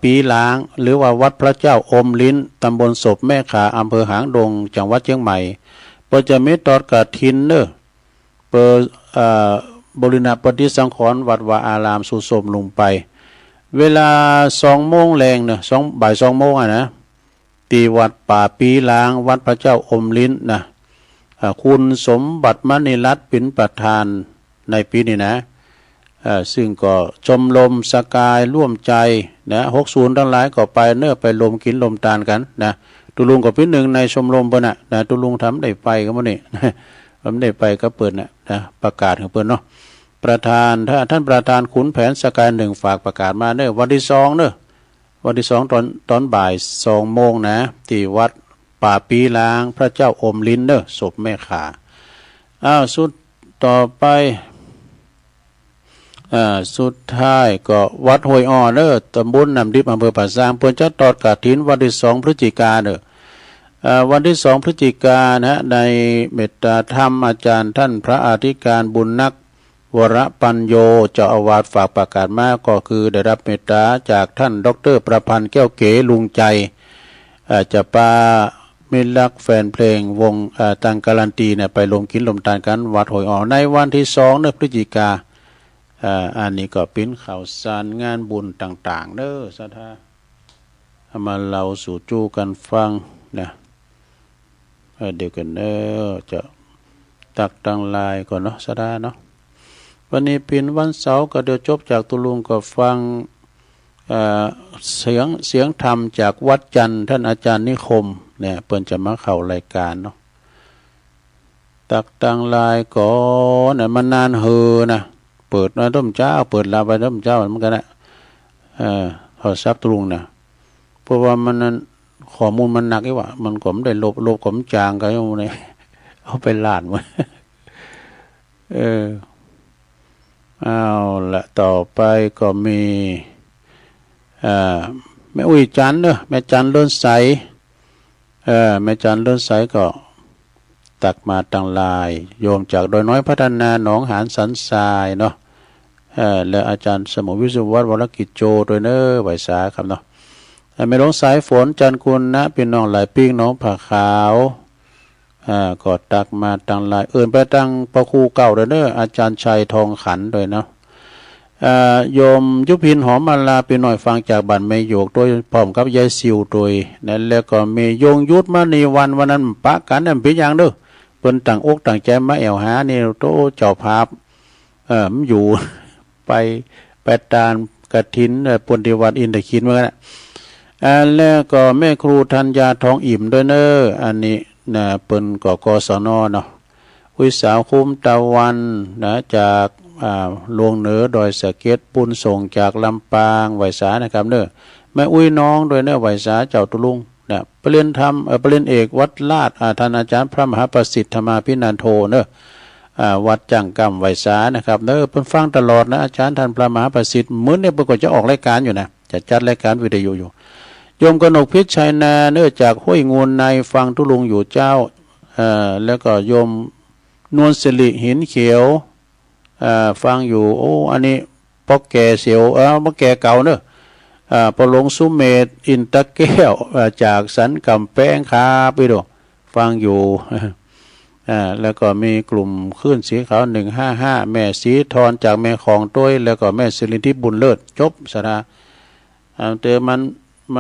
ปีล้างหรือว่าวัดพระเจ้าอมลิ้นตำบลศพแม่ขาอำเภอหางดงจังหวัดเชียงใหม่เปิดจะมีตอดกฐินเนอะเปิดบริณปฏิสังขรณ์วัดวาอารามสุสมลงไปเวลา2 โมงแรงเนอะบ่าย 2 โมงนะตีวัดป่าปีล้างวัดพระเจ้าอมลิ้นนะคุณสมบัติมณีรัตน์เป็นประธานในปีนี้นะซึ่งก็ชมรมสกายร่วมใจนะ60ทั้งหลายก็ไปเนื้อไปลมกินลมตาลกันนะตุลุงก็เป็นหนึ่งในชมรมเพิ่นนะตุลุงทำได้ไปก็มื้อนี้ผมได้ไปก็เปิดนะประกาศของเพิ่นเนาะประธานท่านประธานขุนแผนสกาย1ฝากประกาศมาเน้อวันที่2เน้อวันที่2ตอนบ่าย 2 โมงนะที่วัดป่าปีล้างพระเจ้าอมลิ้นเน้อศพแม่ขาสุดต่อไปสุดท้ายก็วัดห้วยอ้อเน้อตำบลน้ำดิบอำเภอป่าซางเพิ่นจะตอดกฐินวันที่2 พฤศจิกายนเน้อวันที่2 พฤศจิกายนนะในเมตตาธรรมอาจารย์ท่านพระอธิการบุญนักวรปัญโยเจ้าอาวาสฝากประกาศมาก็คือได้รับเมตตาจากท่านดร.ประพันธ์แก้วเก๋ลุงใจจะปามิตรรักแฟนเพลงวงตังการันตีเนี่ยไปลงกินลมตาลกันวัดห้วยอ้อในวันที่2 พฤศจิกายนอันนี้ก็เป็นข่าวสารงานบุญต่างๆเด้อสัทธามาเล่าสู่จู้กันฟังนะเดี๋ยวกันเด้อจะตักตังลายก่อนเนาะสัทธาเนาะวันนี้เป็นวันเสาร์ก็เดี๋ยวจบจากตุลุงก็ฟังเสียงธรรมจากวัดจันทร์ท่านอาจารย์นิคมเนี่ยเปิ้นจะมาเข้ารายการเนาะตักตังลายก่อนเนี่ยมันนานเฮอนะเปิดมาต้มเจ้าเปิดลาไปต้มเจ้าเหมือนกันนะขอซับตุลุงนะเพราะว่ามันนั้นข้อมูลมันหนักอีว่ามันก็ไม่ได้ลบก็มจางกันอยู่เนี่ยเอาไปลาดมันเอาละต่อไปก็มีแม่อุ้ยจันเนอะแม่จันเลื่อนใสแม่จันเลื่อนใสก็ตักมาตังลายโยมจากดอยน้อยพัฒนาหนองหานสันทรายเนาะและอาจารย์สมุวิศววัฒน์วรกิจโจโดยเนอไหวสาครับเนาะไม่ลงสายฝนจันกุลนะเป็นน้องหลายปิ้งน้องผักขาวก็ตักมาตังลายไปตั้งพระครูเก่าโดยเนออาจารย์ชัยทองขันโดยเนาะโยมยุพินหอมมาลาไปหน่อยฟังจากบันไม่โยกโดยพร้อมกับยายซิวโดยนั่นแล้วก็มีโยงยุทธมาในวันนั้นปะกันนั่นเป็นอย่างเด้อเปิ้นต่างอกต่างใจมาแอวหานี่โตเจ้าภาพมันอยู่ไปตานกฐินปนติวัดอินทคินเหมือนกันแล้วก็แม่ครูธัญญาทองอิ่มด้วยเนออันนี้นะเปิ้นก็กศนเนาะวิสาวคุ้มตะวันนะจากลวงเหนือดอยสะเก็ดปุนส่งจากลำปางไหวสานะครับเนอแม่อุ้ยน้องโดยเนอไหวสาเจ้าตุลุงนะปริญญาธรรมปริญญาเอกวัดลาดท่านอาจารย์พระมหาประสิทธิ์ธรรมาภินันโทเนอวัดจังกำไหวสานะครับเนอเพิ่นฟังตลอดนะอาจารย์ท่านพระมหาประสิทธิ์มื้อเนี่ยเพิ่นก็จะออกรายการอยู่นะจะจัดรายการวิทยุอยู่โยมกนกพิชัยนาเนอจากห้วยงูนในฟังตุลุงอยู่เจ้าแล้วก็โยมนวลสิริหินเขียวฟังอยู่โอ้อันนี้ปอกแก่เสียวปอกแก่เก่าเนอะปลงสุเมธอินตะแก้วจากสันกำแพงคาไปดูฟังอยู่ แล้วก็มีกลุ่มคลื่นสีขาว155แม่สีทอนจากแม่ของต้วยแล้วก็แม่สิรินทิพย์บุญเลิศจบสดาเตอมั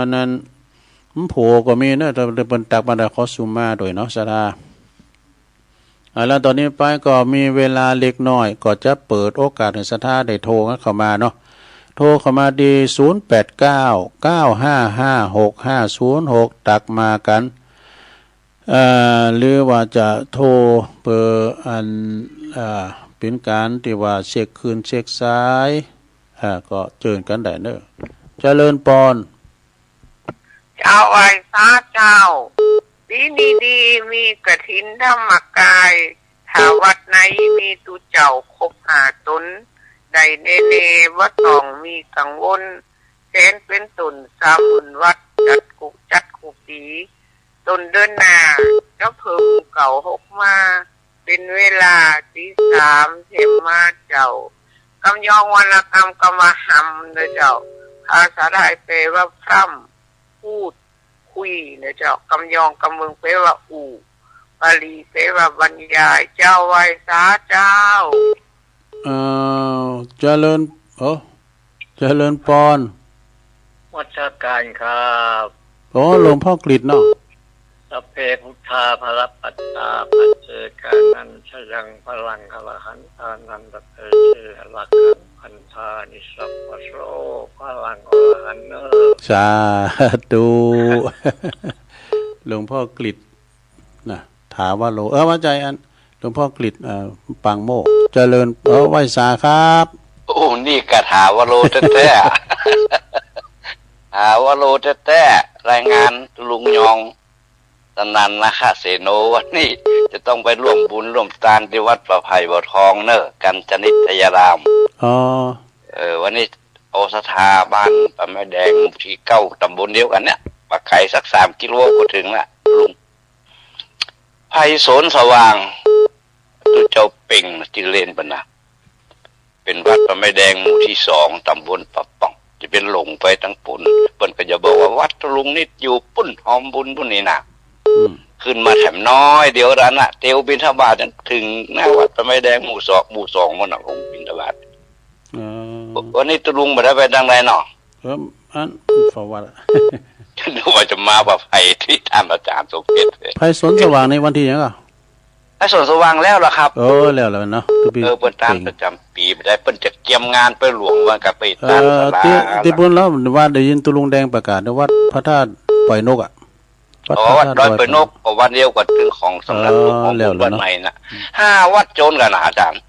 นนั้นโผก็มีเนอะแต่เป็นตักบรรดาคอสซูมาโดยเนาะสดาแล้วตอนนี้ไปก็มีเวลาเล็กน้อยก็จะเปิดโอกาสให้ศรัทธาได้โทรเข้ามาเนาะโทรเข้ามาดี0899555606ตักมากันหรือว่าจะโทรเบอร์เป็นการที่ว่าเช็คคืนเช็คซ้ายก็เจิญกันได้เนอะเจริญปอนเจ้าไอ้สาเจ้าดีมีกฐินธรรมกายถ้าวัดไหนมีตุเจ้าครบ5 ตนได้เนว่าต้องมีกังวลแสนเป็นตุน30,000 วัดจัดกุปีต้นเดือนหน้าเจ้าเพิ่มเก่า6มาเป็นเวลาตี3เทมมาเจ้ากำยองวรรณกรรมกรรมหำนะเจ้าภาษาไทยแปลว่าพร่ำพูดคุยนะเจ้ากำยองกำเมืองแปลว่าอู่บาลีแปลว่าบรรยายเจ้าไว้สาเจ้าเจริญปอนวัชการครับหลวงพ่อกฤษเนาะสัพเพพุทธาภรปัตตาปัจเจกานันชยังพลังคละหันทานันตเตเชลักขันพันธานิสัพพโสพลังอรหันเนอสาธุหลวงพ่อกฤษนะถามว่าว่าใจอันหลวงพ่อกฤษปังโมเจริญไหว้สาครับโอ้นี่กะถาวโรแท้ๆถาวโรแท้ๆรายงานลุงยองตนันนะคะเสโนวันนี้จะต้องไปร่วมบุญร่วมทานที่วัดประไผ่บ่อทองเนอะกันจนิตยรามวันนี้โอสถาบ้านปะแม่แดงที่9 ตำบลเดียวกันเนี่ยปะไข่สัก3 กิโลก็ถึงละลุงไผ่สนสว่างตุเจ้าเป่งจิเลนปะนะเป็นวัดปะแม่แดงหมู่ที่2 ตำบลปะป่องจะเป็นหลงไปทั้งปุ่นเปิ้นก็จะบอกว่าวัดลุงนิดอยู่ปุ้นหอมบุญปุ้นนี่นะขึ้นมาแถมน้อยเดี๋ยวนั้นน่ะเตียวบิณฑบาตจนถึงหน้าวัดปะไม้แดงหมู่2มันน่ะลงบิณฑบาตวันนี้ตุลุงบ่ได้ไปทางใดเนาะอันฝวัดนึกว่าจะมาว่าไผที่ท่านอาจารย์สมเพชรไผสนสว่างในวันที่หยังอ่ะไผสนสว่างแล้วล่ะครับแล้วเนาะเปิ้นตามประจำปีได้เปิ้นจะเตรียมงานไปหลวงว่ากับไปตามศาลาที่เพิ่นแล้วว่าได้ยินตุลุงแดงประกาศวัดพระธาตุปล่อยนกอ่ะวัดดอยเปิดนกวันเดียวกับถึงของสำนักหลวงของวัดใหม่นะ5 วัดโจนกันนะอาจารย์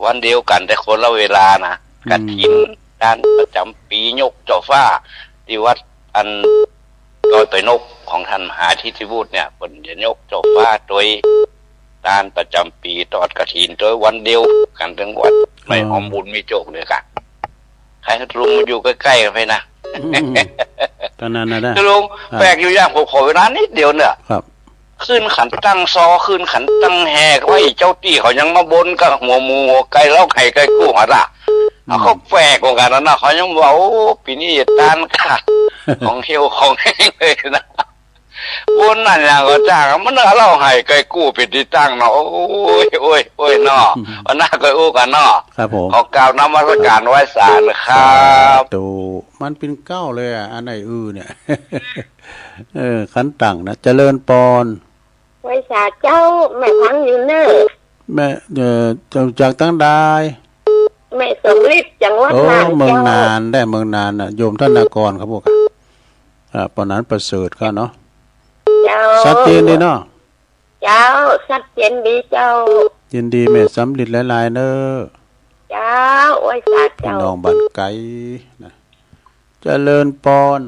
วันเดียวกันแต่คนละเวลานะกฐินการประจำปียกเจ้าฟ้าที่วัดอันดอยเปิดนกของท่านมหาธิติวูตเนี่ยคนจะยกเจ้าฟ้าโดยการประจำปีตอดกฐินโดยวันเดียวกันทั้งวัดไม่หอมบุญมีโจกเลยกันใครลุงมาอยู่ใกล้ๆกันไปนะตอนนั้นนะได้ลุงแปลกอยู่อย่างผมขอเวลานิดเดียวเนี่ยครับขึ้นขันตั้งซอขึ้นขันตั้งแหกไว้เจ้าตี้เขายังมาบนกับหัวหมูหัวไก่เล่าไข่ไก่กู้หัดละเขาแปลกกว่ากันนะเขายังบอกปีนี้ตานค่ะของเที่ยวของแห้งเลยนะบนนั่นอย่างก็จ้างมันเล่าไข่ไก่กู้เป็นที่ตั้งเนาะโอ้ยเนาะวันหน้าก็อู้กันเนาะครับผมขอกล่าวนมัสการไหว้ศาลนะครับดูมันเป็นเก้าเลยอ่ะอันไหนเนี่ยขันตังนะเจริญปอนไหว้ศาลเจ้าแม่พังอยู่เนอะแม่จากตั้งได้แม่สมฤทธิ์จังหวัดน่านเมืองนานได้เมืองนานน่ะโยมท่านนากรครับพวกปอนนั้นประเสริฐก็เนาะชัดเจนดีเนาะเจ้าชัดเจนดีเจ้ายินดีแม่สำลิดหลายๆเนอะเจ้าไหว้ศาลเจ้าน้องบันไกนะเจริญปอน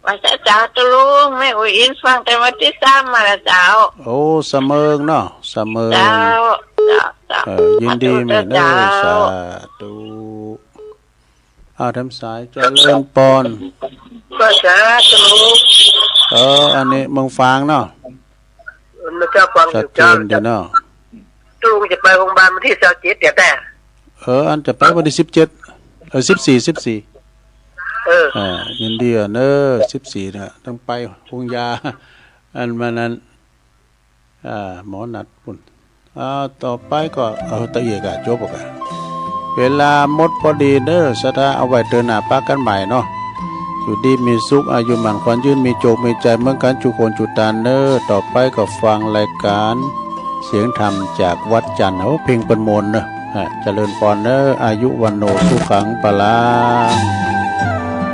ว่าเจ้าตลุงแม่อุ้ยอินฟังแต่วันที่3มาแล้วเจ้าโอ้เสมิงเนาะเสมิงเจ้ายินดีแม่เด้อสาธุทำสายเจริญปอนก็สาธุอันนี้มึงฟังเนาะมันจะฟังชัดเจนเดี๋ยวเนาะตลุงจะไปโรงพยาบาลวันที่27เดี๋ยวแต่อันจะไปวันที่17 14ยินดีเนอะ14นะต้องไปหุงยาอันมานั้น หมอนัดปุ่นต่อไปก็ตะเอียกจบกันเวลาหมดพอดีเด้อสถาเอาไว้เดินหน้าปากันใหม่เนาะอยู่ดีมีสุขอายุมันขวัญยืนมีโจกมีใจเหมือนกันจุคนจุตานเด้อต่อไปก็ฟังรายการเสียงธรรมจากวัดจันทร์เพลงเป็นมนต์เนอะเจริญพรเด้ออายุวันโนสุขังปะลาง